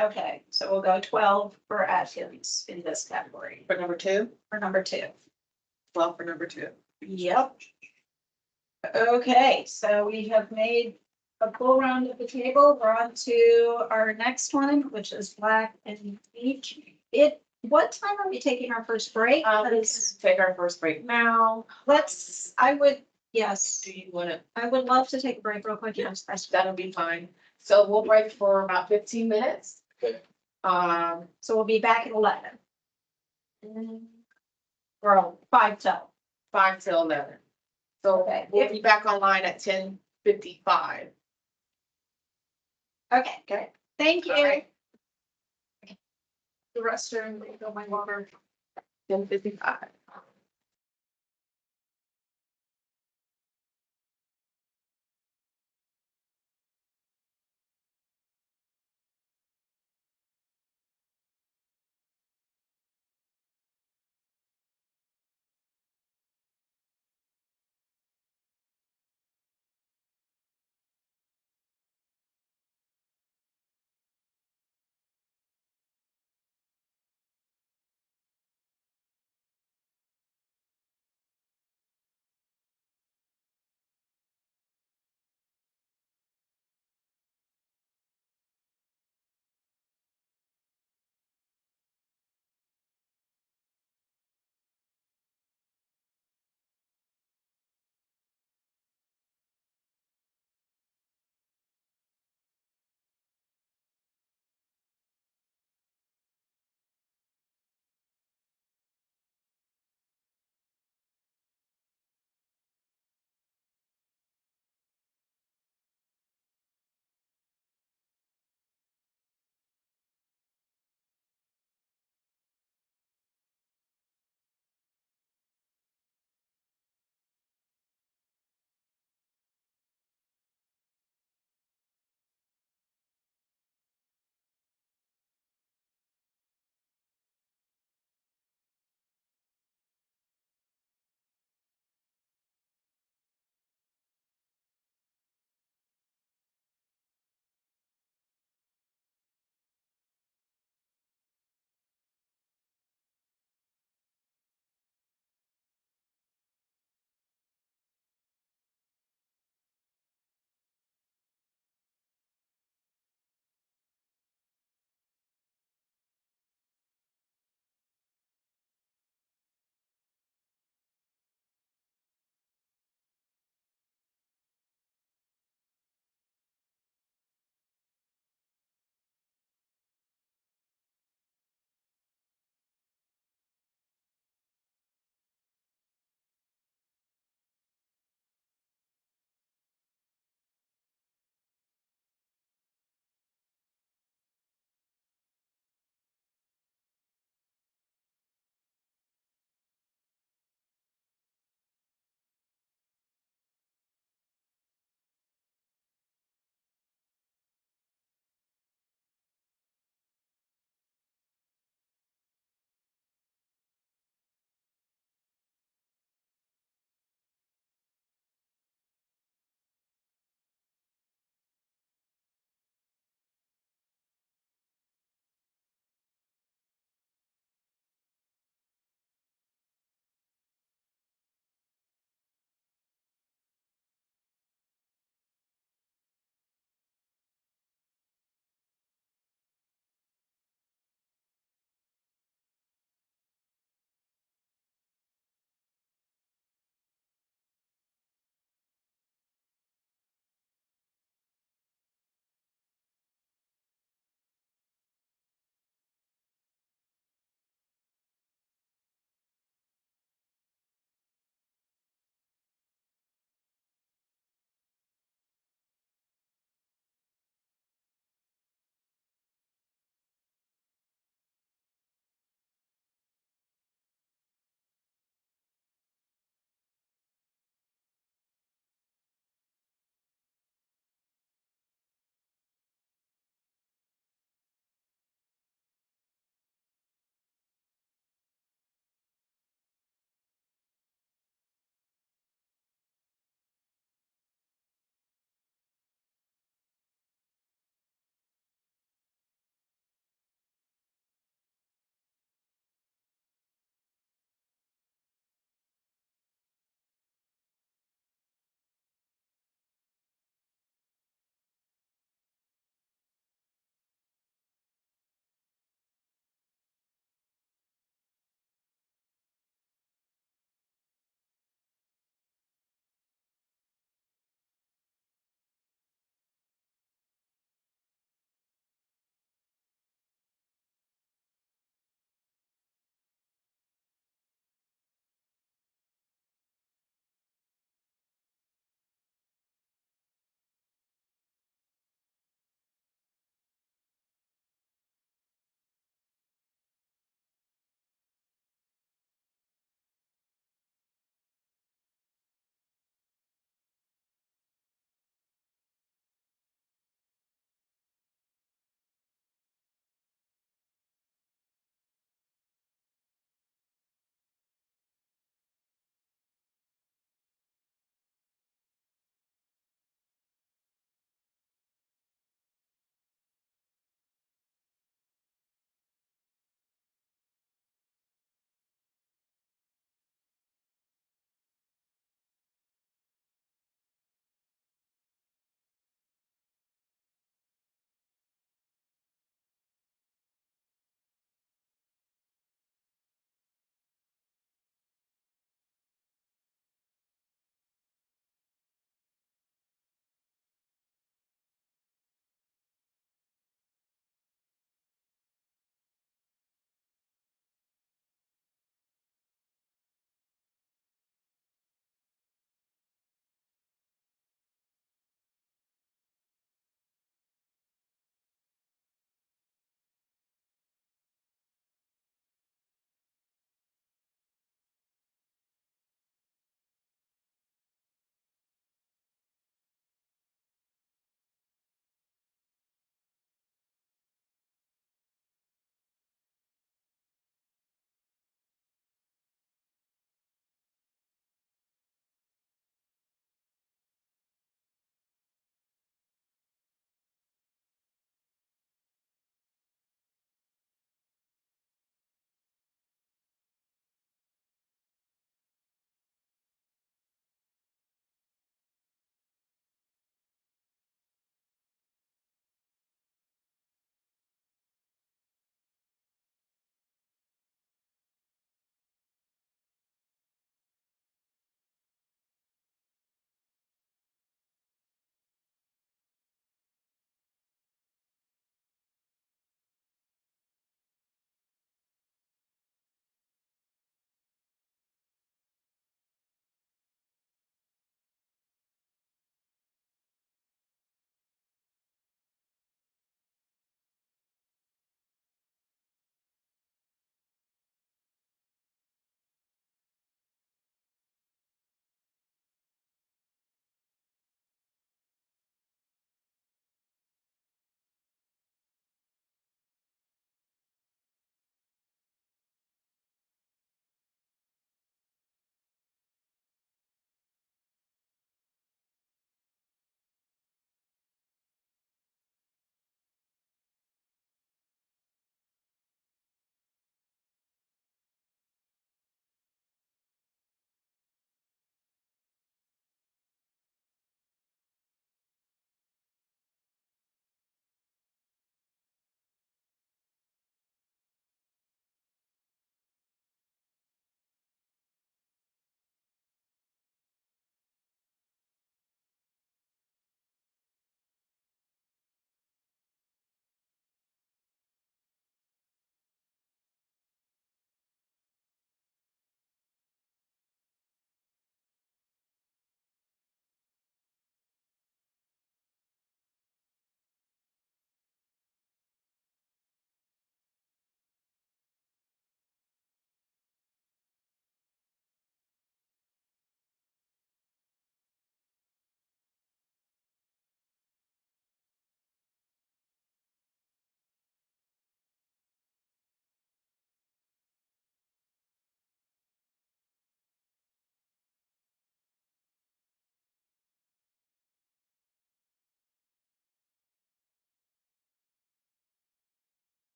Okay, so we'll go 12 for Atkins in this category, for number 2, for number 2. 12 for number 2. Yep. Okay, so we have made a full round of the table. We're on to our next one, which is Black and Beach. What time are we taking our first break? Let's take our first break now. Yes, Do you want to? I would love to take a break real quick. Yes, That'll be fine. So we'll break for about 15 minutes. Okay. so we'll be back at 11. Or 5 till. 5 till 11. So Okay. we'll be back online at 10:55. Okay, Okay. thank you. All right. The restroom, refill my water. 10:55.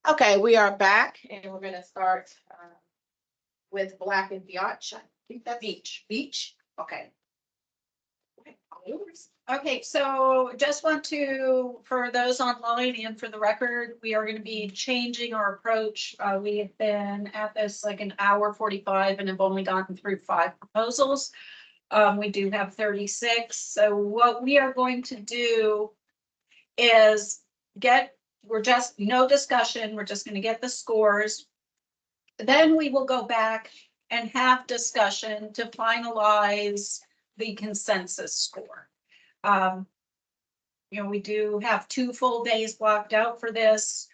Okay, we are back and we're gonna start with Black and Biatch. I think that's Beach, okay. Okay, all yours. Okay, so just want to, for those online and for the record, we are going to be changing our approach. We have been at this like an hour 45 and have only gotten through 5 proposals. We do have 36. So what we are going to do is we're just no discussion. We're just going to get the scores. Then we will go back and have discussion to finalize the consensus score. We do have 2 full days blocked out for this,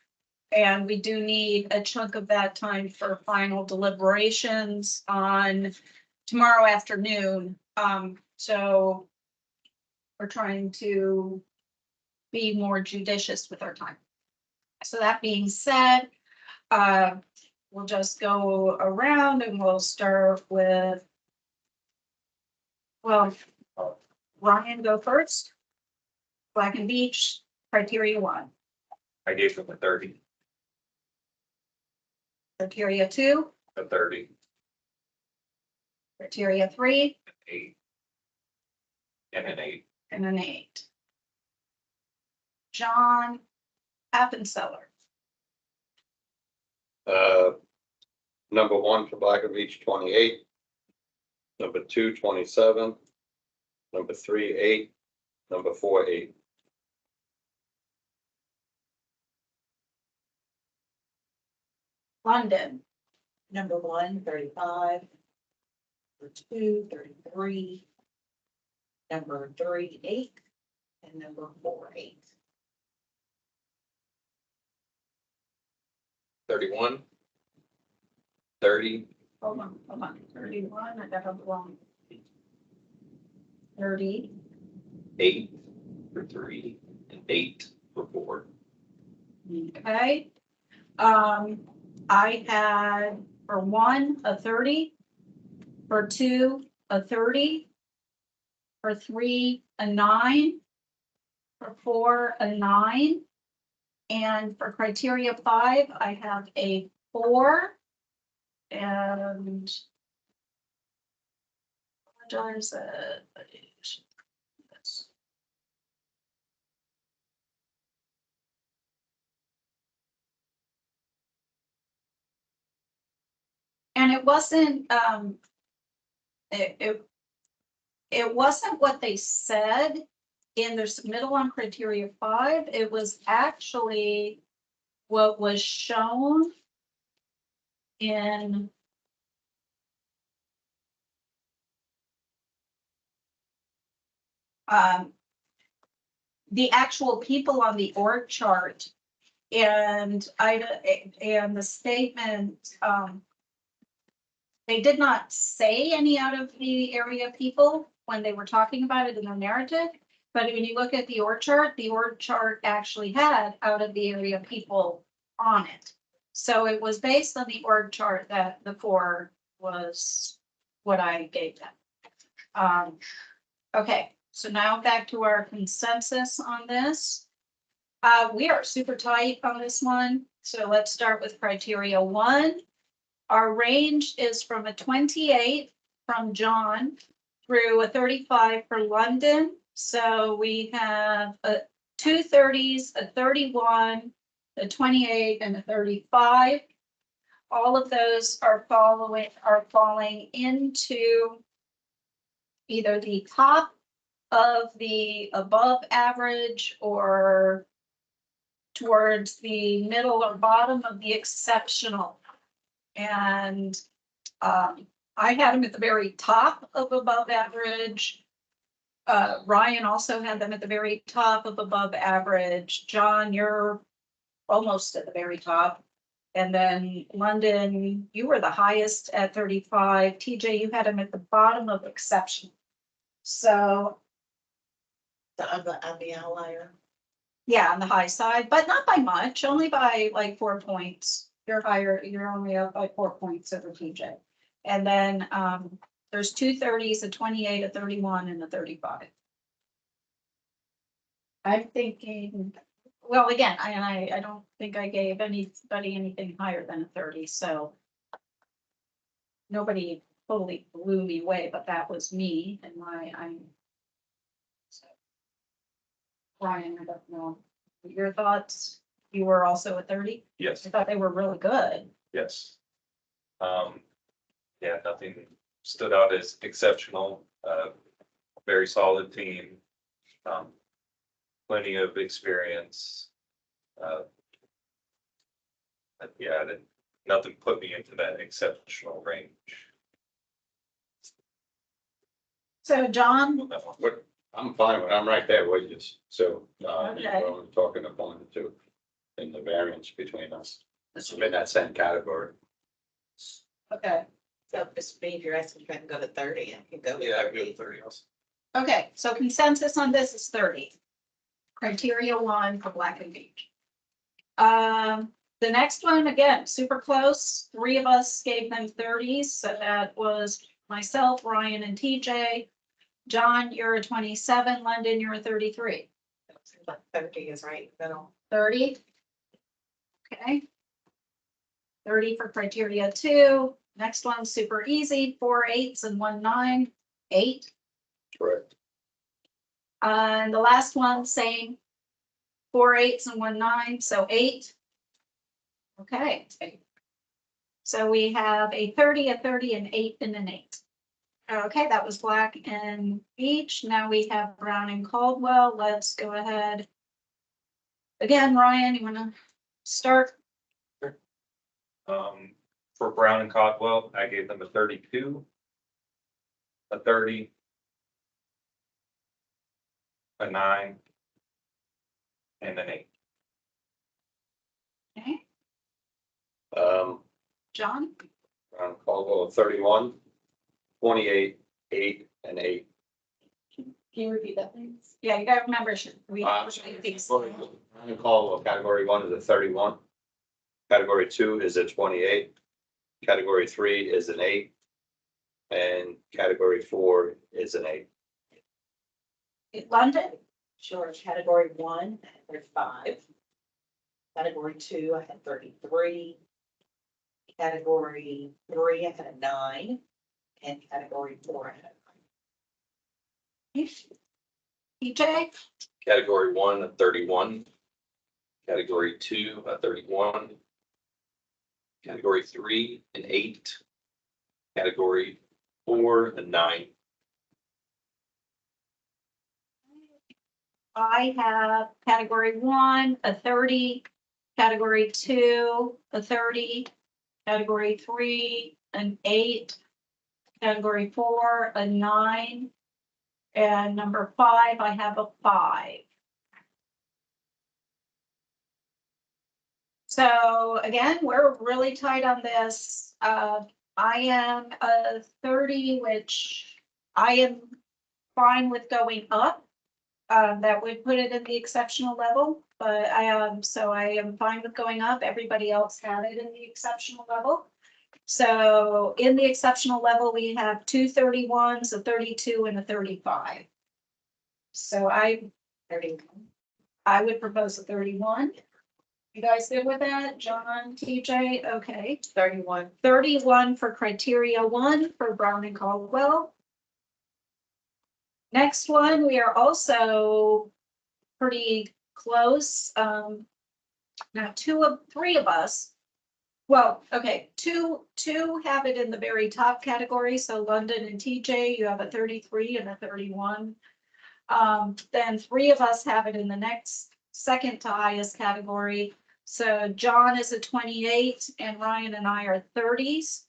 and we do need a chunk of that time for final deliberations on tomorrow afternoon. So we're trying to be more judicious with our time. So that being said, we'll just go around and we'll start with, Ryan, go first. Black and Beach, criteria 1. I gave them a 30, Criteria 2, a 30, criteria 3, an 8, and an 8. and an 8. John Appenzeller, Number 1 for Black and Beach, 28. Number 2, 27. Number 3, 8. Number 4, 8. London, Number 1, 35. Number 2, 33. Number 3, 8. And number 4, 8. 31, 30, hold on, 31, I got it wrong. 30, 8 for 3, and 8 for 4. okay. I had for 1, a 30, for 2, a 30, for 3, a 9, for 4, a 9, and for criteria 5, I have a 4, and apologize, and it wasn't, it wasn't what they said in their submittal on criteria 5. It was actually what was shown in the actual people on the org chart, and the statement, they did not say any out of the area people when they were talking about it in the narrative. But when you look at the org chart actually had out of the area people on it. So it was based on the org chart that the 4 was what I gave them. Okay, so now back to our consensus on this. We are super tight on this one. So let's start with criteria 1. Our range is from a 28 from John through a 35 for London. So we have 2 30s, a 31, a 28, and a 35. All of those are falling into either the top of the above average or towards the middle or bottom of the exceptional. And I had them at the very top of above average. Ryan also had them at the very top of above average. John, you're almost at the very top. And then London, you were the highest at 35. TJ, you had them at the bottom of exceptional. So I'm the outlier. yeah, on the high side, but not by much, only by like 4 points. You're higher, you're only up by 4 points over TJ. And then there's 2 30s, a 28, a 31, and a 35. I'm thinking Well, again, I don't think I gave anybody anything higher than a 30, so. Nobody totally blew me away, but that was me and I'm. So. Ryan, I don't know, your thoughts, you were also a 30? Yes, I thought they were really good. yes. Yeah, nothing stood out as exceptional, very solid team. Plenty of experience. But yeah, nothing put me into that exceptional range. So John, What, I'm fine with, I'm right there with you, so, Okay. we're talking upon the two. In the variance between us, it's in that same category. okay, So Mr. B, if you're asking if I can go to 30, I can go to Yeah, I 30. go 30 also. okay, so consensus on this is 30. Criteria 1 for Black and Beach. The next one, again, super close. 3 of us gave them 30s, so that was myself, Ryan, and TJ. John, you're a 27, London, you're a 33. But 30 is right in the middle. 30. Okay. 30 for criteria 2. Next one, super easy, 4 8s and 1 9, 8. Correct. And the last one, same, 4 8s and 1 9, so 8. Okay. So we have a 30, a 30, an 8, and an 8. Okay, that was Black and Beach. Now we have Brown and Caldwell. Let's go ahead. Again, Ryan, you want to start? For Brown and Caldwell, I gave them a 32, a 30, a 9, and an 8. Okay, John? Ron Caldwell, 31, 28, 8, and 8. Can you repeat that, please? Yeah, you gotta remember, we. Ron Caldwell, category 1 is a 31. Category 2 is a 28. Category 3 is an 8. And category 4 is an 8. London? Sure, category 1, I had 35. Category 2, I had 33. Category 3, I had a 9. And category 4, I had a 9. EJ? Category 1, a 31. Category 2, a 31. Category 3, an 8. Category 4, a 9. I have category 1, a 30, category 2, a 30, category 3, an 8, category 4, a 9, and number 5, I have a 5. So again, we're really tight on this. I am a 30, which I am fine with going up. That would put it in the exceptional level, but I am fine with going up. Everybody else had it in the exceptional level. So in the exceptional level, we have 2 31s, a 32, and a 35. So I would propose a 31. You guys good with that? John, TJ, okay. 31. 31 for criteria 1 for Brown and Caldwell. Next one, we are also pretty close. Now 3 of us. Well, okay, two have it in the very top category. So London and TJ, you have a 33 and a 31. Then 3 of us have it in the next second to highest category. So John is a 28 and Ryan and I are 30s.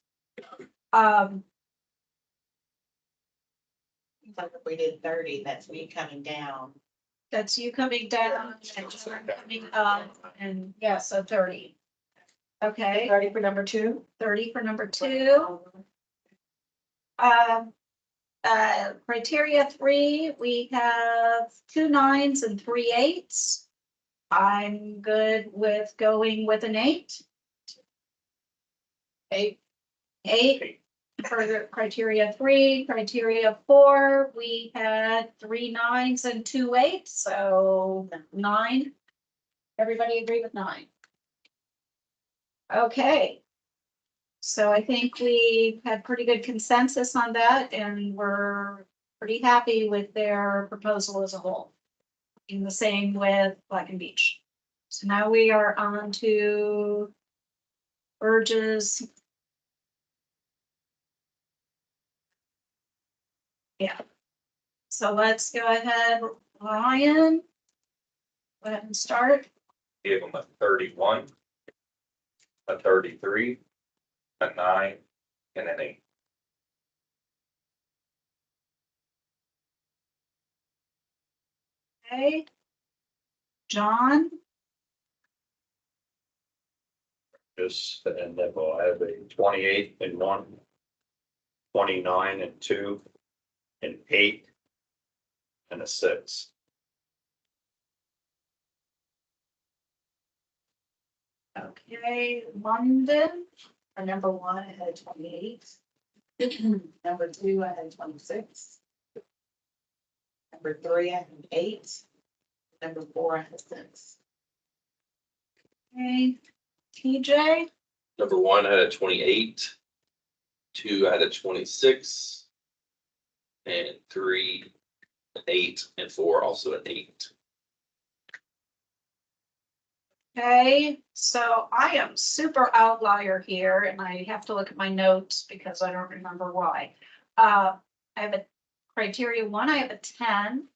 Like if we did 30, that's me coming down. That's you coming down and John coming up, and yeah, so 30. Okay, 30 for number 2. 30 for number 2. Criteria 3, we have 2 9s and 3 8s. I'm good with going with an 8. 8 for criteria 3. Criteria 4, we had 3 9s and 2 8s, so 9. Everybody agree with 9? Okay. So I think we had pretty good consensus on that and we're pretty happy with their proposal as a whole. And the same with Black and Beach. So now we are on to Burgess. Yeah. So let's go ahead, Ryan. Go ahead and start. Gave them a 31, a 33, a 9, and an 8. Okay. John, Just, and then we'll have a 28 and 1, 29 and 2, and 8, and a 6. okay, London, For number 1, I had 28. Number 2, I had 26. Number 3, I had 8. Number 4, I had 6. okay, TJ, Number 1, I had a 28. 2, I had a 26. And 3, an 8, and 4, also an 8. okay, so I am super outlier here and I have to look at my notes because I don't remember why. I have a criteria 1, I have a 10.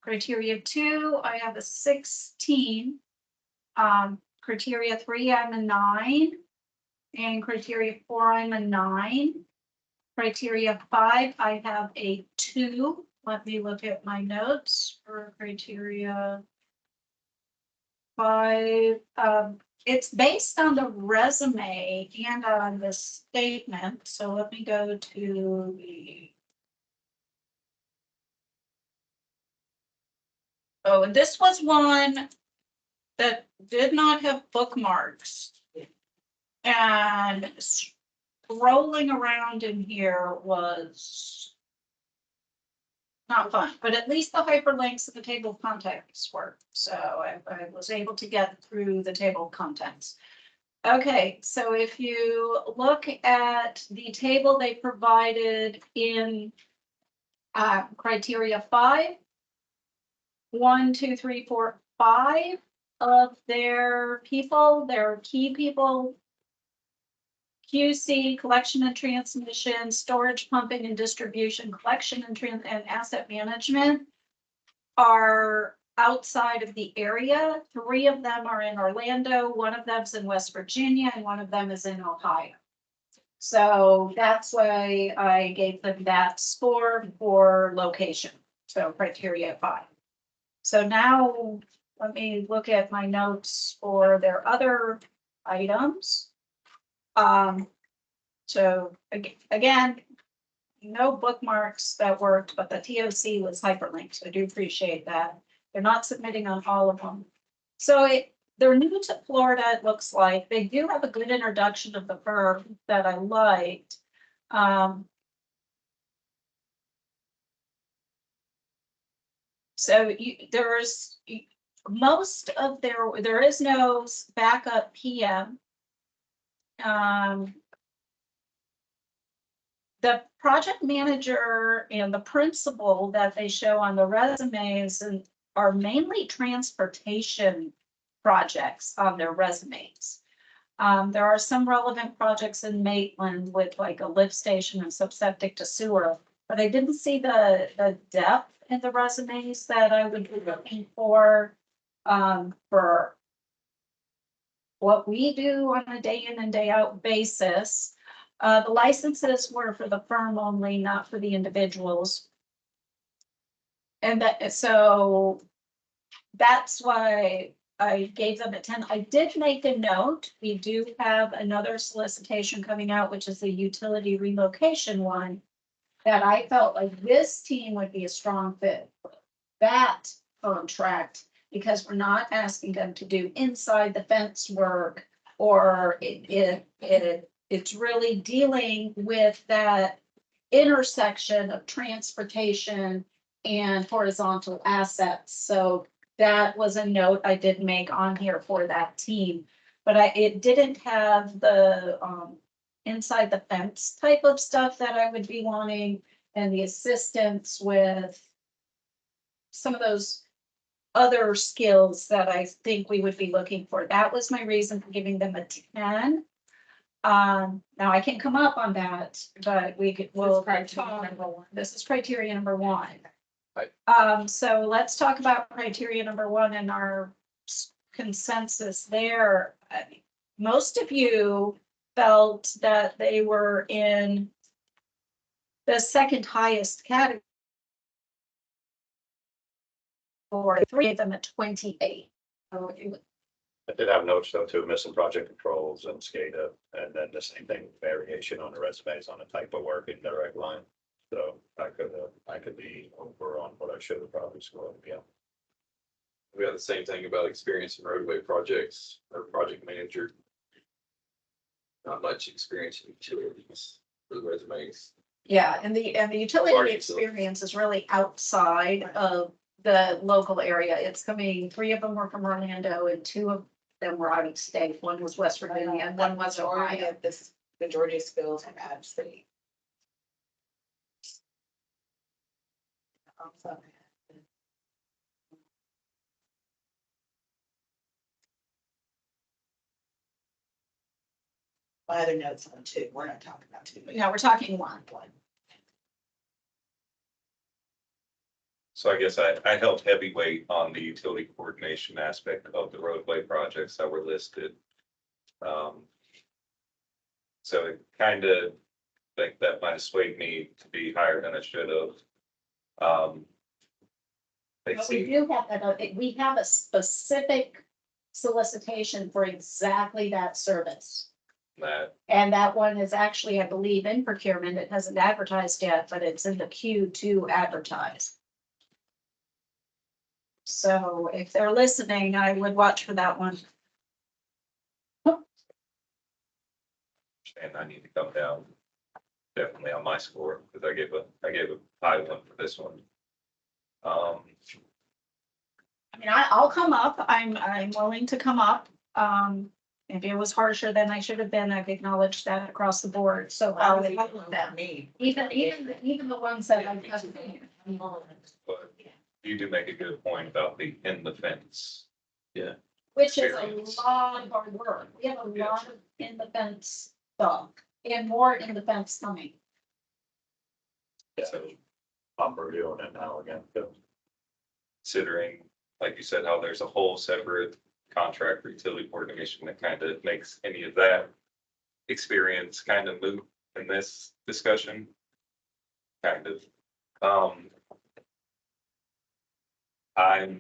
Criteria 2, I have a 16. Criteria 3, I'm a 9. And criteria 4, I'm a 9. Criteria 5, I have a 2. Let me look at my notes for criteria 5. It's based on the resume and on the statement. So let me go to the. Oh, and this was one that did not have bookmarks. And scrolling around in here was not fun, but at least the hyperlinks of the table of contents work. So I was able to get through the table of contents. Okay, so if you look at the table they provided in criteria 5, 1, 2, 3, 4, 5 of their people, their key people, QC, collection and transmission, storage, pumping and distribution, collection and asset management are outside of the area. 3 of them are in Orlando, 1 of them's in West Virginia, and 1 of them is in Ohio. So that's why I gave them that score for location. So criteria 5. So now let me look at my notes for their other items. So again, no bookmarks that worked, but the TOC was hyperlinked. So I do appreciate that. They're not submitting on all of them. So they're new to Florida, it looks like. They do have a good introduction of the firm that I liked. So there's most of there is no backup PM. The project manager and the principal that they show on the resumes are mainly transportation projects on their resumes. There are some relevant projects in Maitland with like a lift station and subseptic to sewer, but I didn't see the depth in the resumes that I would be looking for what we do on a day in and day out basis. The licenses were for the firm only, not for the individuals. And so that's why I gave them a 10. I did make a note. We do have another solicitation coming out, which is the utility relocation one, that I felt like this team would be a strong fit for that contract, because we're not asking them to do inside the fence work, or it's really dealing with that intersection of transportation and horizontal assets. So that was a note I did make on here for that team. But it didn't have the, inside the fence type of stuff that I would be wanting and the assistance with some of those other skills that I think we would be looking for. That was my reason for giving them a 10. Now I can come up on that, but we could, well, this is criteria number 1. Right. So let's talk about criteria number 1 and our consensus there. Most of you felt that they were in the second highest category. Or 3 of them at 28. So I did have notes though too, missing project controls and SCADA, and then the same thing, variation on the resumes on the type of work in direct line. So I could be over on what I should have probably scored, yeah. We have the same thing about experience in roadway projects or project manager. Not much experience in utilities for the resumes. Yeah, and the utility Large experience is really outside of the local area. It's coming, 3 of them were from Orlando and 2 of them were out of state. One was West Virginia and one was Majority Ohio. of this, majority of skills have out of state. My other notes on 2, we're not talking about 2. No, we're talking 1. So I guess I held heavyweight on the utility coordination aspect of the roadway projects that were listed. So it kind of think that might have swayed me to be higher than I should have. They But we seem, do have that, we have a specific solicitation for exactly that service. that And that one is actually, I believe, in procurement. It hasn't advertised yet, but it's in the queue to advertise. So if they're listening, I would watch for that one. and I need to come down definitely on my score because I gave a high one for this one. I mean, I'll come up. I'm willing to come up. If it was harsher than I should have been, I've acknowledged that across the board. So I I'll was leave talking with about them. me. Even the ones that I've got. But you do make a good point about the in the fence. Which is a lot of hard work. We have a lot of in the fence stuff and more in the fence coming. So I'm reviewing it now again, too. considering, like you said, how there's a whole separate contract for utility coordination that kind of makes any of that experience kind of moot in this discussion. Kind of. I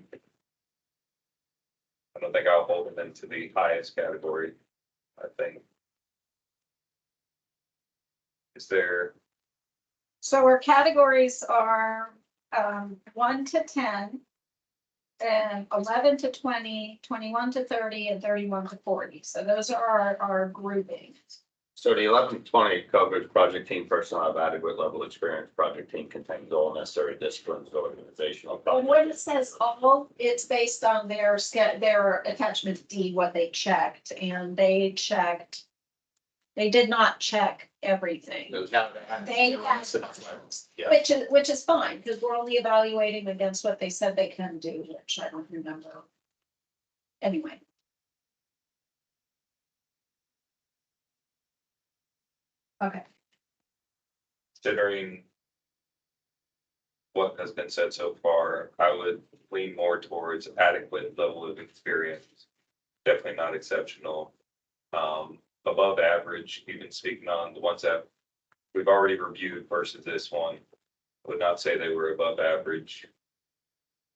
don't think I'll hold them into the highest category. I think. Is there, So our categories are 1 to 10. And 11 to 20, 21 to 30, and 31 to 40. So those are our groupings. So the 11 to 20 covers project team personnel of adequate level experience. Project team contains all necessary disciplines, organizational. And when it says all, it's based on their attachment D, what they checked, and they did not check everything. They have, Yeah. which is fine, because we're only evaluating against what they said they can do, which I don't remember. Anyway. Okay. considering what has been said so far, I would lean more towards adequate level of experience. Definitely not exceptional. Above average, even speaking on the ones that we've already reviewed versus this one. I would not say they were above average.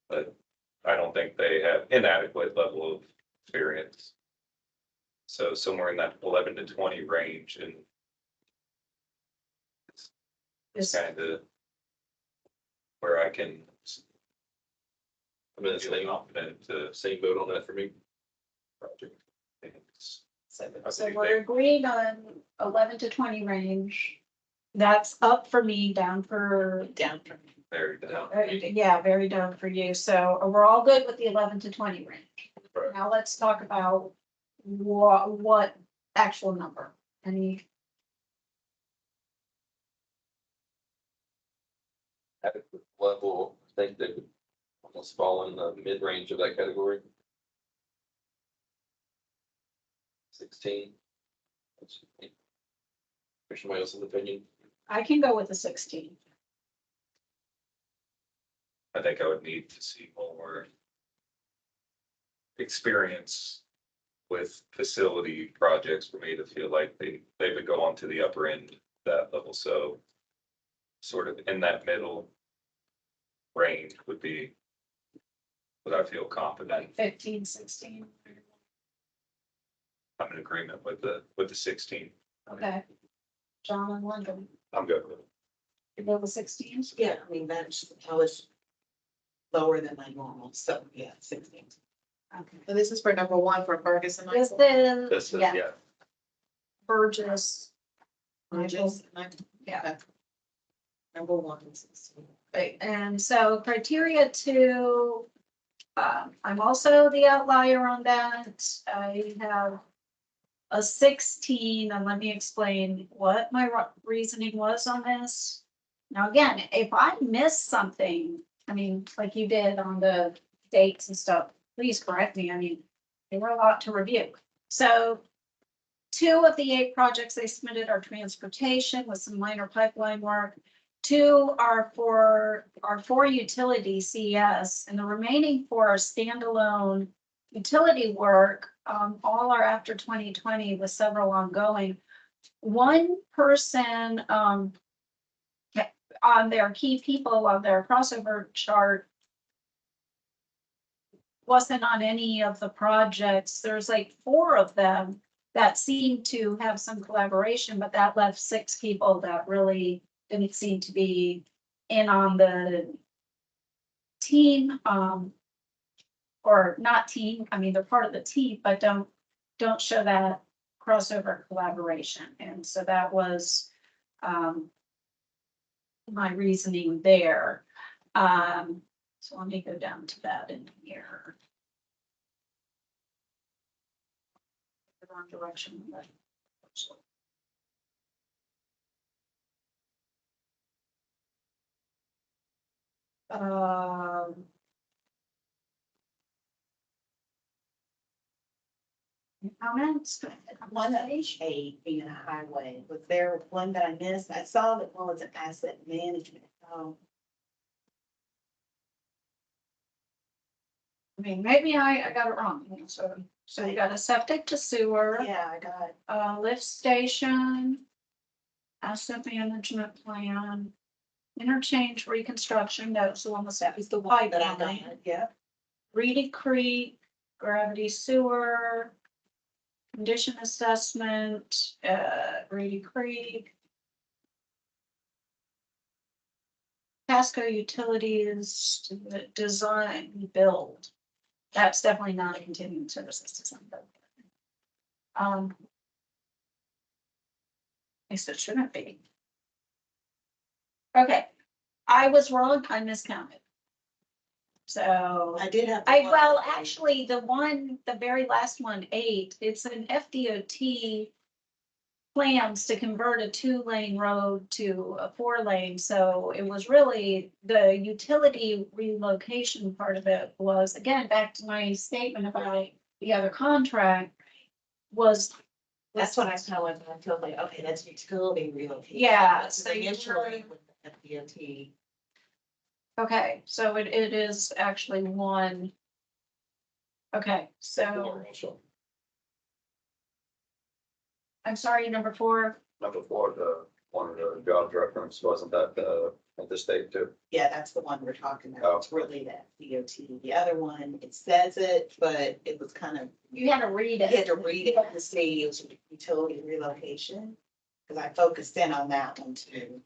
But I don't think they have inadequate level of experience. So somewhere in that 11 to 20 range, and it's kind of where I can I'm in the feel same, confident to same vote on that for me. project. It's- So we're agreed on 11 to 20 range. That's up for me, down for Very down. Yeah, very down for you. So we're all good with the 11 to 20 range. Right. Now let's talk about what actual number. Any, Adequate level, I think they would almost fall in the mid-range of that category. 16. Commissioner Wales' opinion. I can go with the 16. I think I would need to see more experience with facility projects for me to feel like they would go on to the upper end of that level. So sort of in that middle range would be what I feel confident. 15, 16. I'm in agreement with the 16. Okay. John and London, I'm good with it. you go with 16? Yeah, I mean, I was lower than my normal, so yeah, 16. Okay. So this is for number one for Ferguson. This Michael? This is, yeah, yeah, Burgess. Burgess, Yeah. Number one is 16. Right, and so criteria 2, I'm also the outlier on that. I have a 16, and let me explain what my reasoning was on this. Now, again, if I miss something, I mean, like you did on the dates and stuff, please correct me. I mean, there were a lot to review. So 2 of the 8 projects they submitted are transportation with some minor pipeline work. 2 are for utility CES, and the remaining 4 are standalone utility work. All are after 2020 with several ongoing. One person on their key people on their crossover chart wasn't on any of the projects. There's like 4 of them that seem to have some collaboration, but that left 6 people that really didn't seem to be in on the team, or not team. I mean, they're part of the team, but don't show that crossover collaboration. And so that was my reasoning there. So let me go down to that in here. The wrong direction. Comments? One of each 8 being a highway, was there one that I missed? I saw that one was an asset management. I mean, maybe I got it wrong. So you got a septic to sewer, Yeah, I got, a lift station, asset management plan, interchange reconstruction, that was the one with that was the one pipe that I line. got, yeah. Reedy Creek, gravity sewer, condition assessment, Reedy Creek. Pasco Utilities, design, build. That's definitely not a continuing services design. At least it shouldn't be. Okay, I was wrong, I miscounted. So, I did have. well, actually, the very last one, 8, it's an FDOT plans to convert a 2-lane road to a 4-lane. So it was really the utility relocation part of it was, again, back to my statement about the other contract was. That's what I was telling, I feel like, okay, that's utility relocation. Yeah, That's so you initially with the FDOT. Okay, so it is actually 1. Okay, so I'm sorry, number 4. number 4, one of the jobs reference, wasn't that at the state too? Yeah, that's the one we're talking Oh. about. It's really that DOT. The other one, it says it, but it was kind of, You had to read I it. had to read it to see it was utility relocation. Cause I focused in on that one too.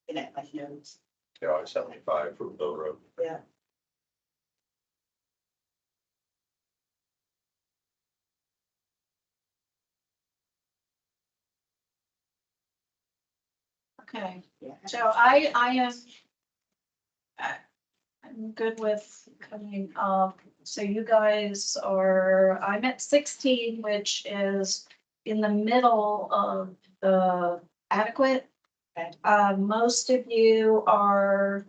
Looking at my notes, Yeah, 75 for Bill Road. yeah. Okay, Yeah. so I am. I'm good with coming up. So you guys are, I'm at 16, which is in the middle of the adequate. Okay. Most of you are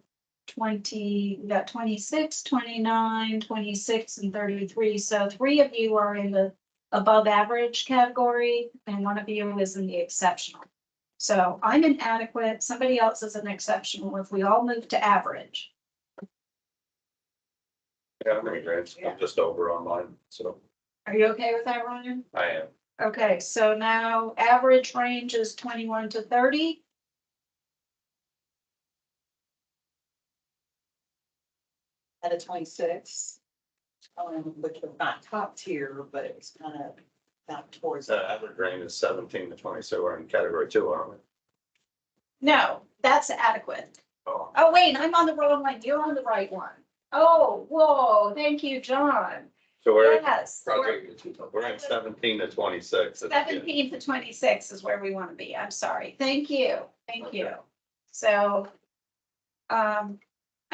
20, we got 26, 29, 26, and 33. So 3 of you are in the above average category, and 1 of you is in the exceptional. So I'm an adequate, somebody else is an exceptional. If we all move to average. Yeah, I'm great. I'm just over on mine, so. Are you okay with that, Ryan? I am. Okay, so now average range is 21 to 30. At a 26. Which was not top tier, but it was kind of not towards. The average range is 17 to 20, so we're in category 2, aren't we? No, that's adequate. Oh, Oh, wait, I'm on the wrong one. You're on the right one. Oh, whoa, thank you, John. so we're, Yes, we're in 17 to 26. 17 to 26 is where we want to be. I'm sorry. Thank you. Thank you. So, I'm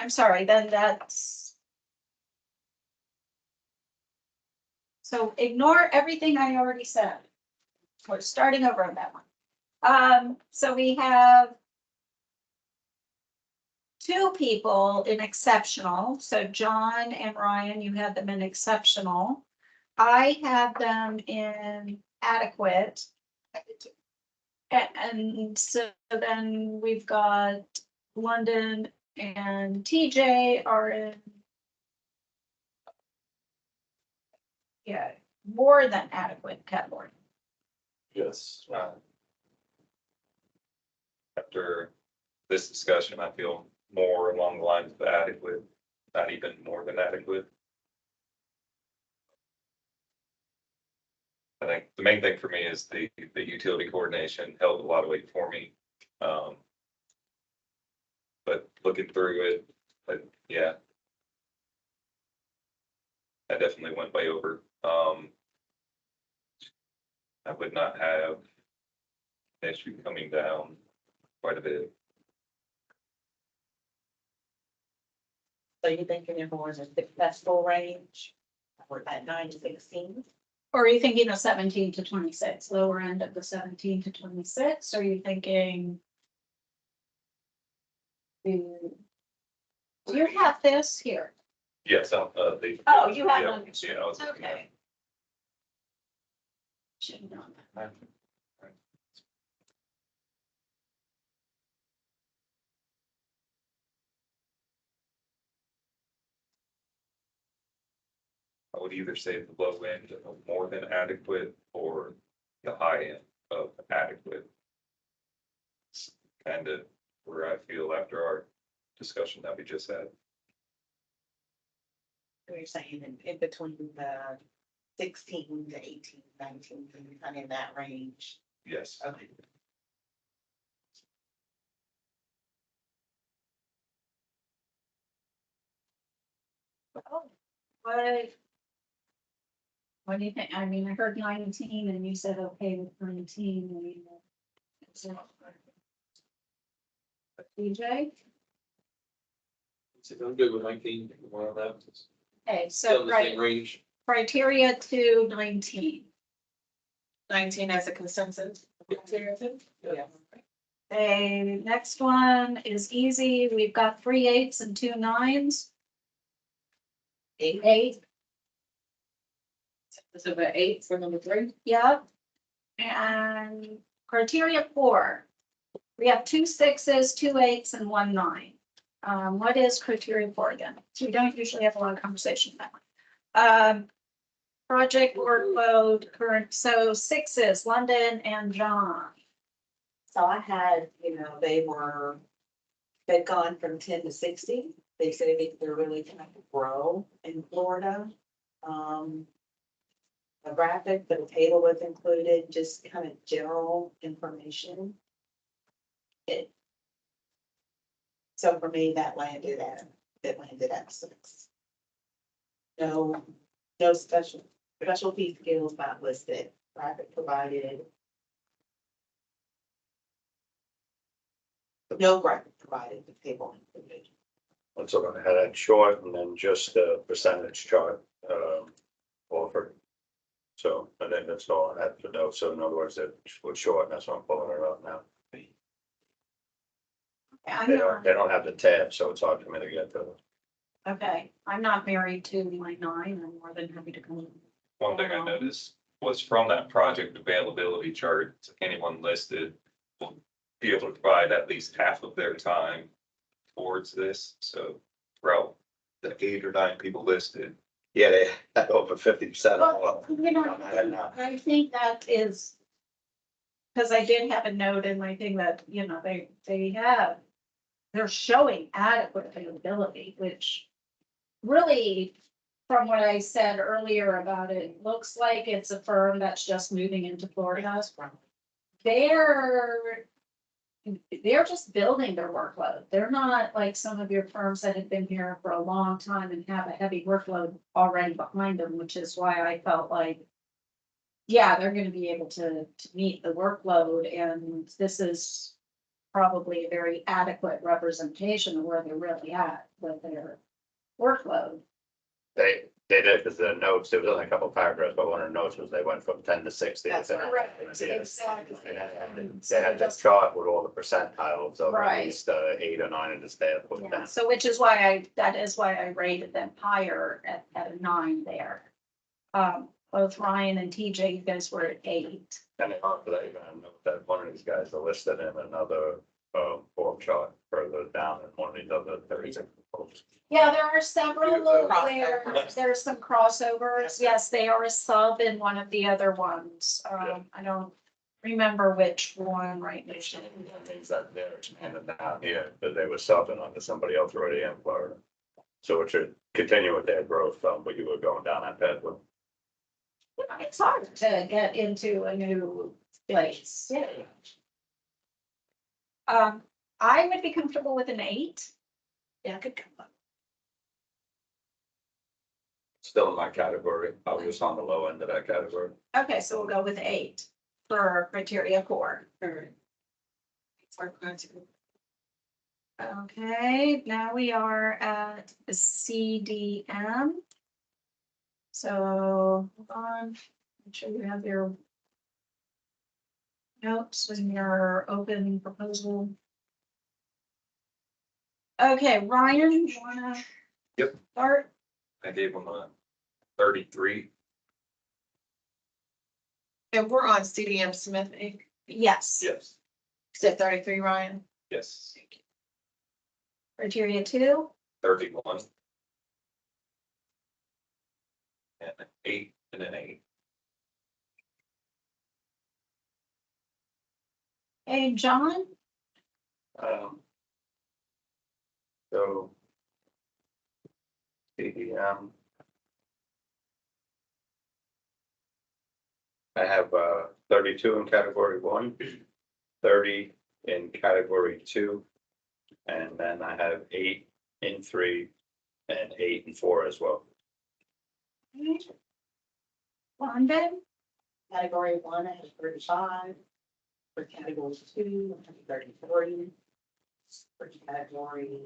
sorry, then that's. So ignore everything I already said. We're starting over on that one. So we have 2 people in exceptional. So John and Ryan, you had them in exceptional. I had them in adequate. And so then we've got London and TJ are in. Yeah, more than adequate category. Yes. After this discussion, I feel more along the lines of adequate, not even more than adequate. I think the main thing for me is the utility coordination held a lot of weight for me. But looking through it, but yeah. I definitely went way over. I would not have an issue coming down quite a bit. So you thinking you're more in the successful range? Or at 9 to 16? Or are you thinking of 17 to 26, lower end of the 17 to 26? Or are you thinking? Do you have this here? Yes, the. Oh, you have yeah, one. yeah, I was looking at it. Okay. Should have known that. I would either say the low end of more than adequate or the high end of adequate. It's kind of where I feel after our discussion that we just had. You're saying in between the 16 to 18, 19, kind of in that range. Yes. Okay. What do you think? I mean, I heard 19 and you said okay with 19. I mean, DJ? So I'm good with 19, one of that. Okay, Still so in the same right, range. criteria to 19. 19 as a consensus. Yeah. Okay, next one is easy. We've got 3 8s and 2 9s. 8. So the 8 for number 3. Yep. And criteria 4. We have 2 6s, 2 8s, and 1 9. What is criteria 4 again? So we don't usually have a lot of conversation on that one. Project workload current, so 6s, London and John. So I had, they'd gone from 10 to 60. They said they're really trying to grow in Florida. A graphic, but a table was included, just kind of general information. So for me, that landed at 6. No specialty skills not listed, graphic provided. No graphic provided, the table included. And so I had that short and then just the percentage chart, offered. So, and then that's all I had to know. So in other words, it was short, and that's why I'm pulling it up now. I'm They not, don't have the tab, so it's hard for me to get to it. okay, I'm not married to my 9. I'm more than happy to come. One thing I noticed was from that project availability chart, anyone listed will be able to provide at least half of their time towards this. So throughout the 8 or 9 people listed, Yeah, they had over 50%. Well, you know, I think that is, because I did have a note in my thing that, you know, they're showing adequate availability, which really, from what I said earlier about it, looks like it's a firm that's just moving into Florida. They're just building their workload. They're not like some of your firms that have been here for a long time and have a heavy workload already behind them, which is why I felt like, yeah, they're gonna be able to meet the workload, and this is probably a very adequate representation of where they're really at with their workload. They did, because the notes, there was only a couple of paragraphs, but one of the notes was they went from 10 to 60. That's correct. Yeah. Exactly. They had this chart with all the percentiles of at Right. least 8 or 9 in the staff put Yeah, down. so that is why I rated them higher at a 9 there. Both Ryan and TJ, you guys were at 8. And then after that, you're gonna note that one of these guys are listed in another org chart further down in one of these other 36 proposals. Yeah, there are several where Crossovers. there's some crossovers. Yes, they are a sub in one of the other ones. I don't remember which one right now. That means that they're expanding down here, but they were subbing onto somebody else already in Florida. So it should continue with their growth, but you were going down that pathway. It's hard to get into a new place. I would be comfortable with an 8. Yeah, good come up. Still in my category. I was just on the low end of that category. Okay, so we'll go with 8 for criteria 4. Okay, now we are at the CDM. So, hold on, make sure you have your notes in your open proposal. Okay, Ryan, you wanna? Yep. Start? I gave them a 33. And we're on CDM Smith, Inc. Yes. Yes. Said 33, Ryan. Yes. Criteria 2, 31. And an 8 and an 8. hey, John, So. I have 32 in category 1, 30 in category 2, and then I have 8 in 3 and 8 and 4 as well. London, Category 1, I have 35. For category 2, I have 33. For category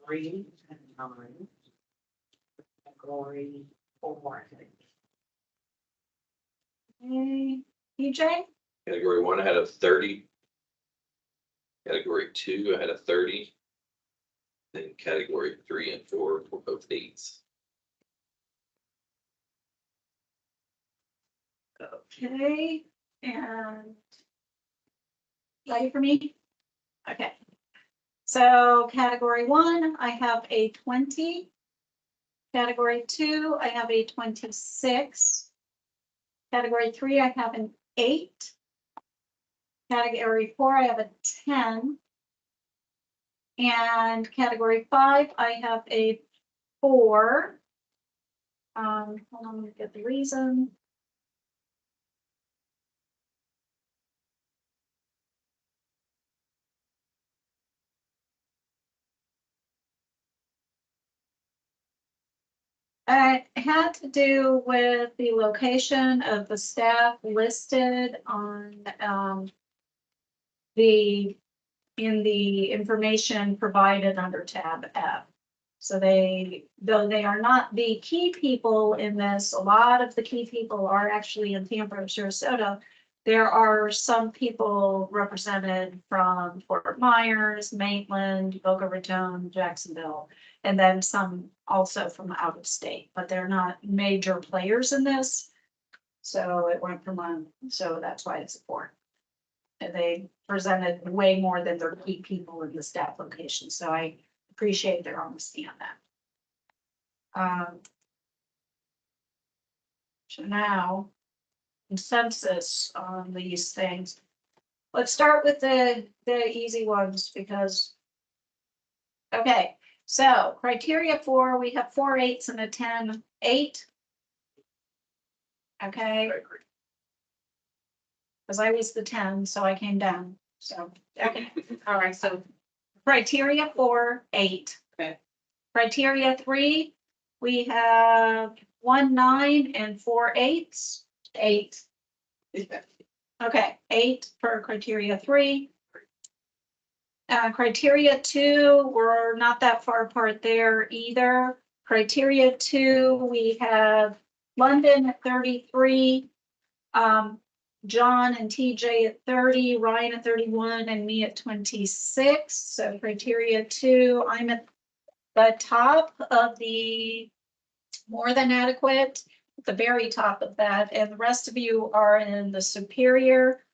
3, I have 9. Category 4, I have 8. hey, EJ, Category 1, I had a 30. Category 2, I had a 30. Then category 3 and 4 were both 8s. okay, and ready for me? Okay. So category 1, I have a 20. Category 2, I have a 26. Category 3, I have an 8. Category 4, I have a 10. And category 5, I have a 4. Hold on, let me get the reason. It had to do with the location of the staff listed on the in the information provided under tab F. So they, though they are not the key people in this, a lot of the key people are actually in Tampa or Sarasota. There are some people represented from Fort Myers, Maitland, Boca Raton, Jacksonville, and then some also from out of state, but they're not major players in this. So it went from one, so that's why it's important. And they presented way more than their key people in the staff location, so I appreciate their honesty on that. So now, consensus on these things. Let's start with the easy ones because, okay, so criteria 4, we have 4 8s and a 10 8. Okay. Because I was the 10, so I came down, so, okay. All right, so Criteria 4 8. Okay. Criteria 3, we have 1 9 and 4 8s. 8. Okay, 8 for criteria 3. Criteria 2, we're not that far apart there either. Criteria 2, we have London at 33, John and TJ at 30, Ryan at 31, and me at 26. So criteria 2, I'm at the top of the more than adequate, at the very top of that, and the rest of you are in the superior.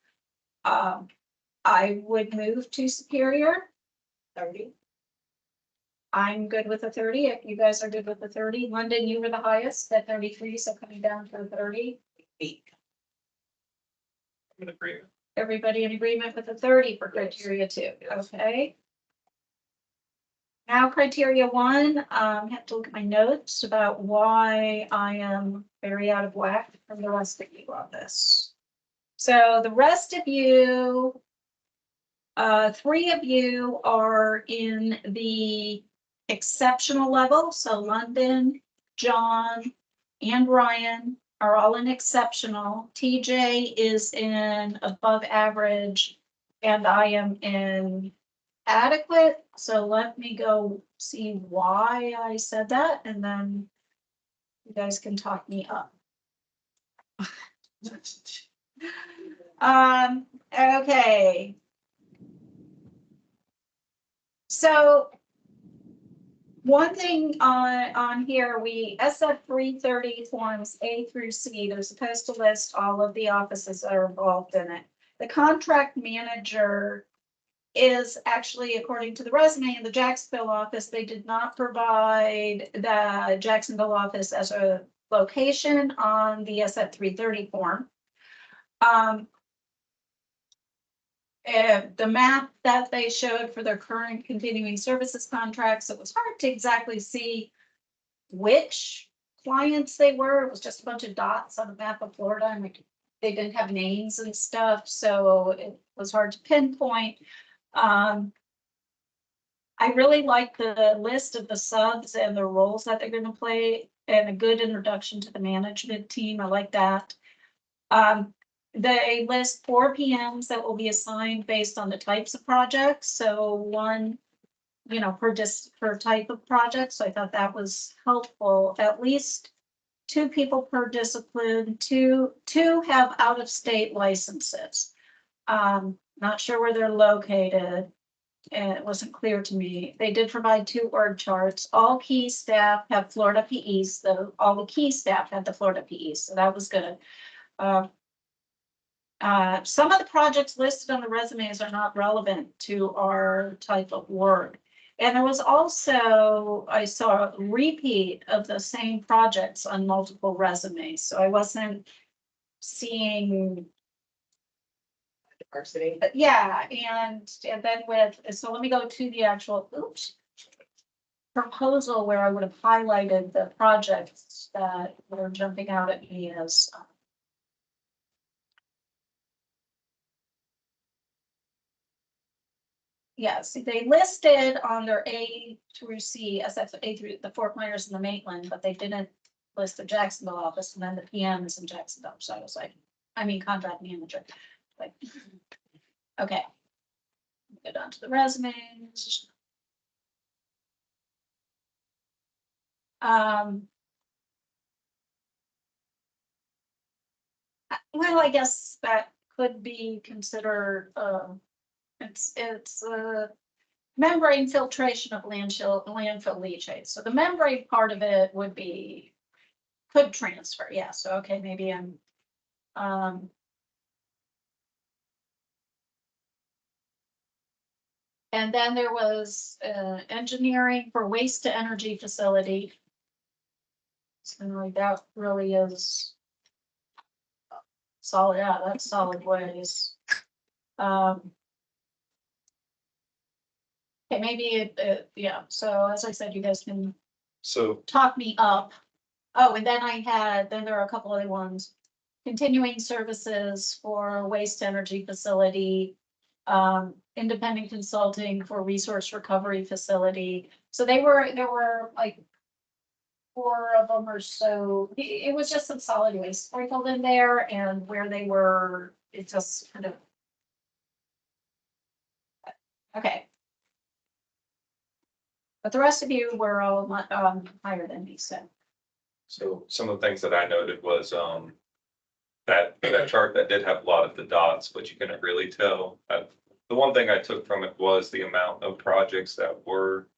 I would move to superior. 30. I'm good with the 30. If you guys are good with the 30, London, you were the highest at 33, so coming down to 30. I'm in agreement. Everybody in agreement with the 30 for criteria 2, Yes. okay? Now criteria 1, have to look at my notes about why I am very out of whack from the rest of you on this. So the rest of you, 3 of you are in the exceptional level. So London, John, and Ryan are all in exceptional. TJ is in above average, and I am in adequate. So let me go see why I said that, and then you guys can talk me up. Okay. So one thing on here, we SF 330 forms A through C, they're supposed to list all of the offices that are involved in it. The contract manager is actually, according to the resume in the Jacksonville office, they did not provide the Jacksonville office as a location on the SF 330 form. And the map that they showed for their current continuing services contracts, it was hard to exactly see which clients they were. It was just a bunch of dots on a map of Florida, and they didn't have names and stuff, so it was hard to pinpoint. I really like the list of the subs and the roles that they're going to play, and a good introduction to the management team. I like that. They list 4 PMs that will be assigned based on the types of projects. So 1, per type of project. So I thought that was helpful. At least 2 people per discipline. Two have out of state licenses. Not sure where they're located, and it wasn't clear to me. They did provide 2 org charts. All key staff have Florida PEs, so all the key staff had the Florida PEs, so that was good. Some of the projects listed on the resumes are not relevant to our type of work. And there was also, I saw a repeat of the same projects on multiple resumes, so I wasn't seeing. diversity. Yeah, and then so let me go to the actual, proposal where I would have highlighted the projects that were jumping out at me as. Yes, they listed on their A through C, as that's A through the Fort Myers and the Maitland, but they didn't list the Jacksonville office, and then the PMs in Jacksonville. So I was like, contract manager. Like, okay. Get on to the resumes. Well, I guess that could be considered, it's membrane filtration of landfill leachate. So the membrane part of it would be, could transfer, yeah, so, okay, maybe I'm, and then there was, engineering for waste to energy facility. So like that really is solid, yeah, that's solid waste. Okay, maybe yeah, so as I said, you guys can So talk me up. Oh, and then then there are a couple other ones. Continuing services for waste energy facility, independent consulting for resource recovery facility. So there were like 4 of them or so. It was just some solid waste sprinkled in there, and where they were, it just kind of. Okay. But the rest of you were all higher than me, so. So some of the things that I noted was, that chart that did have a lot of the dots, but you couldn't really tell. The one thing I took from it was the amount of projects that were,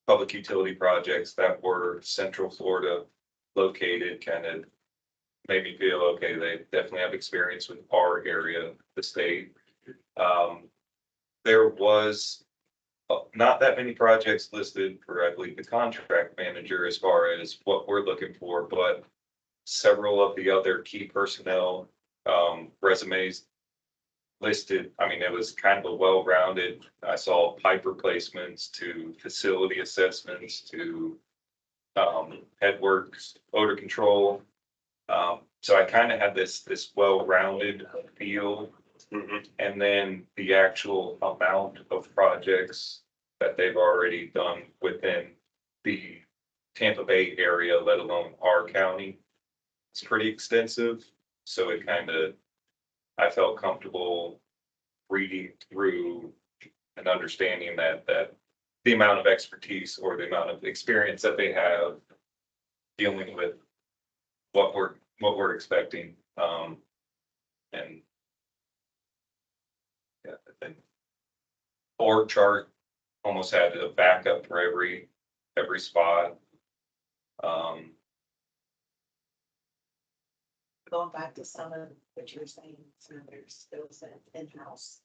public utility projects that were Central Florida located, kind of made me feel, okay, they definitely have experience with our area, the state. There was not that many projects listed for, I believe, the contract manager as far as what we're looking for, but several of the other key personnel resumes listed. I mean, it was kind of a well-rounded. I saw pipe replacements to facility assessments to headworks, odor control. So I kind of had this well-rounded feel. And then the actual amount of projects that they've already done within the Tampa Bay area, let alone our county, it's pretty extensive. So it kind of, I felt comfortable reading through and understanding that the amount of expertise or the amount of experience that they have dealing with what we're expecting. And yeah, I think org chart almost had a backup for every spot. Going back to some of what you were saying, some of their skill set in-house.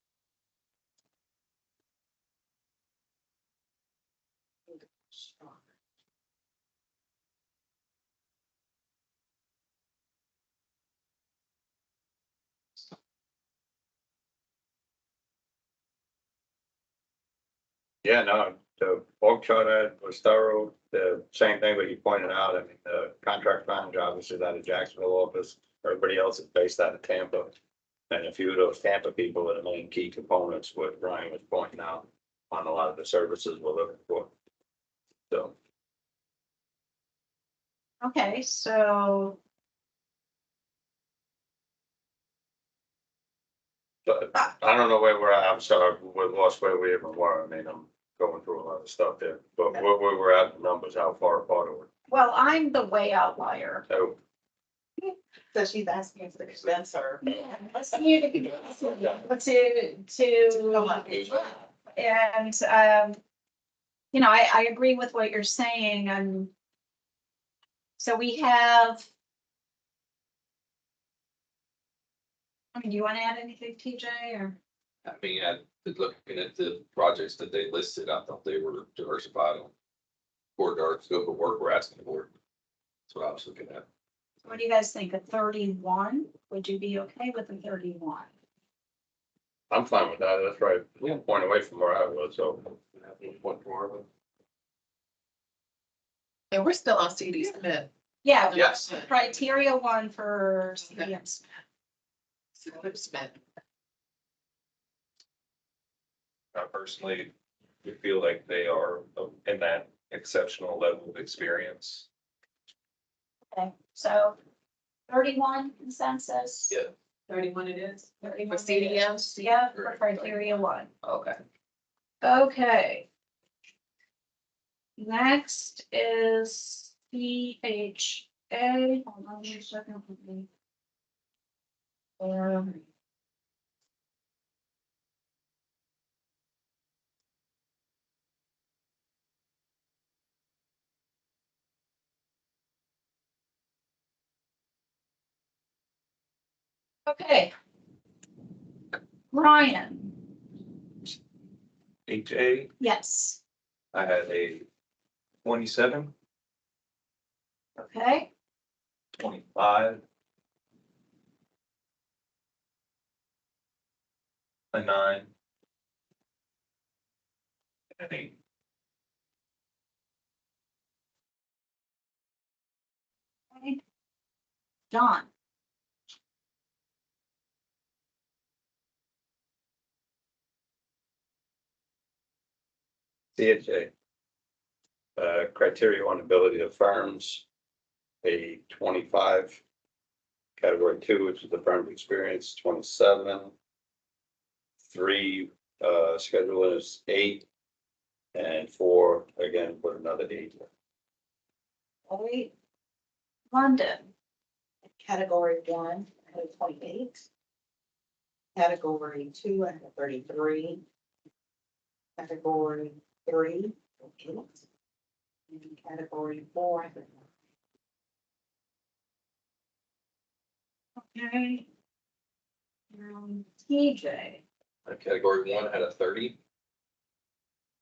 Yeah, no, the org chart was thorough. The same thing that you pointed out. I mean, the contract manager obviously is out of Jacksonville office. Everybody else is based out of Tampa. And a few of those Tampa people are the main key components, what Brian was pointing out on a lot of the services we're looking for. So, Okay, so but I don't know where we're at. I'm sorry, we lost where we even were. I mean, I'm going through a lot of stuff there, but where we're at, the numbers, how far apart are we? well, I'm the way outlier. So, So she's asking for the expense or. Let's you to and you know, I agree with what you're saying, and so we have. I mean, do you want to add anything, TJ, or? I mean, looking at the projects that they listed, I thought they were diversified on for our scope of work we're asking for. That's what I was looking at. What do you guys think? A 31? Would you be okay with a 31? I'm fine with that. That's right. One point away from where I was, so. One more. And we're still on CD Smith. Yeah. Yes. Criteria 1 for CDMs. Smith. I personally feel like they are in that exceptional level of experience. Okay, so 31 consensus. Yeah. 31 it is. 31 For it is. CDMs? Yeah, for criteria 1. Okay. Okay. Next is CHA. Hold on a second. Okay. Ryan, HA, yes, I had a 27, okay, 25, a 9, and an 8. okay. John, CHA. Criteria 1, ability of firms, a 25. Category 2, which is the firm's experience, 27. 3, schedule is 8. And 4, again, put another 8. okay. London, Category 1, I had 28. Category 2, I had 33. Category 3, 8. And category 4, I had okay. TJ, Category 1 had a 30.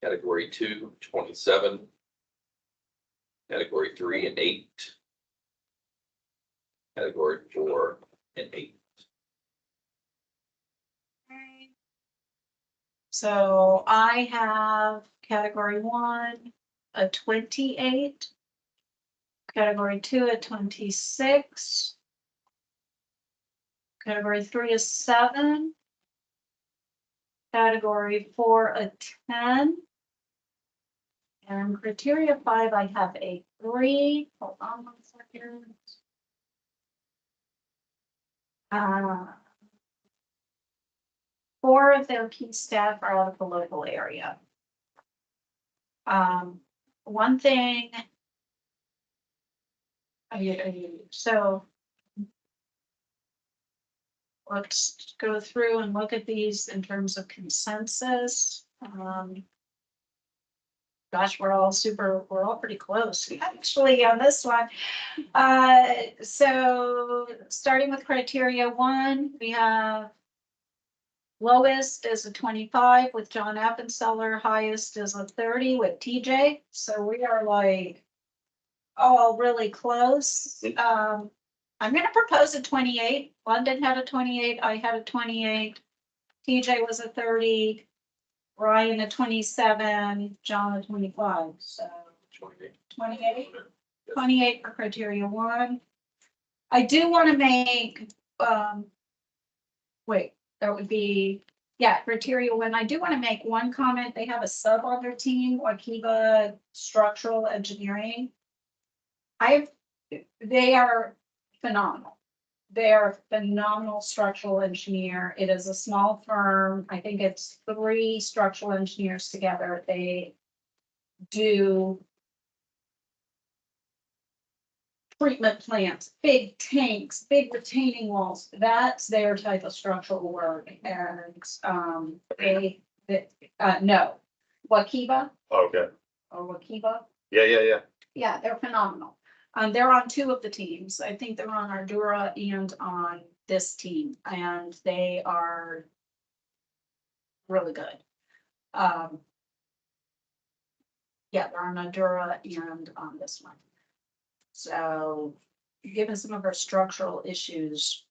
Category 2, 27. Category 3, an 8. Category 4, an 8. so I have category 1, a 28. Category 2, a 26. Category 3 is 7. Category 4, a 10. And criteria 5, I have a 3. Hold on 1 second. 4 of their key staff are out of the local area. One thing. So let's go through and look at these in terms of consensus. Gosh, we're all pretty close actually on this one. So starting with criteria 1, we have lowest is a 25 with John Appenzeller, highest is a 30 with TJ. So we are like all really close. I'm gonna propose a 28. London had a 28, I had a 28. TJ was a 30, Ryan a 27, John a 25, so 28. 28 for criteria 1. I do want to make, wait, that would be, yeah, criteria 1. I do want to make one comment. They have a sub on their team, Wakiba Structural Engineering. They are phenomenal. They are a phenomenal structural engineer. It is a small firm. I think it's 3 structural engineers together. They do treatment plants, big tanks, big retaining walls. That's their type of structural work. And no, Wakiba Okay. or Wakiba. Yeah. Yeah, they're phenomenal. They're on 2 of the teams. I think they're on Ardura and on this team, and they are really good. Yeah, they're on Ardura and on this one. So, given some of our structural issues.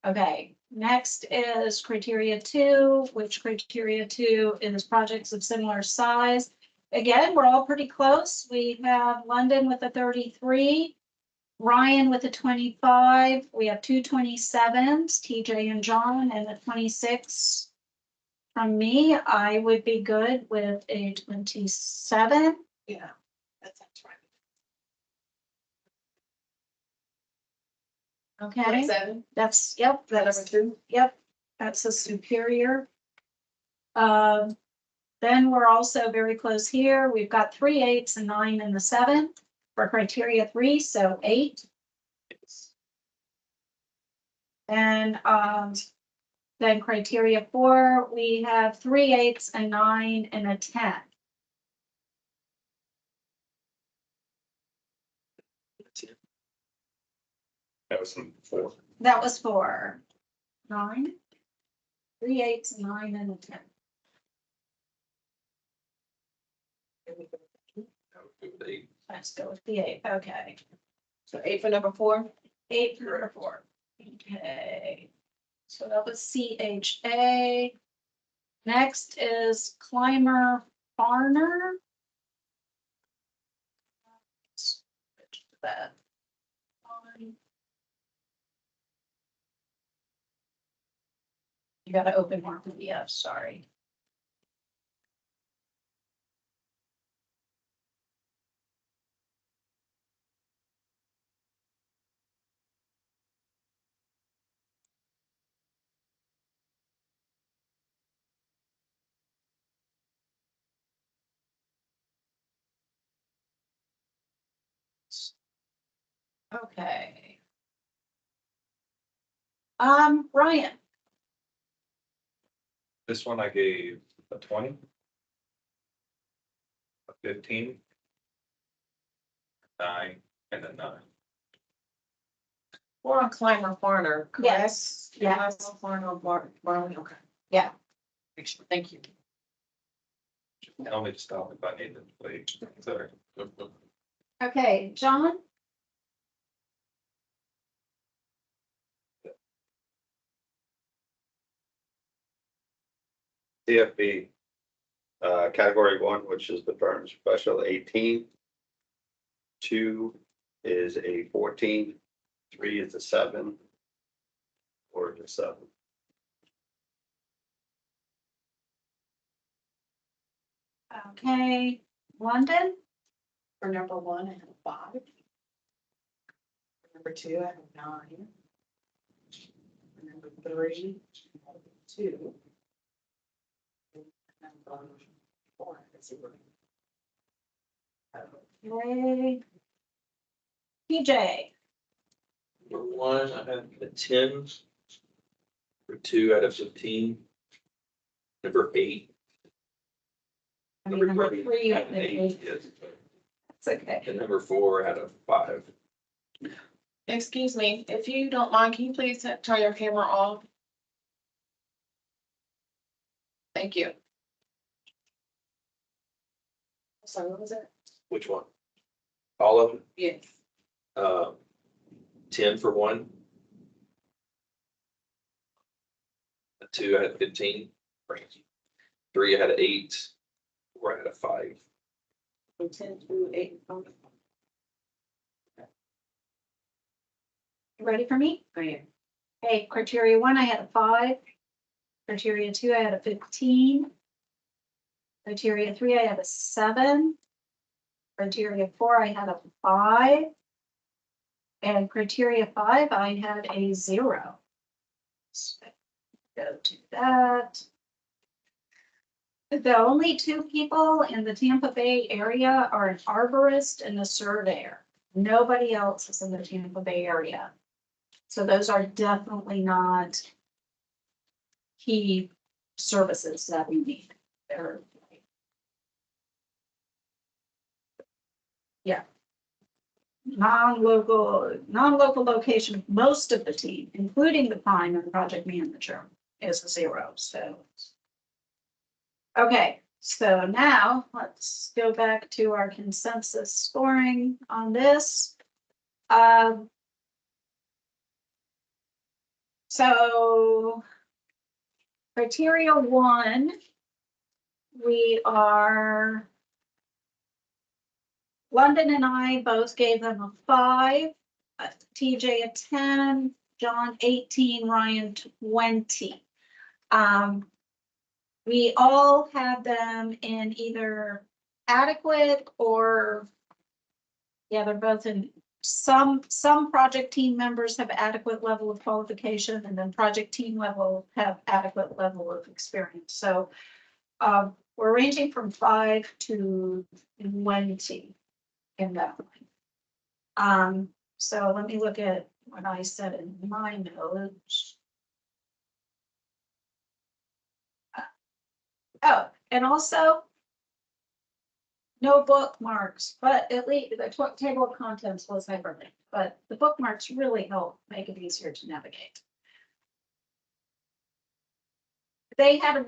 Okay, next is criteria 2, which criteria 2 is projects of similar size. Again, we're all pretty close. We have London with a 33, Ryan with a 25. We have 2 27s, TJ and John, and a 26 from me. I would be good with a 27. Yeah, that sounds right. Okay, 7, that's, yep, number that's, 2. yep, that's a superior. Then we're also very close here. We've got 3 8s and 9 in the 7 for criteria 3, so 8. And then criteria 4, we have 3 8s and 9 and a 10. That was some 4. That was for 9, 3 8s, 9 and a 10. Let's go with the 8. Okay. So 8 for number 4. 8 for 4. Okay. So that was CHA. Next is Climber Farner. Switch to that. You gotta open more PDF, sorry. Okay. Ryan, This one I gave a 20. A 15. 9 and a 9. We're on Climber Farner, correct? Yes, yes. Climber Farner, okay. Yeah. Thank you. Tell me to stop if I need to play. Sorry. Okay, John, CFB, category 1, which is the firm special, 18. 2 is a 14, 3 is a 7, 4 is a 7. okay, London, For number 1, I have 5. For number 2, I have 9. For number 3, I have 2. And number 4, I have 0. okay. PJ, Number 1, I had a 10. For 2 out of 15. Number 8. I mean, number 3, had an 8, yes. that's okay. And number 4 had a 5. Excuse me, if you don't mind, can you please turn your camera off? Thank you. Sorry, what was that? Which one? All of them? Yes. 10 for 1. A 2, I had 15. 3, I had an 8. 4, I had a 5. From 10 through 8. Ready for me? I am. Okay, criteria 1, I had a 5. Criteria 2, I had a 15. Criteria 3, I had a 7. Criteria 4, I had a 5. And criteria 5, I had a 0. So, go to that. The only 2 people in the Tampa Bay area are an arborist and a surveyor. Nobody else is in the Tampa Bay area. So those are definitely not key services that we need. They're, yeah. Non-local location, most of the team, including the prime and project manager, is a 0, so. Okay, so now let's go back to our consensus scoring on this. So criteria 1, we are, London and I both gave them a 5, TJ a 10, John 18, Ryan 20. We all have them in either adequate or, yeah, they're both in some project team members have adequate level of qualification, and then project team level have adequate level of experience. So we're ranging from 5 to 20 in that line. So let me look at what I said in my notes. Oh, and also no bookmarks, but at least the table of contents was hyperlinked, but the bookmarks really help make it easier to navigate. They had a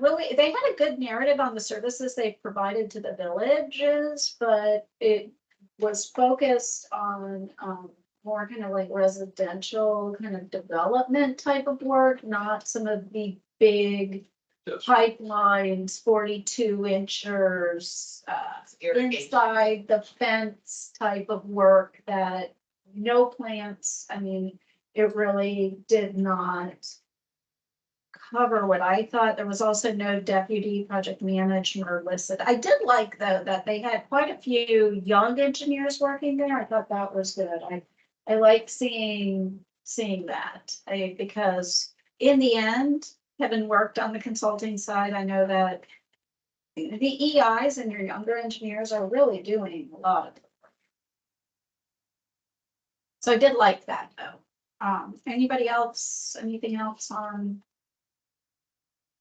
good narrative on the services they provided to the villages, but it was focused on more kind of like residential kind of development type of work, not some of the big Yes. pipelines, 42 inchers, inside the fence type of work that no plants. I mean, it really did not cover what I thought. There was also no deputy project manager listed. I did like though that they had quite a few young engineers working there. I thought that was good. I like seeing that because in the end, having worked on the consulting side, I know that the EIs and your younger engineers are really doing a lot of work. So I did like that though. Anybody else, anything else on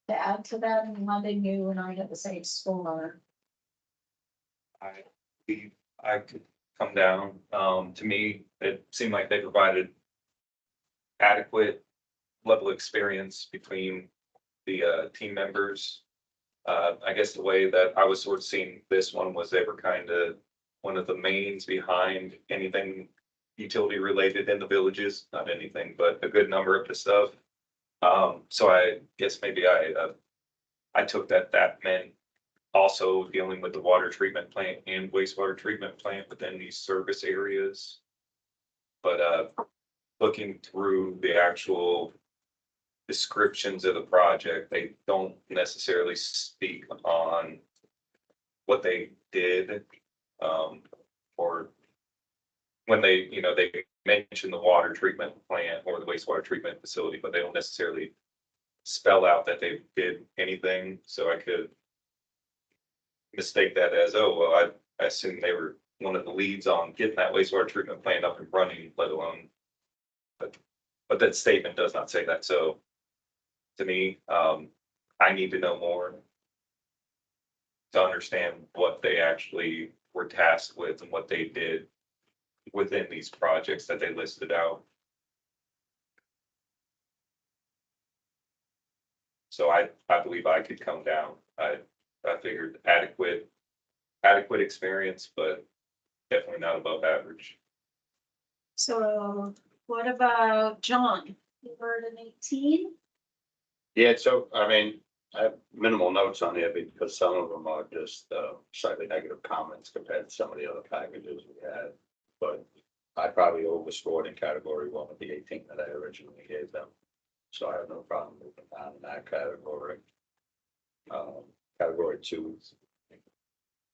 to add to that? And Monday knew and I had the same score. I believe I could come down. To me, it seemed like they provided adequate level of experience between the team members. I guess the way that I was sort of seeing this one was they were kind of one of the mains behind anything utility related in the villages, not anything, but a good number of the stuff. So I guess maybe I took that meant also dealing with the water treatment plant and wastewater treatment plant within these service areas. But looking through the actual descriptions of the project, they don't necessarily speak on what they did, or when they mention the water treatment plant or the wastewater treatment facility, but they don't necessarily spell out that they did anything. So I could mistake that as, oh, well, I assume they were one of the leads on getting that wastewater treatment plant up and running, let alone, but that statement does not say that. So to me, I need to know more to understand what they actually were tasked with and what they did within these projects that they listed out. So I believe I could come down. I figured adequate experience, but definitely not above average. So what about John? You were at an 18? Yeah, so, I mean, I have minimal notes on here because some of them are just slightly negative comments compared to some of the other packages we had. But I probably overscored in category 1 with the 18 that I originally gave them. So I have no problem moving down in that category. Category 2.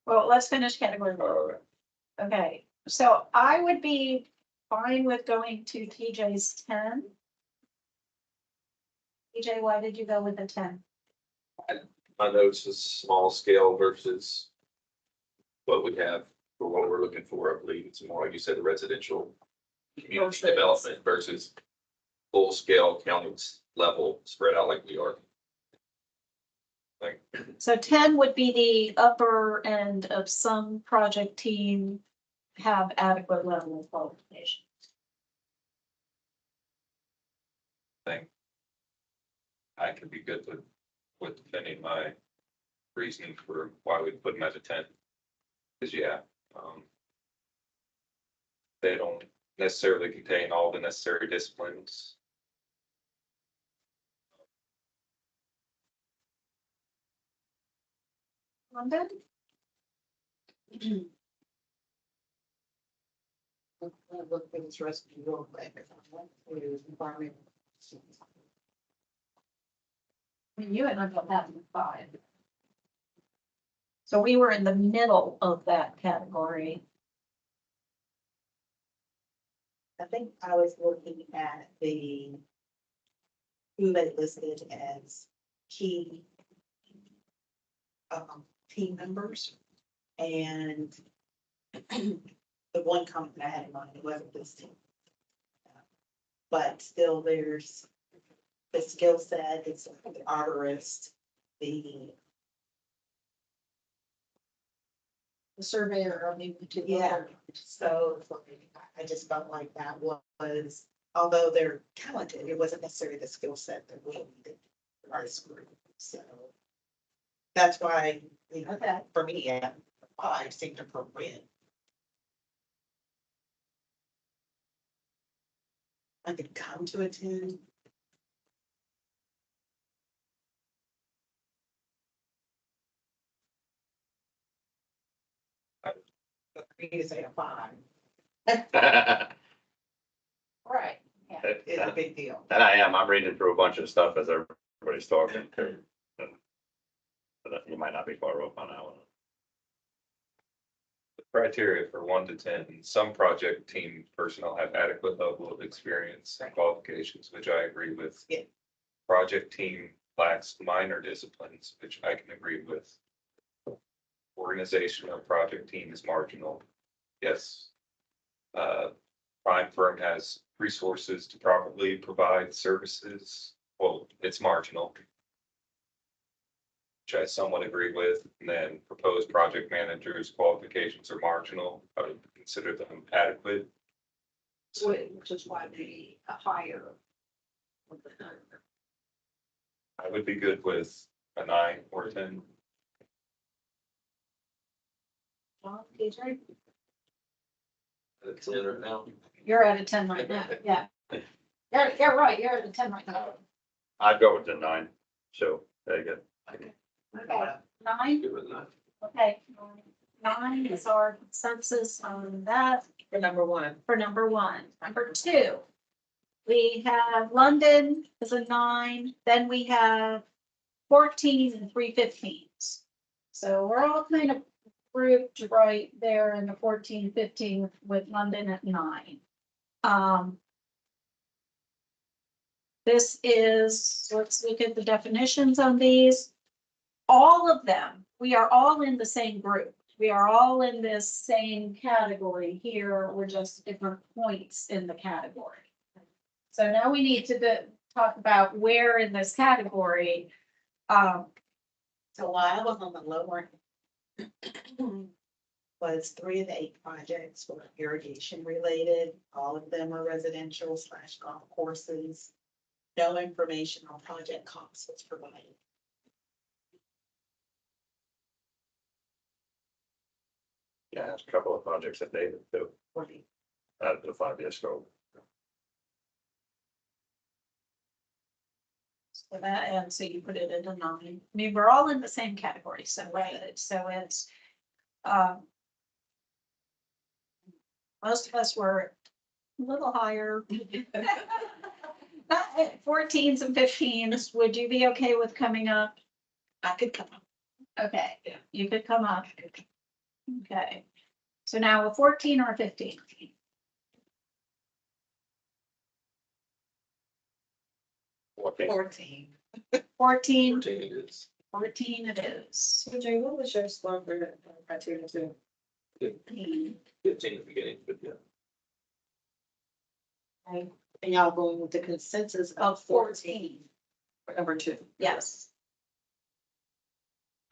Well, let's finish category 1. All right. Okay, so I would be fine with going to TJ's 10. TJ, why did you go with a 10? My notes is small scale versus what we have for what we're looking for. I believe it's more, like you said, the residential community Versus- development versus full scale county level spread out like we are. Like, So 10 would be the upper end of some project team have adequate level of qualification. I could be good with defending my reasoning for why we put them as a 10. Because yeah, they don't necessarily contain all the necessary disciplines. London? Look for this rest of the real quick. Environment. I mean, you and I both have 5. So we were in the middle of that category. I think I was looking at who they listed as key team members. And the one comment that I had in mind, it wasn't listed. But still, there's the skill set, it's the arborist, the surveyor, I mean, yeah, so I just felt like that was, although they're talented, it wasn't necessarily the skill set that we needed for our school. So that's why, you know, Okay. for me, yeah, 5 seemed appropriate. I could come to attend. But for me to say a 5 Right, yeah. is a big deal. And I'm reading through a bunch of stuff as everybody's talking. But you might not be far off on that one. The criteria for 1 to 10, some project team personnel have adequate level of experience and qualifications, which I agree with. Yeah. Project team lacks minor disciplines, which I can agree with. Organization of project team is marginal. Yes. Prime firm has resources to properly provide services. Well, it's marginal. Which I somewhat agree with. And then proposed project managers' qualifications are marginal. I would consider them adequate. Which is why they hire. I would be good with a 9 or 10. John, TJ? That's it right now. You're at a 10 right now, yeah. You're right, you're at a 10 right now. I'd go with the 9. So there you go. Okay, 9, Good with that. okay. 9 is our consensus on that For number 1. for number 1. Number 2, we have London is a 9, then we have 14 and 3 15s. So we're all kind of grouped right there in the 14, 15 with London at 9. This is, let's look at the definitions on these. All of them, we are all in the same group. We are all in this same category here. We're just different points in the category. So now we need to talk about where in this category. So while I was on the lower was 3 of the 8 projects were irrigation related. All of them are residential / golf courses. No information on project costs was provided. Yeah, there's a couple of projects that David do Right. out of the 5-year scope. So that, and so you put it into 9. I mean, we're all in the same category, so it's, most of us were a little higher. 14s and 15s, would you be okay with coming up? I could come up. Okay, you could come up. Okay, so now a 14 or a 15? 14. 14. 14, 14 it is. 14 it is. Jay, what was your score for criteria 2? 15. 15 in the beginning, but yeah. And y'all going with the consensus Of 14. for number 2? Yes.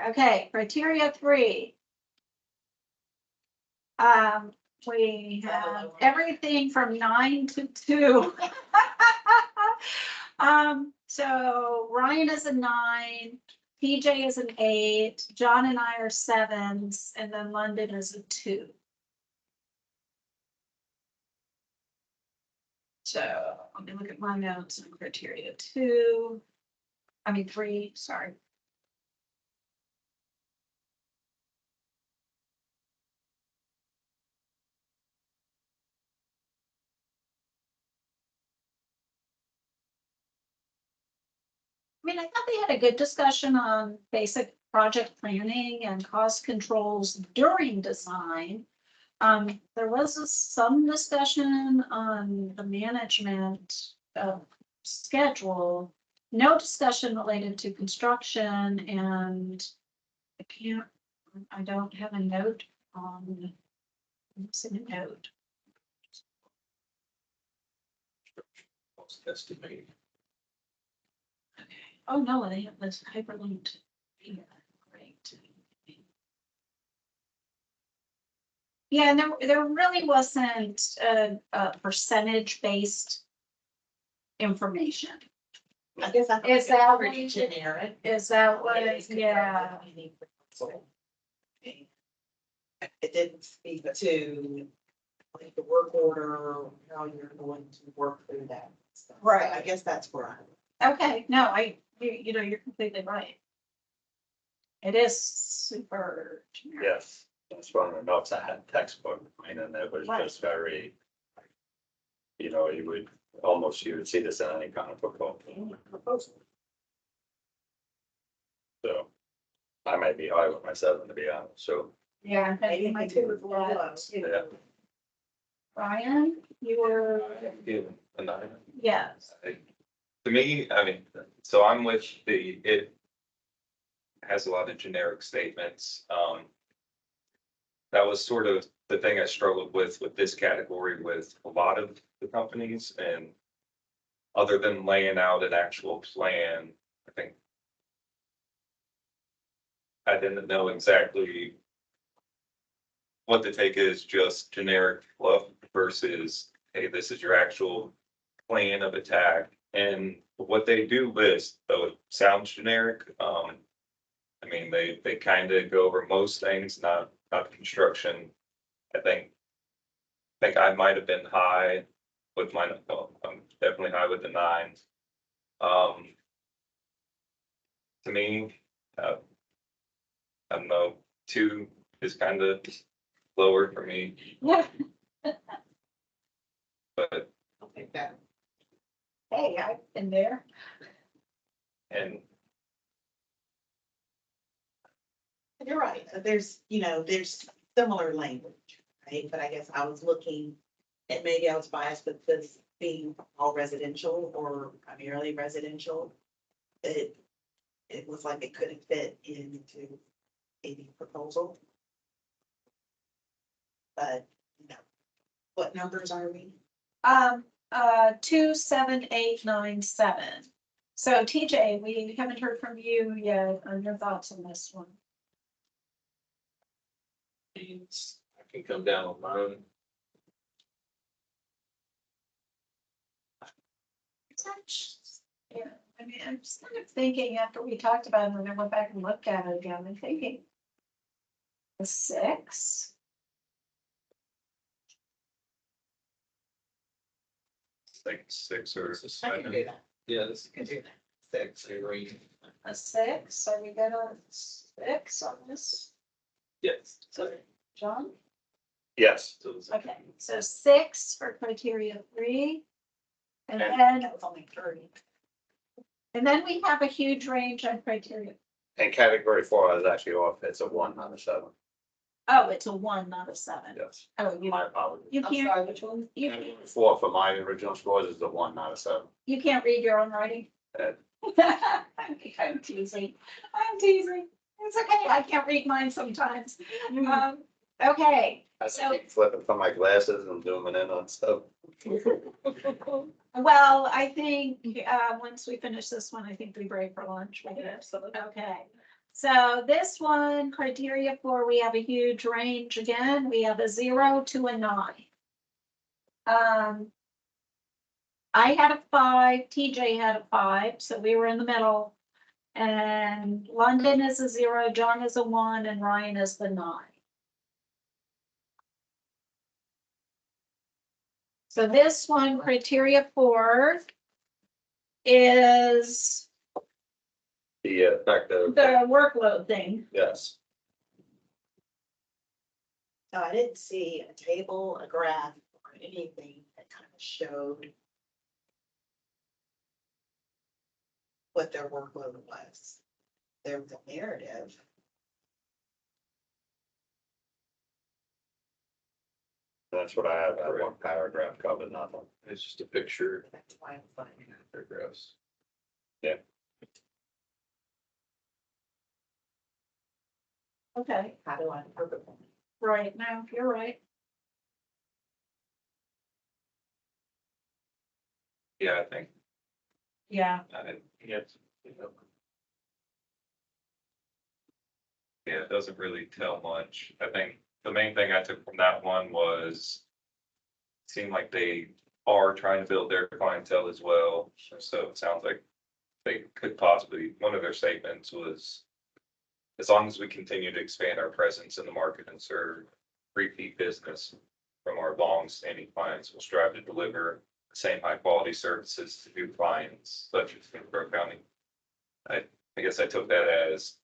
Okay, criteria 3. We have everything from 9 to 2. So Ryan is a 9, PJ is an 8, John and I are 7s, and then London is a 2. So let me look at my notes on criteria 3, sorry. I mean, I thought they had a good discussion on basic project planning and cost controls during design. There was some discussion on the management schedule. No discussion related to construction, and I don't have a note on, I'm missing a note. Estimate. Oh, no, they have this hyperlinked here. Great. Yeah, and there really wasn't a percentage-based information. I guess I. Is that pretty what- generic. Is that what, It is yeah, It didn't speak to like the work order, how you're going to work through that stuff. So Right. I guess that's where I'm. okay, no, you know, you're completely right. It is super generic. Yes, that's one of the notes I had textbook, and then it was Right. just very, you know, you would see this in any kind of proposal. So I might be high with my 7, to be honest, so, Yeah. Maybe my two was low. yeah. Ryan, you were, Give a 9. yes, To me, I mean, so I'm with it has a lot of generic statements. That was sort of the thing I struggled with this category with a lot of the companies, and other than laying out an actual plan, I think I didn't know exactly what the take is, just generic fluff versus, hey, this is your actual plan of attack. And what they do list, though it sounds generic, I mean, they kind of go over most things, not construction. I think I might have been high with my, well, I'm definitely high with the 9. To me, I don't know, 2 is kind of lower for me, yeah, but, I'll take that. hey, I've been there. and You're right. There's similar language, right? But I guess I was looking, and maybe I was biased with this being all residential or primarily residential. It was like it couldn't fit into a proposal. But, what numbers are we? 27897. So TJ, we haven't heard from you yet on your thoughts on this one. I can come down on mine. Yeah, I mean, I'm just kind of thinking after we talked about it, and I went back and looked at it again, I'm thinking a 6. like 6 or I can do 7. that. Yeah, this I can do that. is a range. A 6, are we good on 6 on this? Yes. So, John? Yes, So it's- Okay, so 6 for criteria 3. And And- then, That was only 30. and then we have a huge range on criteria. and category 4 is actually off, it's a 1, not a 7, Oh, it's a 1, not a 7. yes. Oh, My apologies. you I'm can't, sorry, which one? you, Category 4 for my original scores is a 1, not a 7. you can't read your own writing? Uh, I'm teasing. I'm teasing. It's okay. I can't read mine sometimes. Okay. I So- keep flipping from my glasses and zooming in on stuff. Well, I think, once we finish this one, I think we break for lunch. We did. Okay. So this one, criteria 4, we have a huge range again. We have a 0 to a 9. I had a 5, TJ had a 5, so we were in the middle. And London is a 0, John is a 1, and Ryan is the 9. So this one, criteria 4, is The effective, the workload thing. yes, No, I didn't see a table, a graph, or anything that kind of showed what their workload was. There was a narrative. That's what I have, that one paragraph covered, nothing. It's just a picture, That's why I'm finding it. paragraphs. Okay, How do I? right, now, you're right. Yeah, I think, Yeah, Yes. yeah, it doesn't really tell much. I think the main thing I took from that one was it seemed like they are trying to build their clientele as well. So it sounds like they could possibly, one of their statements was, as long as we continue to expand our presence in the market and serve repeat business from our long-standing clients, we'll strive to deliver the same high-quality services to new clients such as Hillsborough County. I guess I took that as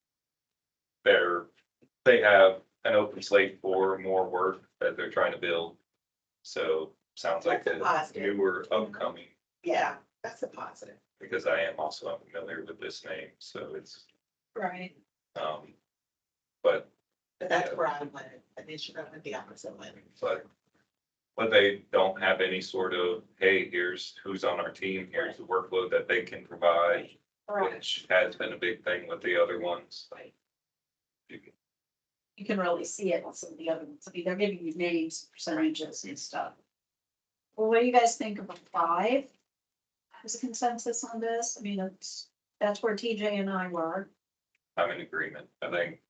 they have an open slate for more work that they're trying to build. So sounds like That's a the positive. newer upcoming, Yeah, that's a positive. because I am also unfamiliar with this name, so it's, right. but But that's where I went, initially, I went the opposite way. but they don't have any sort of, hey, here's who's on our team, here's the workload that they can provide, Right. which has been a big thing with the other ones. You can really see it on some of the other ones. I mean, they're giving you names, percentages and stuff. Well, what do you guys think of a 5? Is a consensus on this? I mean, that's where TJ and I were. I'm in agreement. I think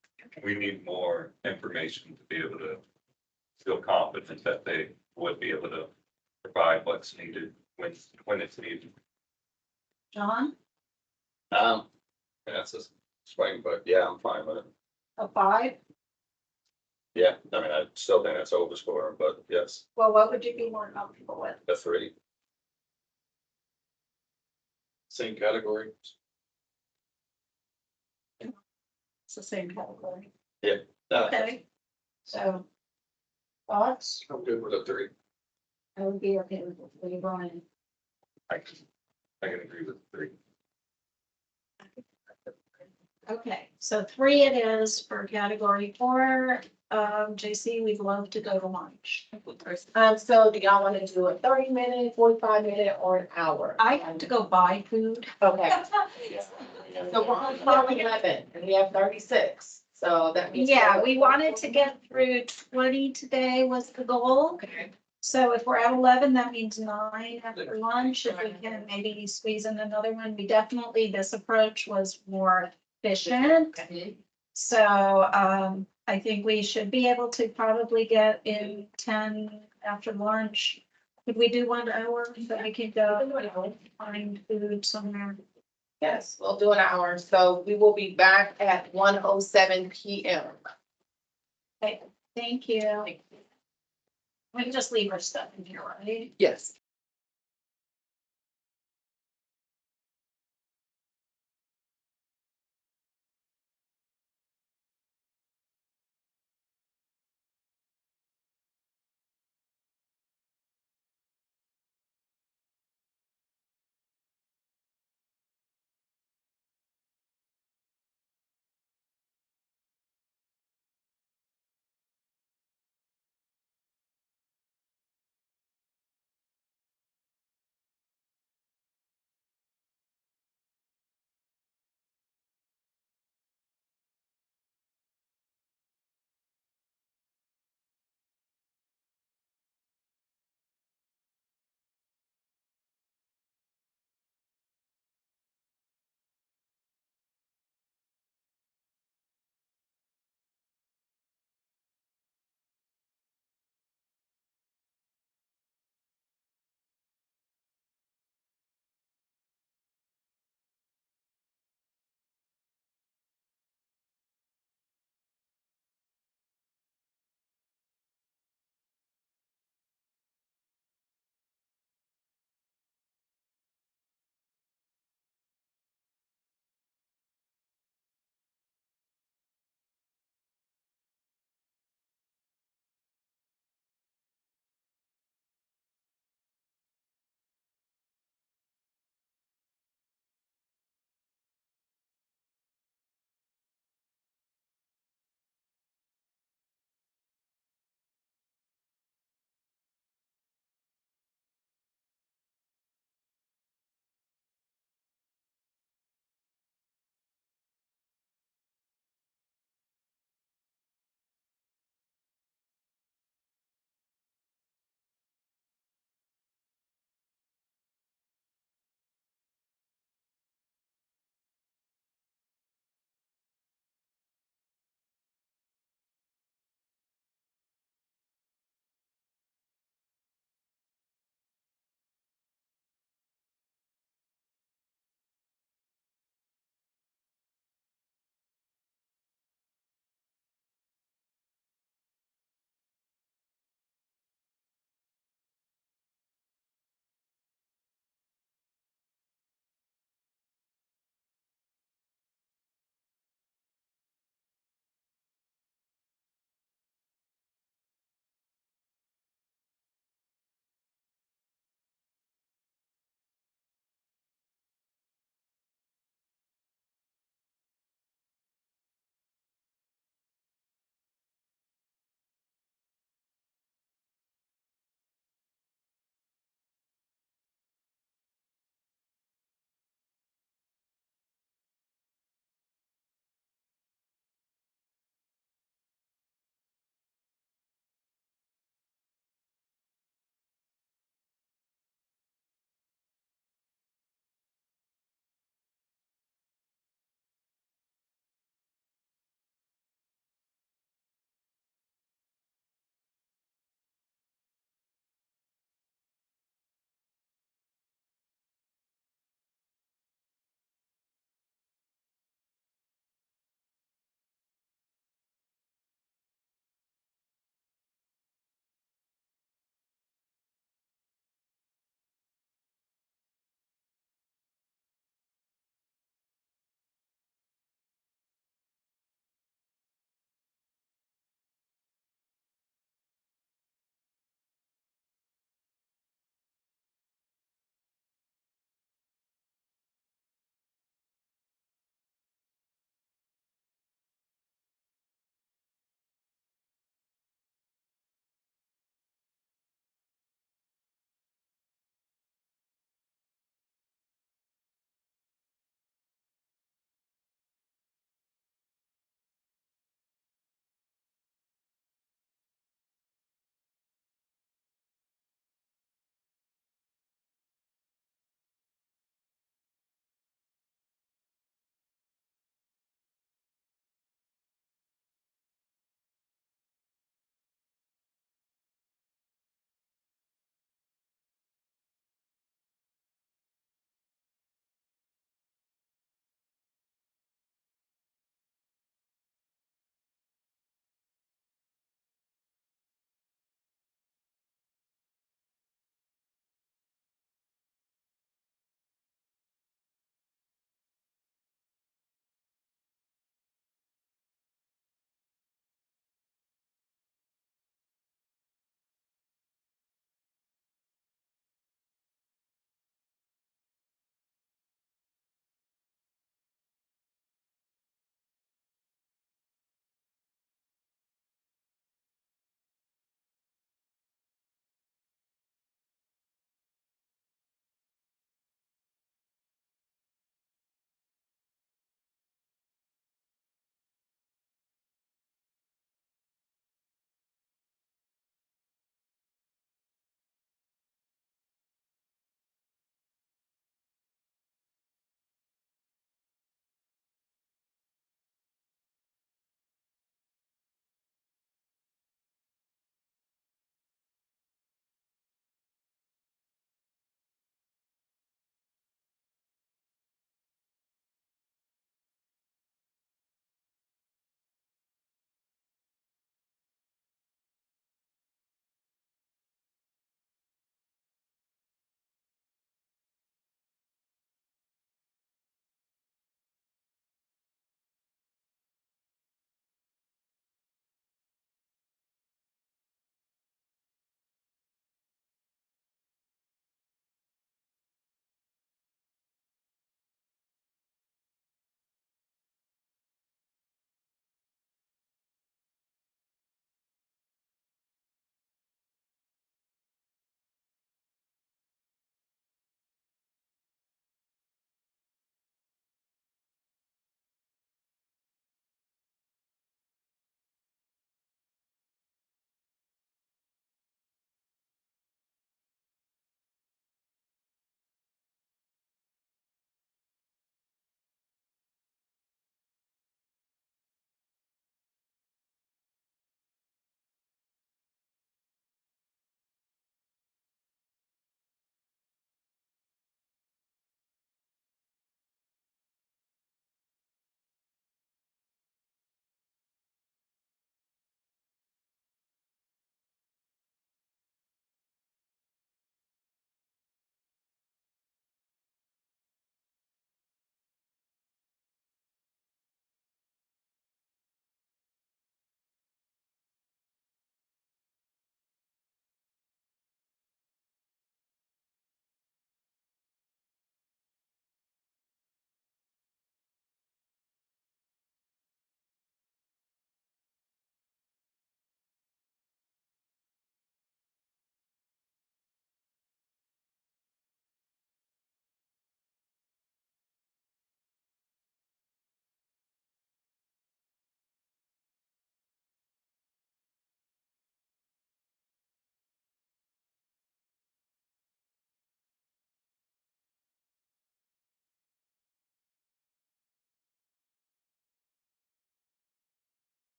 we need more information to be able to feel confident that they would be able to provide what's needed when it's needed. John, Yeah, it's a swing, but yeah, I'm fine with it. a 5? Yeah, I mean, I still think that's overscoring, but yes, Well, what would you be more comfortable with? the 3. Same category. It's the same category. No, Okay. So thoughts? I'm good with a 3. I would be okay with it, Brian. I can agree with 3. Okay, so 3 it is for category 4. JC, we'd love to go to lunch. So do y'all want to do a 30-minute, 45-minute, or an hour? I have to go buy food. Okay, so we're on 11, and we have 36, so that means. Yeah, we wanted to get through 20 today was the goal. Okay. So if we're at 11, that means 9 after lunch. If we can maybe squeeze in another one, we definitely, this approach was more efficient. So I think we should be able to probably get in 10 after lunch. Could we do 1 hour so we can go find food somewhere? Yes, we'll do an hour, so we will be back at 1:07 PM. Okay, thank you. We can just leave our stuff in here, right? Yes.